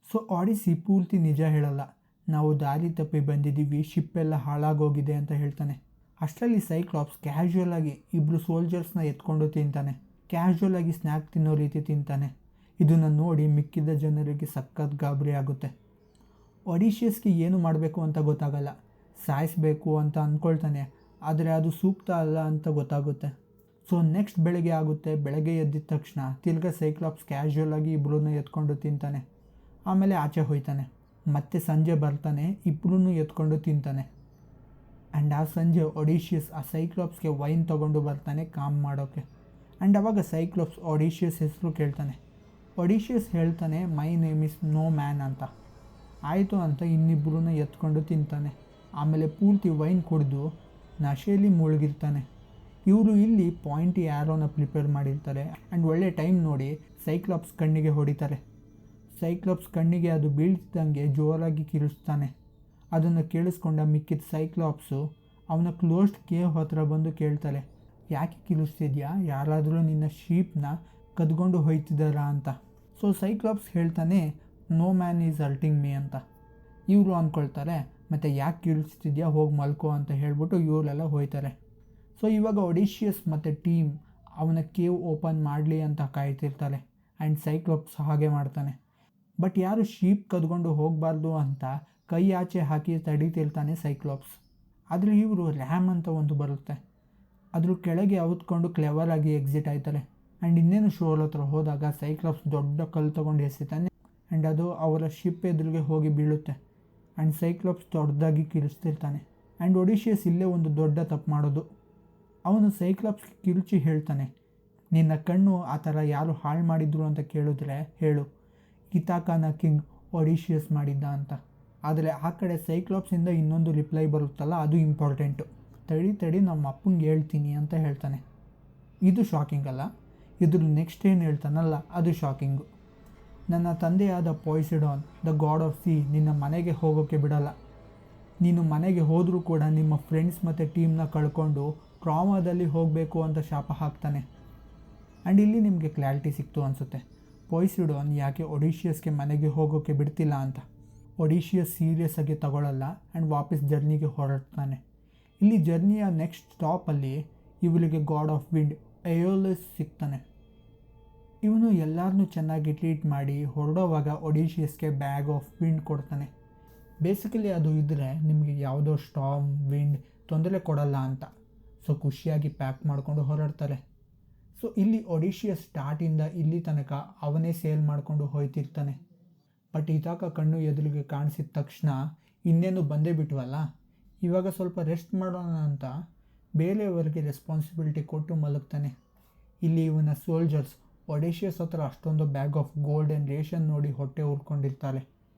ಸೊ ಆಡಿಸಿ ಪೂರ್ತಿ ನಿಜ ಹೇಳಲ್ಲ, ನಾವು ದಾರಿ ತಪ್ಪಿ ಬಂದಿದ್ದೀವಿ, ಶಿಪ್ಪೆಲ್ಲ ಹಾಳಾಗೋಗಿದೆ ಅಂತ ಹೇಳ್ತಾನೆ. ಅಷ್ಟರಲ್ಲಿ ಸೈಕ್ಲಾಪ್ಸ್ ಕ್ಯಾಶುವಲ್ ಆಗಿ ಇಬ್ಬರು ಸೋಲ್ಜರ್ಸ್ನ ಎತ್ಕೊಂಡು ತಿಂತಾನೆ. ಕ್ಯಾಶುವಲ್ ಆಗಿ ಸ್ನ್ಯಾಕ್ ತಿನ್ನೋ ರೀತಿ ತಿಂತಾನೆ. ಇದನ್ನು ನೋಡಿ ಮಿಕ್ಕಿದ ಜನರಿಗೆ ಸಖತ್ ಗಾಬರಿ ಆಗುತ್ತೆ. ಒಡಿಶಿಯಸ್ಗೆ ಏನು ಮಾಡಬೇಕು ಅಂತ ಗೊತ್ತಾಗಲ್ಲ. ಸಾಯಿಸಬೇಕು ಅಂತ ಅಂದ್ಕೊಳ್ತಾನೆ, ಆದರೆ ಅದು ಸೂಕ್ತ ಅಲ್ಲ ಅಂತ ಗೊತ್ತಾಗುತ್ತೆ. ಸೊ ನೆಕ್ಸ್ಟ್ ಬೆಳಗ್ಗೆ ಆಗುತ್ತೆ. ಬೆಳಗ್ಗೆ ಎದ್ದಿದ ತಕ್ಷಣ ತಿರ್ಗಾ ಸೈಕ್ಲಾಪ್ಸ್ ಕ್ಯಾಶುವಲ್ ಆಗಿ ಇಬ್ಬರನ್ನ ಎತ್ಕೊಂಡು ತಿಂತಾನೆ. ಆಮೇಲೆ ಆಚೆ ಹೋಯ್ತಾನೆ. ಮತ್ತೆ ಸಂಜೆ ಬರ್ತಾನೆ, ಇಬ್ಬರೂ ಎತ್ಕೊಂಡು ತಿಂತಾನೆ. ಆ್ಯಂಡ್ ಆ ಸಂಜೆ ಒಡಿಶಿಯಸ್ ಆ ಸೈಕ್ಲಾಪ್ಸ್ಗೆ ವೈನ್ ತೊಗೊಂಡು ಬರ್ತಾನೆ ಕಾಮ್ ಮಾಡೋಕ್ಕೆ. ಆ್ಯಂಡ್ ಆವಾಗ ಸೈಕ್ಲಾಪ್ಸ್ ಒಡಿಶಿಯಸ್ ಹೆಸರು ಕೇಳ್ತಾನೆ. ಒಡಿಶಿಯಸ್ ಹೇಳ್ತಾನೆ my name is no man ಅಂತ. ಆಯಿತು ಅಂತ ಇನ್ನಿಬ್ಬರನ್ನ ಎತ್ಕೊಂಡು ತಿಂತಾನೆ. ಆಮೇಲೆ ಪೂರ್ತಿ ವೈನ್ ಕುಡಿದು ನಶೆಯಲ್ಲಿ ಮುಳುಗಿರ್ತಾನೆ. ಇವರು ಇಲ್ಲಿ ಪಾಯಿಂಟಿ ಆ್ಯರೋನ ಪ್ರಿಪೇರ್ ಮಾಡಿರ್ತಾರೆ. ಆ್ಯಂಡ್ ಒಳ್ಳೆ ಟೈಮ್ ನೋಡಿ ಸೈಕ್ಲಾಪ್ಸ್ ಕಣ್ಣಿಗೆ ಹೊಡಿತಾರೆ. ಸೈಕ್ಲಾಪ್ಸ್ ಕಣ್ಣಿಗೆ ಅದು ಬೀಳ್ತಿದ್ದಂಗೆ ಜೋರಾಗಿ ಕಿರಿಸ್ತಾನೆ. ಅದನ್ನು ಕೇಳಿಸ್ಕೊಂಡ ಮಿಕ್ಕಿದ ಸೈಕ್ಲಾಪ್ಸು ಅವನ ಕ್ಲೋಸ್ಡ್ ಕೇವ್ ಹತ್ರ ಬಂದು ಕೇಳ್ತಾರೆ, ಯಾಕೆ ಕಿರಿಸ್ತಿದ್ಯಾ, ಯಾರಾದರೂ ನಿನ್ನ ಶೀಪ್ನ ಕದ್ಕೊಂಡು ಹೋಯ್ತಿದ್ದಾರಾ ಅಂತ. ಸೊ ಸೈಕ್ಲಾಪ್ಸ್ ಹೇಳ್ತಾನೆ no man is hurting me ಅಂತ. ಇವರು ಅಂದ್ಕೊಳ್ತಾರೆ ಮತ್ತು ಯಾಕೆ ಕಿರಿಸ್ತಿದ್ಯಾ, ಹೋಗಿ ಮಲ್ಕೋ ಅಂತ ಹೇಳ್ಬಿಟ್ಟು ಇವರೆಲ್ಲ ಹೋಯ್ತಾರೆ. ಸೊ ಇವಾಗ ಒಡಿಶಿಯಸ್ ಮತ್ತು ಟೀಮ್ ಅವನ ಕೇವ್ ಓಪನ್ ಮಾಡಲಿ ಅಂತ ಕಾಯ್ತಿರ್ತಾರೆ. ಆ್ಯಂಡ್ ಸೈಕ್ಲಾಪ್ಸ್ ಹಾಗೆ ಮಾಡ್ತಾನೆ. ಬಟ್ ಯಾರು ಶೀಪ್ ಕದ್ಕೊಂಡು ಹೋಗಬಾರ್ದು ಅಂತ ಕೈ ಆಚೆ ಹಾಕಿ ತಡೀತಿರ್ತಾನೆ ಸೈಕ್ಲಾಪ್ಸ್. ಆದರೆ ಇವರು ರ್ಯಾಮ್ ಅಂತ ಒಂದು ಬರುತ್ತೆ, ಅದ್ರ ಕೆಳಗೆ ಅವತ್ಕೊಂಡು ಕ್ಲೆವರಾಗಿ ಎಕ್ಸಿಟ್ ಆಯ್ತಾರೆ. ಆ್ಯಂಡ್ ಇನ್ನೇನು ಶೋರ್ ಹತ್ರ ಹೋದಾಗ ಸೈಕ್ಲಾಪ್ಸ್ ದೊಡ್ಡ ಕಲ್ಲು ತೊಗೊಂಡು ಎಸಿತಾನೆ. ಆ್ಯಂಡ್ ಅದು ಅವರ ಶಿಪ್ ಎದುರಿಗೆ ಹೋಗಿ ಬೀಳುತ್ತೆ. ಆ್ಯಂಡ್ ಸೈಕ್ಲಾಪ್ಸ್ ದೊಡ್ಡದಾಗಿ ಕಿರಿಸ್ತಿರ್ತಾನೆ. ಆ್ಯಂಡ್ ಒಡಿಶಿಯಸ್ ಇಲ್ಲೇ ಒಂದು ದೊಡ್ಡ ತಪ್ಪು ಮಾಡೋದು. ಅವನು ಸೈಕ್ಲಾಪ್ಸ್ಗೆ ಕಿರುಚಿ ಹೇಳ್ತಾನೆ, ನಿನ್ನ ಕಣ್ಣು ಆ ಥರ ಯಾರು ಹಾಳು ಮಾಡಿದ್ರು ಅಂತ ಕೇಳಿದ್ರೆ ಹೇಳು, ಇಥಾಕನ ಕಿಂಗ್ ಒಡಿಶಿಯಸ್ ಮಾಡಿದ್ದ ಅಂತ. ಆದರೆ ಆ ಕಡೆ ಸೈಕ್ಲಾಪ್ಸಿಂದ ಇನ್ನೊಂದು ರಿಪ್ಲೈ ಬರುತ್ತಲ್ಲ, ಅದು ಇಂಪಾರ್ಟೆಂಟು. ತಡಿ ನಮ್ಮ ಅಪ್ಪಂಗೆ ಹೇಳ್ತೀನಿ ಅಂತ ಹೇಳ್ತಾನೆ. ಇದು ಶಾಕಿಂಗ್ ಅಲ್ಲ, ಇದ್ರ ನೆಕ್ಸ್ಟ್ ಏನು ಹೇಳ್ತಾನಲ್ಲ ಅದು ಶಾಕಿಂಗು. ನನ್ನ ತಂದೆಯಾದ ಪಾಯ್ಸಿಡಾನ್ ದ ಗಾಡ್ ಆಫ್ ಸಿ ನಿನ್ನ ಮನೆಗೆ ಹೋಗೋಕ್ಕೆ ಬಿಡಲ್ಲ. ನೀನು ಮನೆಗೆ ಹೋದರೂ ಕೂಡ ನಿಮ್ಮ ಫ್ರೆಂಡ್ಸ್ ಮತ್ತು ಟೀಮ್ನ ಕಳ್ಕೊಂಡು ಟ್ರಾಮಾದಲ್ಲಿ ಹೋಗಬೇಕು ಅಂತ ಶಾಪ ಹಾಕ್ತಾನೆ. ಆ್ಯಂಡ್ ಇಲ್ಲಿ ನಿಮಗೆ ಕ್ಲಾರಿಟಿ ಸಿಕ್ತು ಅನಿಸುತ್ತೆ ಪಾಯ್ಸಿಡಾನ್ ಯಾಕೆ ಒಡಿಶಿಯಸ್ಗೆ ಮನೆಗೆ ಹೋಗೋಕ್ಕೆ ಬಿಡ್ತಿಲ್ಲ ಅಂತ. ಒಡಿಶಿಯಸ್ ಸೀರಿಯಸ್ ಆಗಿ ತಗೊಳ್ಳಲ್ಲ ಆ್ಯಂಡ್ ವಾಪಸ್ ಜರ್ನಿಗೆ ಹೊರಡ್ತಾನೆ. ಇಲ್ಲಿ ಜರ್ನಿಯ ನೆಕ್ಸ್ಟ್ ಸ್ಟಾಪಲ್ಲಿ ಇವರಿಗೆ ಗಾಡ್ ಆಫ್ ವಿಂಡ್ ಏಯೋಲಸ್ ಸಿಗ್ತಾನೆ. ಇವನು ಎಲ್ಲರನ್ನೂ ಚೆನ್ನಾಗಿ ಟ್ರೀಟ್ ಮಾಡಿ ಹೊರಡೋವಾಗ ಒಡಿಶಿಯಸ್ಗೆ ಬ್ಯಾಗ್ ಆಫ್ ವಿಂಡ್ ಕೊಡ್ತಾನೆ. ಬೇಸಿಕಲಿ ಅದು ಇದ್ದರೆ ನಿಮಗೆ ಯಾವುದೋ ಸ್ಟಾರ್ಮ್ ವಿಂಡ್ ತೊಂದರೆ ಕೊಡಲ್ಲ ಅಂತ. ಸೊ ಖುಷಿಯಾಗಿ ಪ್ಯಾಕ್ ಮಾಡಿಕೊಂಡು ಹೊರಡ್ತಾರೆ. ಸೊ ಇಲ್ಲಿ ಒಡಿಶಿಯಸ್ ಸ್ಟಾರ್ಟಿಂದ ಇಲ್ಲಿ ತನಕ ಅವನೇ ಸೇಲ್ ಮಾಡಿಕೊಂಡು ಹೋಯ್ತಿರ್ತಾನೆ. ಬಟ್ ಇತಾಕ ಕಣ್ಣು ಎದುರಿಗೆ ಕಾಣಿಸಿದ ತಕ್ಷಣ ಇನ್ನೇನು ಬಂದೇ ಬಿಟ್ವಲ್ಲ, ಇವಾಗ ಸ್ವಲ್ಪ ರೆಸ್ಟ್ ಮಾಡೋಣ ಅಂತ ಬೇರೆಯವರಿಗೆ ರೆಸ್ಪಾನ್ಸಿಬಿಲಿಟಿ ಕೊಟ್ಟು ಮಲಗ್ತಾನೆ. ಇಲ್ಲಿ ಇವನ ಸೋಲ್ಜರ್ಸ್ ಒಡಿಶಿಯಸ್ ಹತ್ರ ಅಷ್ಟೊಂದು bag of gold and ration ನೋಡಿ ಹೊಟ್ಟೆ ಉರ್ಕೊಂಡಿರ್ತಾರೆ.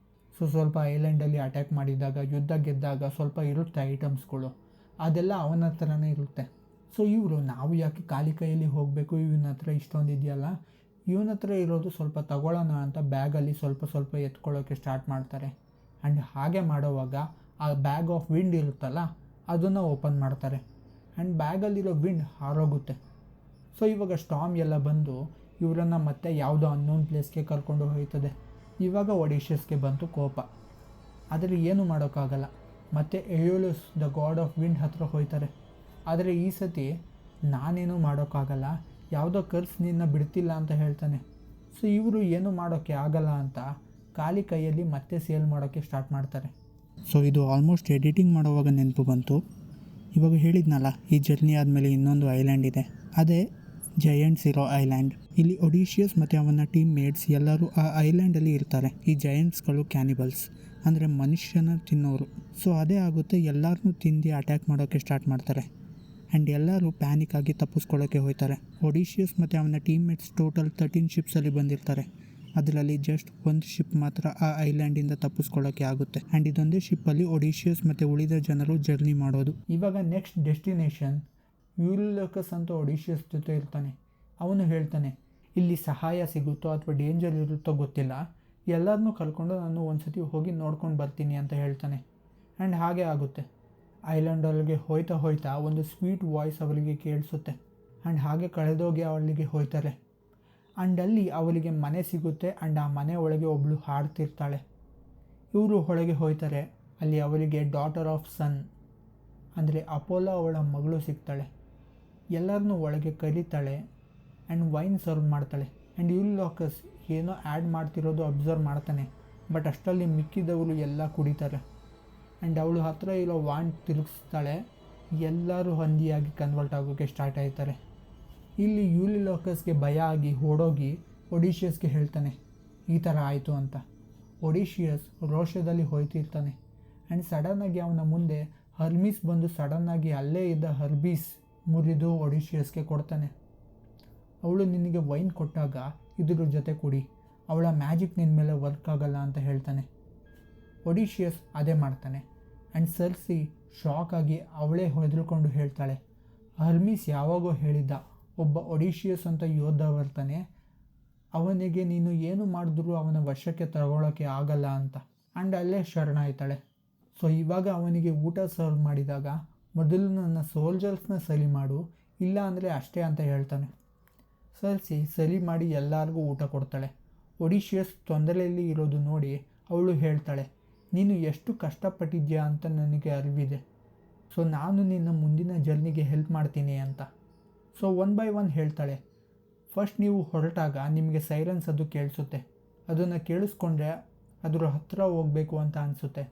ಸೊ ಸ್ವಲ್ಪ ಐಲ್ಯಾಂಡಲ್ಲಿ ಅಟ್ಯಾಕ್ ಮಾಡಿದಾಗ ಯುದ್ಧ ಗೆದ್ದಾಗ ಸ್ವಲ್ಪ ಇರುತ್ತೆ ಐಟಮ್ಸ್ಗಳು, ಅದೆಲ್ಲ ಅವನ ಹತ್ರನೇ ಇರುತ್ತೆ. ಸೊ ಇವರು ನಾವು ಯಾಕೆ ಖಾಲಿ ಕೈಯಲ್ಲಿ ಹೋಗಬೇಕು, ಇವನ ಹತ್ರ ಇಷ್ಟೊಂದು ಇದೆಯಲ್ಲ, ಇವನ ಹತ್ರ ಇರೋದು ಸ್ವಲ್ಪ ತಗೊಳ್ಳೋಣ ಅಂತ ಬ್ಯಾಗಲ್ಲಿ ಸ್ವಲ್ಪ ಎತ್ಕೊಳ್ಳೋಕ್ಕೆ ಸ್ಟಾರ್ಟ್ ಮಾಡ್ತಾರೆ. ಆ್ಯಂಡ್ ಹಾಗೆ ಮಾಡೋವಾಗ ಆ ಬ್ಯಾಗ್ ಆಫ್ ವಿಂಡ್ ಇರುತ್ತಲ್ಲ ಅದನ್ನು ಓಪನ್ ಮಾಡ್ತಾರೆ. ಆ್ಯಂಡ್ ಬ್ಯಾಗಲ್ಲಿರೋ ವಿಂಡ್ ಹಾರೋಗುತ್ತೆ. ಸೊ ಇವಾಗ ಸ್ಟಾರ್ಮ್ ಎಲ್ಲ ಬಂದು ಇವರನ್ನು ಮತ್ತೆ ಯಾವುದೋ ಅನ್ನೋನ್ ಪ್ಲೇಸ್ಗೆ ಕರ್ಕೊಂಡು ಹೋಗ್ತದೆ. ಇವಾಗ ಒಡಿಶಿಯಸ್ಗೆ ಬಂತು ಕೋಪ, ಆದರೆ ಏನು ಮಾಡೋಕ್ಕಾಗಲ್ಲ. ಮತ್ತು ಏಯೋಲಸ್ ದ ಗಾಡ್ ಆಫ್ ವಿಂಡ್ ಹತ್ರ ಹೋಗ್ತಾರೆ. ಆದರೆ ಈ ಸತಿ ನಾನೇನು ಮಾಡೋಕ್ಕಾಗಲ್ಲ, ಯಾವುದೋ ಕರ್ಸ್ ನಿನ್ನ ಬಿಡ್ತಿಲ್ಲ ಅಂತ ಹೇಳ್ತಾನೆ. ಸೊ ಇವರು ಏನು ಮಾಡೋಕ್ಕೆ ಆಗಲ್ಲ ಅಂತ ಖಾಲಿ ಕೈಯಲ್ಲಿ ಮತ್ತೆ ಸೇಲ್ ಮಾಡೋಕ್ಕೆ ಸ್ಟಾರ್ಟ್ ಮಾಡ್ತಾರೆ. ಸೊ ಇದು ಆಲ್ಮೋಸ್ಟ್ ಎಡಿಟಿಂಗ್ ಮಾಡೋವಾಗ ನೆನಪು ಬಂತು. ಇವಾಗ ಹೇಳಿದ್ನಲ್ಲ ಈ ಜರ್ನಿ ಆದಮೇಲೆ ಇನ್ನೊಂದು ಐಲ್ಯಾಂಡ್ ಇದೆ, ಅದೇ ಜಯಂಟ್ಸ್ ಇರೋ ಐಲ್ಯಾಂಡ್. ಇಲ್ಲಿ ಒಡಿಶಿಯಸ್ ಮತ್ತು ಅವನ ಟೀಮ್ ಮೇಟ್ಸ್ ಎಲ್ಲರೂ ಆ ಐಲ್ಯಾಂಡಲ್ಲಿ ಇರ್ತಾರೆ. ಈ ಜಯಂಟ್ಸ್ಗಳು ಕ್ಯಾನಿಬಲ್ಸ್, ಅಂದರೆ ಮನುಷ್ಯನ ತಿನ್ನೋರು. ಸೊ ಅದೇ ಆಗುತ್ತೆ, ಎಲ್ಲರನ್ನೂ ತಿಂದು ಅಟ್ಯಾಕ್ ಮಾಡೋಕ್ಕೆ ಸ್ಟಾರ್ಟ್ ಮಾಡ್ತಾರೆ. ಆ್ಯಂಡ್ ಎಲ್ಲರೂ ಪ್ಯಾನಿಕ್ ಆಗಿ ತಪ್ಪಿಸ್ಕೊಳ್ಳೋಕ್ಕೆ ಹೋಗ್ತಾರೆ. ಒಡಿಶಿಯಸ್ ಮತ್ತು ಅವನ ಟೀಮ್ ಮೇಟ್ಸ್ ಟೋಟಲ್ 13 ಶಿಪ್ಸಲ್ಲಿ ಬಂದಿರ್ತಾರೆ. ಅದರಲ್ಲಿ ಜಸ್ಟ್ ಒಂದು ಶಿಪ್ ಮಾತ್ರ ಆ ಐಲ್ಯಾಂಡಿಂದ ತಪ್ಪಿಸ್ಕೊಳ್ಳೋಕ್ಕೆ ಆಗುತ್ತೆ. ಆ್ಯಂಡ್ ಇದೊಂದೇ ಶಿಪ್ಪಲ್ಲಿ ಒಡಿಶಿಯಸ್ ಮತ್ತು ಉಳಿದ ಜನರು ಜರ್ನಿ ಮಾಡೋದು. ಇವಾಗ ನೆಕ್ಸ್ಟ್ ಡೆಸ್ಟಿನೇಷನ್ ಯೂರಿಲೋಕಸ್ ಅಂತ ಒಡಿಶಿಯಸ್ ಜೊತೆ ಇರ್ತಾನೆ. ಅವನು ಹೇಳ್ತಾನೆ, ಇಲ್ಲಿ ಸಹಾಯ ಸಿಗುತ್ತೋ ಅಥವಾ ಡೇಂಜರ್ ಇರುತ್ತೋ ಗೊತ್ತಿಲ್ಲ, ಎಲ್ಲರನ್ನೂ ಕರ್ಕೊಂಡು ನಾನು ಒಂದ್ಸತಿ ಹೋಗಿ ನೋಡ್ಕೊಂಡು ಬರ್ತೀನಿ ಅಂತ ಹೇಳ್ತಾನೆ. ಆ್ಯಂಡ್ ಹಾಗೆ ಆಗುತ್ತೆ. ಐಲ್ಯಾಂಡಲ್ಲಿಗೆ ಹೋಯ್ತಾ ಒಂದು ಸ್ವೀಟ್ ವಾಯ್ಸ್ ಅವರಿಗೆ ಕೇಳಿಸುತ್ತೆ. ಆ್ಯಂಡ್ ಹಾಗೆ ಕಳೆದೋಗಿ ಅವಳಿಗೆ ಹೋಯ್ತಾರೆ. ಆ್ಯಂಡ್ ಅಲ್ಲಿ ಅವಳಿಗೆ ಮನೆ ಸಿಗುತ್ತೆ. ಆ್ಯಂಡ್ ಆ ಮನೆ ಒಳಗೆ ಒಬ್ಬಳು ಹಾಡ್ತಿರ್ತಾಳೆ. ಇವರು ಒಳಗೆ ಹೋಯ್ತಾರೆ. ಅಲ್ಲಿ ಅವಳಿಗೆ ಡಾಟರ್ ಆಫ್ ಸನ್ ಅಂದರೆ ಅಪೋಲೋ ಅವಳ ಮಗಳು ಸಿಗ್ತಾಳೆ. ಎಲ್ಲರನ್ನೂ ಒಳಗೆ ಕರೀತಾಳೆ ಆ್ಯಂಡ್ ವೈನ್ ಸರ್ವ್ ಮಾಡ್ತಾಳೆ. ಆ್ಯಂಡ್ ಯೂರಿಲೋಕಸ್ ಏನೋ ಆ್ಯಡ್ ಮಾಡ್ತಿರೋದು ಅಬ್ಸರ್ವ್ ಮಾಡ್ತಾನೆ. ಬಟ್ ಅಷ್ಟರಲ್ಲಿ ಮಿಕ್ಕಿದವರು ಎಲ್ಲ ಕುಡಿತಾರೆ. ಆ್ಯಂಡ್ ಅವಳು ಹತ್ರ ಇರೋ ವಾಂಡ್ ತಿರುಗಿಸ್ತಾಳೆ. ಎಲ್ಲರೂ ಹಂದಿಯಾಗಿ ಕನ್ವರ್ಟ್ ಆಗೋಕ್ಕೆ ಸ್ಟಾರ್ಟ್ ಆಯ್ತಾರೆ. ಇಲ್ಲಿ ಯೂರಿಲೋಕಸ್ಗೆ ಭಯ ಆಗಿ ಓಡೋಗಿ ಒಡಿಶಿಯಸ್ಗೆ ಹೇಳ್ತಾನೆ ಈ ಥರ ಆಯಿತು ಅಂತ. ಒಡಿಶಿಯಸ್ ರೋಷದಲ್ಲಿ ಹೋಯ್ತಿರ್ತಾನೆ. ಆ್ಯಂಡ್ ಸಡನ್ನಾಗಿ ಅವನ ಮುಂದೆ ಹರ್ಮೀಸ್ ಬಂದು ಸಡನ್ನಾಗಿ ಅಲ್ಲೇ ಇದ್ದ ಹರ್ಬೀಸ್ ಮುರಿದು ಒಡಿಶಿಯಸ್ಗೆ ಕೊಡ್ತಾನೆ. ಅವಳು ನಿನಗೆ ವೈನ್ ಕೊಟ್ಟಾಗ ಇದ್ರ ಜೊತೆ ಕುಡಿ, ಅವಳ ಮ್ಯಾಜಿಕ್ ನಿನ್ನ ಮೇಲೆ ವರ್ಕ್ ಆಗಲ್ಲ ಅಂತ ಹೇಳ್ತಾನೆ. ಒಡಿಶಿಯಸ್ ಅದೇ ಮಾಡ್ತಾನೆ. ಆ್ಯಂಡ್ ಸರ್ಸಿ ಶಾಕ್ ಆಗಿ ಅವಳೇ ಹೆದರ್ಕೊಂಡು ಹೇಳ್ತಾಳೆ, ಹರ್ಮೀಸ್ ಯಾವಾಗೋ ಹೇಳಿದ್ದ ಒಬ್ಬ ಒಡಿಶಿಯಸ್ ಅಂತ ಯೋಧ ಬರ್ತಾನೆ, ಅವನಿಗೆ ನೀನು ಏನು ಮಾಡಿದ್ರೂ ಅವನ ವಶಕ್ಕೆ ತಗೊಳ್ಳೋಕ್ಕೆ ಆಗಲ್ಲ ಅಂತ. ಆ್ಯಂಡ್ ಅಲ್ಲೇ ಶರಣಾಯ್ತಾಳೆ. ಸೊ ಇವಾಗ ಅವನಿಗೆ ಊಟ ಸರ್ವ್ ಮಾಡಿದಾಗ ಮೊದಲು ನನ್ನ ಸೋಲ್ಜರ್ಸ್ನ ಸರಿ ಮಾಡು, ಇಲ್ಲ ಅಂದರೆ ಅಷ್ಟೇ ಅಂತ ಹೇಳ್ತಾನೆ. ಸರ್ಸಿ ಸರಿ ಮಾಡಿ ಎಲ್ಲರಿಗೂ ಊಟ ಕೊಡ್ತಾಳೆ. ಒಡಿಶಿಯಸ್ ತೊಂದರೆಯಲ್ಲಿ ಇರೋದು ನೋಡಿ ಅವಳು ಹೇಳ್ತಾಳೆ, ನೀನು ಎಷ್ಟು ಕಷ್ಟಪಟ್ಟಿದ್ಯಾ ಅಂತ ನನಗೆ ಅರಿವಿದೆ. ಸೊ ನಾನು ನಿನ್ನ ಮುಂದಿನ ಜರ್ನಿಗೆ ಹೆಲ್ಪ್ ಮಾಡ್ತೀನಿ ಅಂತ. ಸೊ ಒನ್ ಬೈ ಒನ್ ಹೇಳ್ತಾಳೆ. ಫಸ್ಟ್ ನೀವು ಹೊರಟಾಗ ನಿಮಗೆ ಸೈಲೆನ್ಸ್ ಅದು ಕೇಳಿಸುತ್ತೆ. ಅದನ್ನು ಕೇಳಿಸ್ಕೊಂಡ್ರೆ ಅದರ ಹತ್ತಿರ ಹೋಗಬೇಕು ಅಂತ ಅನಿಸುತ್ತೆ.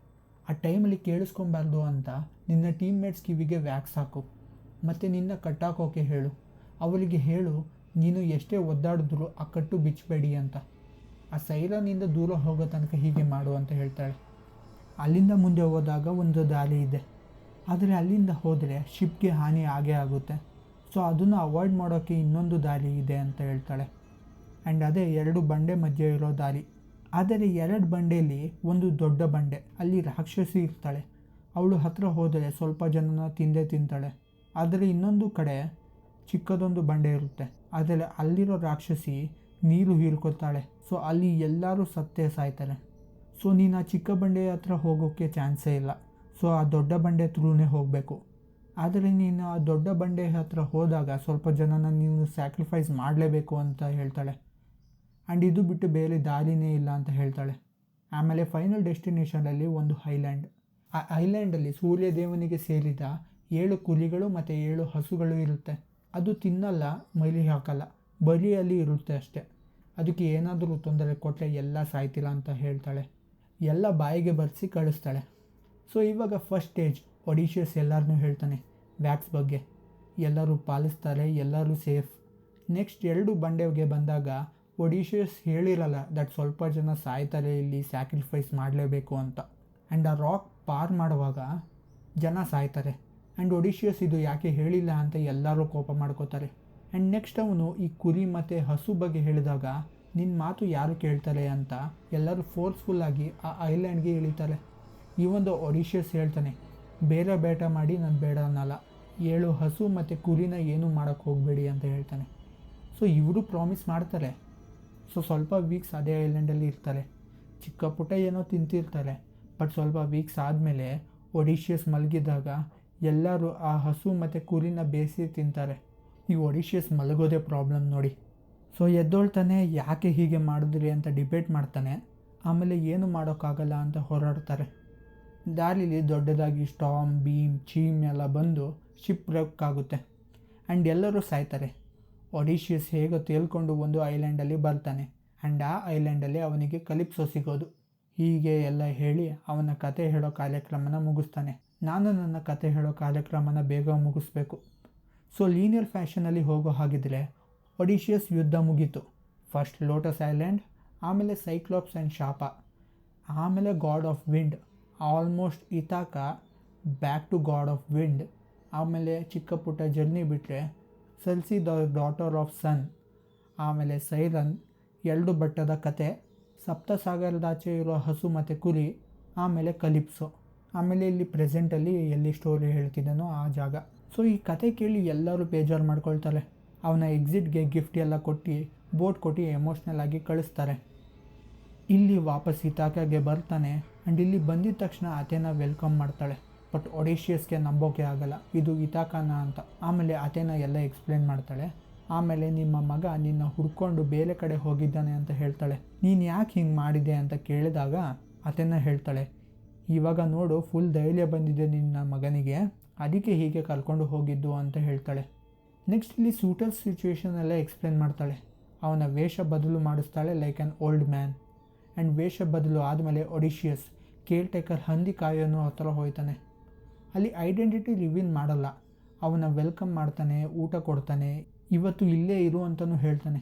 ಆ ಟೈಮಲ್ಲಿ ಕೇಳಿಸ್ಕೊಬಾರ್ದು ಅಂತ ನಿನ್ನ ಟೀಮ್ಮೇಟ್ಸ್ ಕಿವಿಗೆ ವ್ಯಾಕ್ಸ್ ಹಾಕು ಮತ್ತು ನಿನ್ನ ಕಟ್ಟಾಕೋಕೆ ಹೇಳು. ಅವಳಿಗೆ ಹೇಳು, ನೀನು ಎಷ್ಟೇ ಒದ್ದಾಡಿದ್ರು ಆ ಕಟ್ಟು ಬಿಚ್ಚಬೇಡಿ ಅಂತ. ಆ ಸೈರನಿಂದ ದೂರ ಹೋಗೋ ತನಕ ಹೀಗೆ ಮಾಡು ಅಂತ ಹೇಳ್ತಾಳೆ. ಅಲ್ಲಿಂದ ಮುಂದೆ ಹೋದಾಗ ಒಂದು ದಾರಿ ಇದೆ. ಆದರೆ ಅಲ್ಲಿಂದ ಹೋದರೆ ಶಿಪ್ಗೆ ಹಾನಿ ಆಗೇ ಆಗುತ್ತೆ. ಸೊ ಅದನ್ನು ಅವಾಯ್ಡ್ ಮಾಡೋಕ್ಕೆ ಇನ್ನೊಂದು ದಾರಿ ಇದೆ ಅಂತ ಹೇಳ್ತಾಳೆ. ಆ್ಯಂಡ್ ಅದೇ 2 ಬಂಡೆ ಮಧ್ಯೆ ಇರೋ ದಾರಿ. ಆದರೆ 2 ಬಂಡೆಯಲ್ಲಿ ಒಂದು ದೊಡ್ಡ ಬಂಡೆ, ಅಲ್ಲಿ ರಾಕ್ಷಸಿ ಇರ್ತಾಳೆ. ಅವಳು ಹತ್ತಿರ ಹೋದರೆ ಸ್ವಲ್ಪ ಜನನ ತಿಂತಾಳೆ. ಆದರೆ ಇನ್ನೊಂದು ಕಡೆ ಚಿಕ್ಕದೊಂದು ಬಂಡೆ ಇರುತ್ತೆ. ಆದರೆ ಅಲ್ಲಿರೋ ರಾಕ್ಷಸಿ ನೀರು ಹೀರ್ಕೊತಾಳೆ. ಸೊ ಅಲ್ಲಿ ಎಲ್ಲರೂ ಸತ್ತೇ ಸಾಯ್ತಾರೆ. ಸೊ ನೀನು ಆ ಚಿಕ್ಕ ಬಂಡೆ ಹತ್ರ ಹೋಗೋಕ್ಕೆ ಚಾನ್ಸೇ ಇಲ್ಲ. ಸೊ ಆ ದೊಡ್ಡ ಬಂಡೆ ಥ್ರೂನೇ ಹೋಗಬೇಕು. ಆದರೆ ನೀನು ಆ ದೊಡ್ಡ ಬಂಡೆ ಹತ್ರ ಹೋದಾಗ ಸ್ವಲ್ಪ ಜನನ ನೀನು ಸ್ಯಾಕ್ರಿಫೈಸ್ ಮಾಡಲೇಬೇಕು ಅಂತ ಹೇಳ್ತಾಳೆ. ಆ್ಯಂಡ್ ಇದು ಬಿಟ್ಟು ಬೇರೆ ದಾರಿನೇ ಇಲ್ಲ ಅಂತ ಹೇಳ್ತಾಳೆ. ಆಮೇಲೆ ಫೈನಲ್ ಡೆಸ್ಟಿನೇಷನಲ್ಲಿ ಒಂದು ಐಲ್ಯಾಂಡ್. ಆ ಐಲ್ಯಾಂಡಲ್ಲಿ ಸೂರ್ಯದೇವನಿಗೆ ಸೇರಿದ 7 ಕುರಿಗಳು ಮತ್ತು 7 ಹಸುಗಳು ಇರುತ್ತೆ. ಅದು ತಿನ್ನಲ್ಲ, ಮೈಲಿ ಹಾಕಲ್ಲ, ಬರೀ ಅಲ್ಲಿ ಇರುತ್ತೆ ಅಷ್ಟೆ. ಅದಕ್ಕೆ ಏನಾದರೂ ತೊಂದರೆ ಕೊಟ್ಟರೆ ಎಲ್ಲ ಸಾಯ್ತಿಲ್ಲ ಅಂತ ಹೇಳ್ತಾಳೆ. ಎಲ್ಲ ಬಾಯಿಗೆ ಬರೆಸಿ ಕಳಿಸ್ತಾಳೆ. ಸೊ ಇವಾಗ ಫಸ್ಟ್ ಸ್ಟೇಜ್ ಒಡಿಶಿಯಸ್ ಎಲ್ಲರನ್ನೂ ಹೇಳ್ತಾನೆ ವ್ಯಾಕ್ಸ್ ಬಗ್ಗೆ. ಎಲ್ಲರೂ ಪಾಲಿಸ್ತಾರೆ, ಎಲ್ಲರೂ ಸೇಫ್. ನೆಕ್ಸ್ಟ್ 2 ಬಂಡೆಗೆ ಬಂದಾಗ ಒಡಿಶಿಯಸ್ ಹೇಳಿರಲ್ಲ ದಟ್ ಸ್ವಲ್ಪ ಜನ ಸಾಯ್ತಾರೆ ಇಲ್ಲಿ, ಸ್ಯಾಕ್ರಿಫೈಸ್ ಮಾಡಲೇಬೇಕು ಅಂತ. ಆ್ಯಂಡ್ ಆ ರಾಕ್ ಪಾರ್ ಮಾಡುವಾಗ ಜನ ಸಾಯ್ತಾರೆ. ಆ್ಯಂಡ್ ಒಡಿಶಿಯಸ್ ಇದು ಯಾಕೆ ಹೇಳಿಲ್ಲ ಅಂತ ಎಲ್ಲರೂ ಕೋಪ ಮಾಡ್ಕೋತಾರೆ. ಆ್ಯಂಡ್ ನೆಕ್ಸ್ಟ್ ಅವನು ಈ ಕುರಿ ಮತ್ತು ಹಸು ಬಗ್ಗೆ ಹೇಳಿದಾಗ ನಿನ್ನ ಮಾತು ಯಾರು ಕೇಳ್ತಾರೆ ಅಂತ ಎಲ್ಲರೂ ಫೋರ್ಸ್ಫುಲ್ಲಾಗಿ ಆ ಐಲ್ಯಾಂಡ್ಗೆ ಇಳಿತಾರೆ. ಈ ಒಂದು ಒಡಿಶಿಯಸ್ ಹೇಳ್ತಾನೆ, ಬೇರೆ ಬೇಟ ಮಾಡಿ ನಾನು ಬೇಡ ಅನ್ನಲ್ಲ, 7 ಹಸು ಮತ್ತು ಕುರಿನ ಏನೂ ಮಾಡೋಕ್ಕೆ ಹೋಗಬೇಡಿ ಅಂತ ಹೇಳ್ತಾನೆ. ಸೊ ಇವರು ಪ್ರಾಮಿಸ್ ಮಾಡ್ತಾರೆ. ಸೊ ಸ್ವಲ್ಪ ವೀಕ್ಸ್ ಅದೇ ಐಲ್ಯಾಂಡಲ್ಲಿ ಇರ್ತಾರೆ. ಚಿಕ್ಕ ಪುಟ್ಟ ಏನೋ ತಿಂತಿರ್ತಾರೆ. ಬಟ್ ಸ್ವಲ್ಪ ವೀಕ್ಸ್ ಆದಮೇಲೆ ಒಡಿಶಿಯಸ್ ಮಲಗಿದಾಗ ಎಲ್ಲರೂ ಆ ಹಸು ಮತ್ತು ಕುರಿನ ಬೇಯಿಸಿ ತಿಂತಾರೆ. ಈ ಒಡಿಶಿಯಸ್ ಮಲಗೋದೇ ಪ್ರಾಬ್ಲಮ್ ನೋಡಿ. ಸೊ ಎದ್ದೊಳ್ತಾನೆ, ಯಾಕೆ ಹೀಗೆ ಮಾಡಿದ್ರಿ ಅಂತ ಡಿಬೇಟ್ ಮಾಡ್ತಾನೆ. ಆಮೇಲೆ ಏನು ಮಾಡೋಕ್ಕಾಗಲ್ಲ ಅಂತ ಹೋರಾಡ್ತಾರೆ. ದಾರಿಲಿ ದೊಡ್ಡದಾಗಿ ಸ್ಟಾಮ್, ಬೀಮ್, ಚೀಮ್ ಎಲ್ಲ ಬಂದು ಶಿಪ್ ವ್ರೆಕ್ ಆಗುತ್ತೆ. ಆ್ಯಂಡ್ ಎಲ್ಲರೂ ಸಾಯ್ತಾರೆ. ಒಡಿಶಿಯಸ್ ಹೇಗೋ ತೇಲ್ಕೊಂಡು ಒಂದು ಐಲ್ಯಾಂಡಲ್ಲಿ ಬರ್ತಾನೆ. ಆ್ಯಂಡ್ ಆ ಐಲ್ಯಾಂಡಲ್ಲಿ ಅವನಿಗೆ ಕಲಿಪ್ಸೋ ಸಿಗೋದು. ಹೀಗೆ ಎಲ್ಲ ಹೇಳಿ ಅವನ ಕತೆ ಹೇಳೋ ಕಾರ್ಯಕ್ರಮನ ಮುಗಿಸ್ತಾನೆ. ನಾನು ನನ್ನ ಕತೆ ಹೇಳೋ ಕಾರ್ಯಕ್ರಮನ ಬೇಗ ಮುಗಿಸ್ಬೇಕು. ಸೊ ಲೀನಿಯರ್ ಫ್ಯಾಷನಲ್ಲಿ ಹೋಗೋ ಹಾಗಿದ್ರೆ ಒಡಿಶಿಯಸ್ ಯುದ್ಧ ಮುಗೀತು. ಫಸ್ಟ್ ಲೋಟಸ್ ಐಲ್ಯಾಂಡ್, ಆಮೇಲೆ ಸೈಕ್ಲಾಪ್ಸ್ ಆ್ಯಂಡ್ ಶಾಪ, ಆಮೇಲೆ god of wind, almost Ithaca, back to god of wind, ಆಮೇಲೆ ಚಿಕ್ಕ ಪುಟ್ಟ ಜರ್ನಿ ಬಿಟ್ಟರೆ Circe the daughter of sun, ಆಮೇಲೆ ಸೈರನ್, ಎರಡು ಬಟ್ಟದ ಕತೆ, ಸಪ್ತಸಾಗರದಾಚೆ ಇರೋ ಹಸು ಮತ್ತು ಕುರಿ, ಆಮೇಲೆ ಕಲಿಪ್ಸೋ, ಆಮೇಲೆ ಇಲ್ಲಿ ಪ್ರೆಸೆಂಟಲ್ಲಿ ಎಲ್ಲಿ ಸ್ಟೋರಿ ಹೇಳ್ತಿದ್ದಾನೋ ಆ ಜಾಗ. ಸೊ ಈ ಕತೆ ಕೇಳಿ ಎಲ್ಲರೂ ಬೇಜಾರು ಮಾಡ್ಕೊಳ್ತಾರೆ. ಅವನ ಎಕ್ಸಿಟ್ಗೆ ಗಿಫ್ಟ್ ಎಲ್ಲ ಕೊಟ್ಟು ಬೋಟ್ ಕೊಟ್ಟು ಎಮೋಷ್ನಲ್ ಆಗಿ ಕಳಿಸ್ತಾರೆ. ಇಲ್ಲಿ ವಾಪಸ್ ಇತಾಕಾಗೆ ಬರ್ತಾನೆ ಆ್ಯಂಡ್ ಇಲ್ಲಿ ಬಂದಿದ ತಕ್ಷಣ ಅಥೇನಾ ವೆಲ್ಕಮ್ ಮಾಡ್ತಾಳೆ. ಬಟ್ ಒಡಿಶಿಯಸ್ಗೆ ನಂಬೋಕೆ ಆಗಲ್ಲ ಇದು ಇತಾಕಾನ ಅಂತ. ಆಮೇಲೆ ಅಥೇನಾ ಎಲ್ಲ ಎಕ್ಸ್ಪ್ಲೇನ್ ಮಾಡ್ತಾಳೆ. ಆಮೇಲೆ ನಿಮ್ಮ ಮಗ ನಿನ್ನ ಹುಡ್ಕೊಂಡು ಬೇರೆ ಕಡೆ ಹೋಗಿದ್ದಾನೆ ಅಂತ ಹೇಳ್ತಾಳೆ. ನೀನು ಯಾಕೆ ಹಿಂಗೆ ಮಾಡಿದೆ ಅಂತ ಕೇಳಿದಾಗ ಅಥೇನಾ ಹೇಳ್ತಾಳೆ, ಇವಾಗ ನೋಡು ಫುಲ್ ಧೈರ್ಯ ಬಂದಿದೆ ನಿನ್ನ ಮಗನಿಗೆ, ಅದಕ್ಕೆ ಹೀಗೆ ಕರ್ಕೊಂಡು ಹೋಗಿದ್ದು ಅಂತ ಹೇಳ್ತಾಳೆ. ನೆಕ್ಸ್ಟ್ ಇಲ್ಲಿ ಸೂಟರ್ ಸಿಚುವೇಶನ್ ಎಲ್ಲ ಎಕ್ಸ್ಪ್ಲೇನ್ ಮಾಡ್ತಾಳೆ. ಅವನ ವೇಷ ಬದಲು ಮಾಡಿಸ್ತಾಳೆ like an old man. And ವೇಷ ಬದಲು ಆದಮೇಲೆ ಒಡಿಶಿಯಸ್ ಕೇರ್ ಟೇಕರ್ ಹಂದಿ ಕಾಯೋನು ಹತ್ರ ಹೋಯ್ತಾನೆ. ಅಲ್ಲಿ ಐಡೆಂಟಿಟಿ ರಿವೀಲ್ ಮಾಡಲ್ಲ. ಅವನ ವೆಲ್ಕಮ್ ಮಾಡ್ತಾನೆ, ಊಟ ಕೊಡ್ತಾನೆ, ಇವತ್ತು ಇಲ್ಲೇ ಇರು ಅಂತಲೂ ಹೇಳ್ತಾನೆ.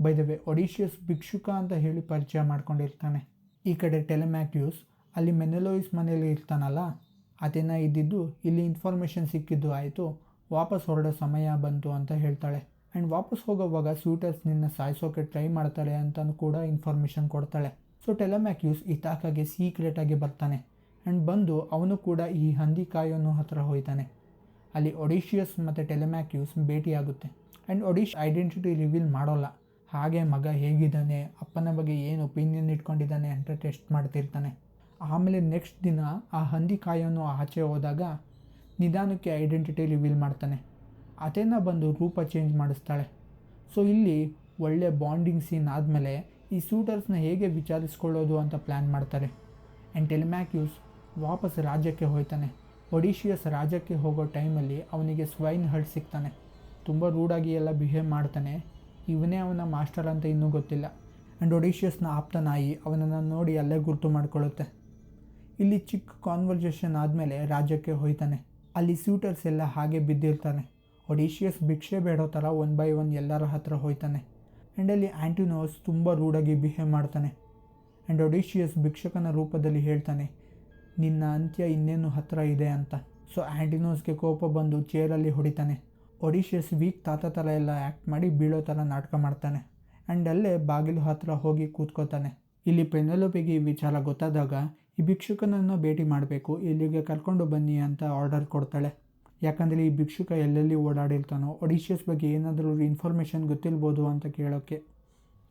ಬೈ ದ ವೇ ಒಡಿಶಿಯಸ್ ಭಿಕ್ಷುಕ ಅಂತ ಹೇಳಿ ಪರಿಚಯ ಮಾಡ್ಕೊಂಡಿರ್ತಾನೆ. ಈ ಕಡೆ ಟೆಲೆಮ್ಯಾಕ್ಯೂಸ್ ಅಲ್ಲಿ ಮೆನೆಲೋಯಿಸ್ ಮನೇಲಿ ಇರ್ತಾನಲ್ಲ, ಅಥೇನಾ ಇದ್ದಿದ್ದು ಇಲ್ಲಿ ಇನ್ಫಾರ್ಮೇಷನ್ ಸಿಕ್ಕಿದ್ದು ಆಯಿತು, ವಾಪಸ್ ಹೊರಡೋ ಸಮಯ ಬಂತು ಅಂತ ಹೇಳ್ತಾಳೆ. ಆ್ಯಂಡ್ ವಾಪಸ್ ಹೋಗೋವಾಗ ಸೂಟರ್ಸ್ ನಿನ್ನ ಸಾಯಿಸೋಕೆ ಟ್ರೈ ಮಾಡ್ತಾರೆ ಅಂತಲೂ ಕೂಡ ಇನ್ಫಾರ್ಮೇಷನ್ ಕೊಡ್ತಾಳೆ. ಸೊ ಟೆಲೆಮ್ಯಾಕ್ಯೂಸ್ ಇತಾಕಾಗೆ ಸೀಕ್ರೆಟಾಗಿ ಬರ್ತಾನೆ ಆ್ಯಂಡ್ ಬಂದು ಅವನು ಕೂಡ ಈ ಹಂದಿ ಕಾಯೋನು ಹತ್ರ ಹೋಯ್ತಾನೆ. ಅಲ್ಲಿ ಒಡಿಶಿಯಸ್ ಮತ್ತು ಟೆಲೆಮ್ಯಾಕ್ಯೂಸ್ ಭೇಟಿಯಾಗುತ್ತೆ. ಆ್ಯಂಡ್ ಒಡಿಶ್ ಐಡೆಂಟಿಟಿ ರಿವೀಲ್ ಮಾಡೋಲ್ಲ. ಹಾಗೆ ಮಗ ಹೇಗಿದ್ದಾನೆ, ಅಪ್ಪನ ಬಗ್ಗೆ ಏನು ಒಪಿನಿಯನ್ ಇಟ್ಕೊಂಡಿದ್ದಾನೆ ಅಂತ ಟೆಸ್ಟ್ ಮಾಡ್ತಿರ್ತಾನೆ. ಆಮೇಲೆ ನೆಕ್ಸ್ಟ್ ದಿನ ಆ ಹಂದಿ ಕಾಯೋನು ಆಚೆ ಹೋದಾಗ ನಿಧಾನಕ್ಕೆ ಐಡೆಂಟಿಟಿ ರಿವೀಲ್ ಮಾಡ್ತಾನೆ. ಅಥೇನಾ ಬಂದು ರೂಪ ಚೇಂಜ್ ಮಾಡಿಸ್ತಾಳೆ. ಸೊ ಇಲ್ಲಿ ಒಳ್ಳೆ ಬಾಂಡಿಂಗ್ ಸೀನ್ ಆದಮೇಲೆ ಈ ಸೂಟರ್ಸ್ನ ಹೇಗೆ ವಿಚಾರಿಸ್ಕೊಳ್ಳೋದು ಅಂತ ಪ್ಲ್ಯಾನ್ ಮಾಡ್ತಾರೆ. ಆ್ಯಂಡ್ ಟೆಲೆಮ್ಯಾಕ್ಯೂಸ್ ವಾಪಸ್ ರಾಜ್ಯಕ್ಕೆ ಹೋಗ್ತಾನೆ. ಒಡಿಶಿಯಸ್ ರಾಜ್ಯಕ್ಕೆ ಹೋಗೋ ಟೈಮಲ್ಲಿ ಅವನಿಗೆ ಸ್ವೈನ್ ಹರ್ಟ್ ಸಿಗ್ತಾನೆ. ತುಂಬ ರೂಡಾಗಿ ಎಲ್ಲ ಬಿಹೇವ್ ಮಾಡ್ತಾನೆ. ಇವನೇ ಅವನ ಮಾಸ್ಟರ್ ಅಂತ ಇನ್ನೂ ಗೊತ್ತಿಲ್ಲ. ಆ್ಯಂಡ್ ಒಡಿಶಿಯಸ್ನ ಆಪ್ತ ನಾಯಿ ಅವನನ್ನು ನೋಡಿ ಅಲ್ಲೇ ಗುರ್ತು ಮಾಡ್ಕೊಳ್ಳುತ್ತೆ. ಇಲ್ಲಿ ಚಿಕ್ಕ ಕಾನ್ವರ್ಜೇಷನ್ ಆದಮೇಲೆ ರಾಜ್ಯಕ್ಕೆ ಹೋಯ್ತಾನೆ. ಅಲ್ಲಿ ಸೂಟರ್ಸ್ ಎಲ್ಲ ಹಾಗೆ ಬಿದ್ದಿರ್ತಾನೆ. ಒಡಿಶಿಯಸ್ ಭಿಕ್ಷೆ ಬೇಡೋ ಥರ 1 by 1 ಎಲ್ಲರ ಹತ್ರ ಹೋಯ್ತಾನೆ. ಆ್ಯಂಡ್ ಅಲ್ಲಿ ಆ್ಯಂಟಿನೋಸ್ ತುಂಬ ರೂಡಾಗಿ ಬಿಹೇವ್ ಮಾಡ್ತಾನೆ. ಆ್ಯಂಡ್ ಒಡಿಶಿಯಸ್ ಭಿಕ್ಷಕನ ರೂಪದಲ್ಲಿ ಹೇಳ್ತಾನೆ, ನಿನ್ನ ಅಂತ್ಯ ಇನ್ನೇನು ಹತ್ತಿರ ಇದೆ ಅಂತ. ಸೊ ಆ್ಯಂಟಿನೋಸ್ಗೆ ಕೋಪ ಬಂದು ಚೇರಲ್ಲಿ ಹೊಡಿತಾನೆ. ಒಡಿಶಿಯಸ್ ವೀಕ್ ತಾತ ಥರ ಎಲ್ಲ ಆ್ಯಕ್ಟ್ ಮಾಡಿ ಬೀಳೋ ಥರ ನಾಟಕ ಮಾಡ್ತಾನೆ. ಆ್ಯಂಡ್ ಅಲ್ಲೇ ಬಾಗಿಲು ಹತ್ತಿರ ಹೋಗಿ ಕೂತ್ಕೋತಾನೆ. ಇಲ್ಲಿ ಪೆನೆಲೋಪಿಗೆ ಈ ವಿಚಾರ ಗೊತ್ತಾದಾಗ ಈ ಭಿಕ್ಷುಕನನ್ನು ಭೇಟಿ ಮಾಡಬೇಕು, ಇಲ್ಲಿಗೆ ಕರ್ಕೊಂಡು ಬನ್ನಿ ಅಂತ ಆರ್ಡರ್ ಕೊಡ್ತಾಳೆ. ಯಾಕಂದರೆ ಈ ಭಿಕ್ಷುಕ ಎಲ್ಲೆಲ್ಲಿ ಓಡಾಡಿರ್ತಾನೋ ಒಡಿಶಿಯಸ್ ಬಗ್ಗೆ ಏನಾದರೂ ಇನ್ಫಾರ್ಮೇಷನ್ ಗೊತ್ತಿರ್ಬೋದು ಅಂತ ಕೇಳೋಕ್ಕೆ.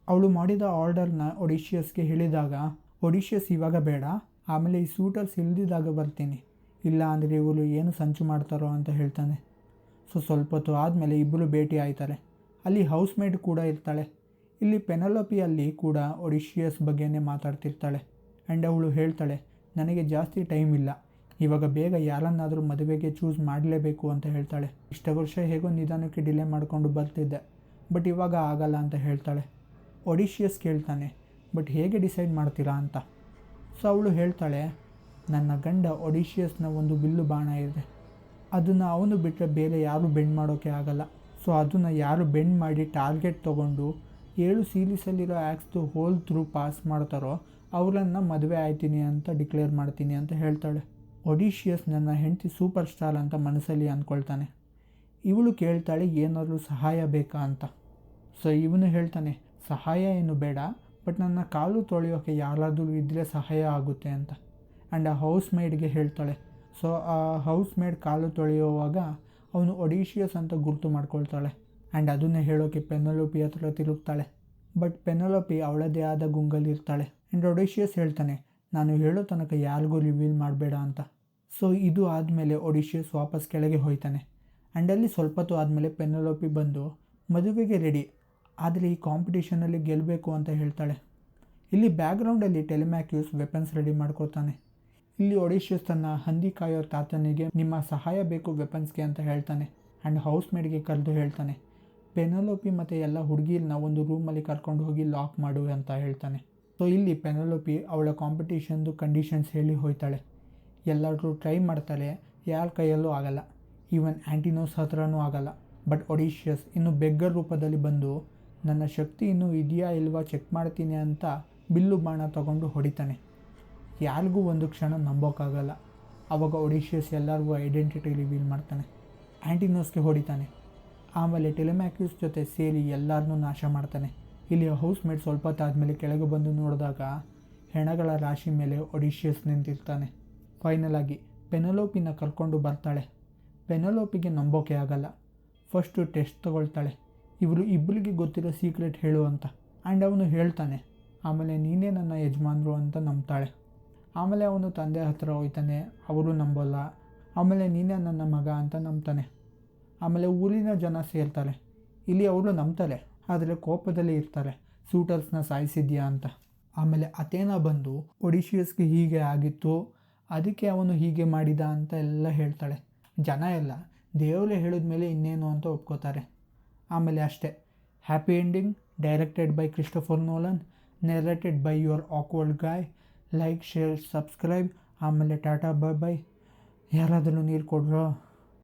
ಅವಳು ಮಾಡಿದ ಆರ್ಡರ್ನ ಒಡಿಶಿಯಸ್ಗೆ ಹೇಳಿದಾಗ ಒಡಿಶಿಯಸ್ ಇವಾಗ ಬೇಡ, ಆಮೇಲೆ ಈ ಸೂಟರ್ಸ್ ಇಲ್ದಿದ್ದಾಗ ಬರ್ತೀನಿ, ಇಲ್ಲ ಅಂದರೆ ಇವರು ಏನು ಸಂಚು ಮಾಡ್ತಾರೋ ಅಂತ ಹೇಳ್ತಾನೆ. ಸೊ ಸ್ವಲ್ಪ ಹೊತ್ತು ಆದಮೇಲೆ ಇಬ್ಬರು ಭೇಟಿ ಆಯ್ತಾರೆ. ಅಲ್ಲಿ ಹೌಸ್ ಮೇಡ್ ಕೂಡ ಇರ್ತಾಳೆ. ಇಲ್ಲಿ ಪೆನೆಲೋಪಿಯಲ್ಲಿ ಕೂಡ ಒಡಿಶಿಯಸ್ ಬಗ್ಗೆನೇ ಮಾತಾಡ್ತಿರ್ತಾಳೆ. ಆ್ಯಂಡ್ ಅವಳು ಹೇಳ್ತಾಳೆ, ನನಗೆ ಜಾಸ್ತಿ ಟೈಮ್ ಇಲ್ಲ, ಇವಾಗ ಬೇಗ ಯಾರನ್ನಾದರೂ ಮದುವೆಗೆ ಚೂಸ್ ಮಾಡಲೇಬೇಕು ಅಂತ ಹೇಳ್ತಾಳೆ. ಇಷ್ಟು ವರ್ಷ ಹೇಗೋ ನಿಧಾನಕ್ಕೆ ಡಿಲೇ ಮಾಡಿಕೊಂಡು ಬರ್ತಿದ್ದೆ, ಬಟ್ ಇವಾಗ ಆಗಲ್ಲ ಅಂತ ಹೇಳ್ತಾಳೆ. ಒಡಿಶಿಯಸ್ ಕೇಳ್ತಾನೆ, ಬಟ್ ಹೇಗೆ ಡಿಸೈಡ್ ಮಾಡ್ತೀರಾ ಅಂತ. ಸೊ ಅವಳು ಹೇಳ್ತಾಳೆ, ನನ್ನ ಗಂಡ ಒಡಿಶಿಯಸ್ನ ಒಂದು ಬಿಲ್ಲು ಬಾಣ ಇದೆ, ಅದನ್ನು ಅವನು ಬಿಟ್ಟರೆ ಬೇರೆ ಯಾರೂ ಬೆಂಡ್ ಮಾಡೋಕ್ಕೆ ಆಗಲ್ಲ. ಸೊ ಅದನ್ನು ಯಾರು ಬೆಂಡ್ ಮಾಡಿ ಟಾರ್ಗೆಟ್ ತೊಗೊಂಡು 7 ಸೀರೀಸಲ್ಲಿರೋ ಆ್ಯಕ್ಸ್ದು ಹೋಲ್ ಥ್ರೂ ಪಾಸ್ ಮಾಡ್ತಾರೋ ಅವರನ್ನು ಮದುವೆ ಆಯ್ತೀನಿ ಅಂತ ಡಿಕ್ಲೇರ್ ಮಾಡ್ತೀನಿ ಅಂತ ಹೇಳ್ತಾಳೆ. ಒಡಿಶಿಯಸ್ ನನ್ನ ಹೆಂಡತಿ ಸೂಪರ್ ಸ್ಟಾರ್ ಅಂತ ಮನಸ್ಸಲ್ಲಿ ಅಂದ್ಕೊಳ್ತಾನೆ. ಇವಳು ಕೇಳ್ತಾಳೆ, ಏನಾದರೂ ಸಹಾಯ ಬೇಕಾ ಅಂತ. ಸೊ ಇವನು ಹೇಳ್ತಾನೆ, ಸಹಾಯ ಏನು ಬೇಡ, ಬಟ್ ನನ್ನ ಕಾಲು ತೊಳೆಯೋಕ್ಕೆ ಯಾರಾದರೂ ಇದ್ದರೆ ಸಹಾಯ ಆಗುತ್ತೆ ಅಂತ. ಆ್ಯಂಡ್ ಆ ಹೌಸ್ ಮೇಡ್ಗೆ ಹೇಳ್ತಾಳೆ. ಸೊ ಆ ಹೌಸ್ ಮೇಡ್ ಕಾಲು ತೊಳೆಯುವಾಗ ಅವನು ಒಡಿಶಿಯಸ್ ಅಂತ ಗುರ್ತು ಮಾಡ್ಕೊಳ್ತಾಳೆ. ಆ್ಯಂಡ್ ಅದನ್ನೇ ಹೇಳೋಕ್ಕೆ ಪೆನೆಲೋಪಿ ಹತ್ರ ತಿರುಗ್ತಾಳೆ. ಬಟ್ ಪೆನೆಲೋಪಿ ಅವಳದೇ ಆದ ಗುಂಗಲ್ಲಿರ್ತಾಳೆ. ಆ್ಯಂಡ್ ಒಡಿಶಿಯಸ್ ಹೇಳ್ತಾನೆ, ನಾನು ಹೇಳೋ ತನಕ ಯಾರಿಗೂ ರಿವೀಲ್ ಮಾಡಬೇಡ ಅಂತ. ಸೊ ಇದು ಆದಮೇಲೆ ಒಡಿಶಿಯಸ್ ವಾಪಸ್ ಕೆಳಗೆ ಹೋಯ್ತಾನೆ. ಆ್ಯಂಡ್ ಅಲ್ಲಿ ಸ್ವಲ್ಪ ಹೊತ್ತು ಆದಮೇಲೆ ಪೆನೆಲೋಪಿ ಬಂದು ಮದುವೆಗೆ ರೆಡಿ, ಆದರೆ ಈ ಕಾಂಪಿಟೇಷನಲ್ಲಿ ಗೆಲ್ಲಬೇಕು ಅಂತ ಹೇಳ್ತಾಳೆ. ಇಲ್ಲಿ ಬ್ಯಾಕ್ಗ್ರೌಂಡಲ್ಲಿ ಟೆಲೆಮ್ಯಾಕ್ಯೂಸ್ ವೆಪನ್ಸ್ ರೆಡಿ ಮಾಡ್ಕೊತಾನೆ. ಇಲ್ಲಿ ಒಡಿಶಿಯಸ್ ತನ್ನ ಹಂದಿ ಕಾಯೋ ತಾತನಿಗೆ ನಿಮ್ಮ ಸಹಾಯ ಬೇಕು ವೆಪನ್ಸ್ಗೆ ಅಂತ ಹೇಳ್ತಾನೆ. ಆ್ಯಂಡ್ ಹೌಸ್ ಮೇಡ್ಗೆ ಕರೆದು ಹೇಳ್ತಾನೆ, ಪೆನೆಲೋಪಿ ಮತ್ತು ಎಲ್ಲ ಹುಡುಗಿರನ್ನ ಒಂದು ರೂಮಲ್ಲಿ ಕರ್ಕೊಂಡು ಹೋಗಿ ಲಾಕ್ ಮಾಡು ಅಂತ ಹೇಳ್ತಾನೆ. ಸೊ ಇಲ್ಲಿ ಪೆನೆಲೋಪಿ ಅವಳ ಕಾಂಪಿಟೇಷನ್ದು ಕಂಡೀಷನ್ಸ್ ಹೇಳಿ ಹೋಯ್ತಾಳೆ. ಎಲ್ಲರೂ ಟ್ರೈ ಮಾಡ್ತಾಳೆ, ಯಾರ ಕೈಯಲ್ಲೂ ಆಗಲ್ಲ, ಈವನ್ ಆ್ಯಂಟಿನೋಸ್ ಹತ್ರನೂ ಆಗಲ್ಲ. ಬಟ್ ಒಡಿಶಿಯಸ್ ಇನ್ನು ಬೆಗ್ಗರ್ ರೂಪದಲ್ಲಿ ಬಂದು ನನ್ನ ಶಕ್ತಿ ಇನ್ನೂ ಇದೆಯಾ ಇಲ್ವಾ ಚೆಕ್ ಮಾಡ್ತೀನಿ ಅಂತ ಬಿಲ್ಲು ಬಾಣ ತಗೊಂಡು ಹೊಡಿತಾನೆ. ಯಾರಿಗೂ ಒಂದು ಕ್ಷಣ ನಂಬೋಕ್ಕಾಗಲ್ಲ. ಆವಾಗ ಒಡಿಶಿಯಸ್ ಎಲ್ಲರಿಗೂ ಐಡೆಂಟಿಟಿ ರಿವೀಲ್ ಮಾಡ್ತಾನೆ. ಆ್ಯಂಟಿನೋಸ್ಗೆ ಹೊಡಿತಾನೆ. ಆಮೇಲೆ ಟೆಲೆಮ್ಯಾಕ್ಯೂಸ್ ಜೊತೆ ಸೇರಿ ಎಲ್ಲರನ್ನೂ ನಾಶ ಮಾಡ್ತಾನೆ. ಇಲ್ಲಿ ಹೌಸ್ಮೇಟ್ ಸ್ವಲ್ಪ ಹೊತ್ತಾದಮೇಲೆ ಕೆಳಗೆ ಬಂದು ನೋಡಿದಾಗ ಹೆಣಗಳ ರಾಶಿ ಮೇಲೆ ಒಡಿಶಿಯಸ್ ನಿಂತಿರ್ತಾನೆ. ಫೈನಲ್ ಆಗಿ ಪೆನಲೋಪಿನ ಕರ್ಕೊಂಡು ಬರ್ತಾಳೆ. ಪೆನಲೋಪಿಗೆ ನಂಬೋಕೆ ಆಗಲ್ಲ. ಫಸ್ಟು ಟೆಸ್ಟ್ ತಗೊಳ್ತಾಳೆ, ಇವರು ಇಬ್ಬರಿಗೆ ಗೊತ್ತಿರೋ ಸೀಕ್ರೆಟ್ ಹೇಳು ಅಂತ. ಆ್ಯಂಡ್ ಅವನು ಹೇಳ್ತಾನೆ. ಆಮೇಲೆ ನೀನೇ ನನ್ನ ಯಜಮಾನರು ಅಂತ ನಂಬ್ತಾಳೆ. ಆಮೇಲೆ ಅವನು ತಂದೆ ಹತ್ರ ಹೋಯ್ತಾನೆ, ಅವರು ನಂಬೋಲ್ಲ. ಆಮೇಲೆ ನೀನೇ ನನ್ನ ಮಗ ಅಂತ ನಂಬ್ತಾನೆ. ಆಮೇಲೆ ಊರಿನ ಜನ ಸೇರ್ತಾರೆ. ಇಲ್ಲಿ ಅವಳು ನಂಬ್ತಾಳೆ, ಆದರೆ ಕೋಪದಲ್ಲಿ ಇರ್ತಾರೆ, ಸೂಟರ್ಸ್ನ ಸಾಯಿಸಿದ್ಯಾ ಅಂತ. ಆಮೇಲೆ ಅಥೇನಾ ಬಂದು ಒಡಿಶಿಯಸ್ಗೆ ಹೀಗೆ ಆಗಿತ್ತು, ಅದಕ್ಕೆ ಅವನು ಹೀಗೆ ಮಾಡಿದ ಅಂತ ಎಲ್ಲ ಹೇಳ್ತಾಳೆ. ಜನ ಎಲ್ಲ ದೇವರೇ ಹೇಳಿದ್ಮೇಲೆ ಇನ್ನೇನು ಅಂತ ಒಪ್ಕೋತಾರೆ. ಆಮೇಲೆ ಅಷ್ಟೇ, happy ending. Directed by Christopher Nolan, narrated by your awkward guy. Like, share, subscribe. ಆಮೇಲೆ ಟಾಟಾ, ಬಾಯ್ ಬಾಯ್. ಯಾರಾದರೂ ನೀರು ಕೊಡ್ರೋ.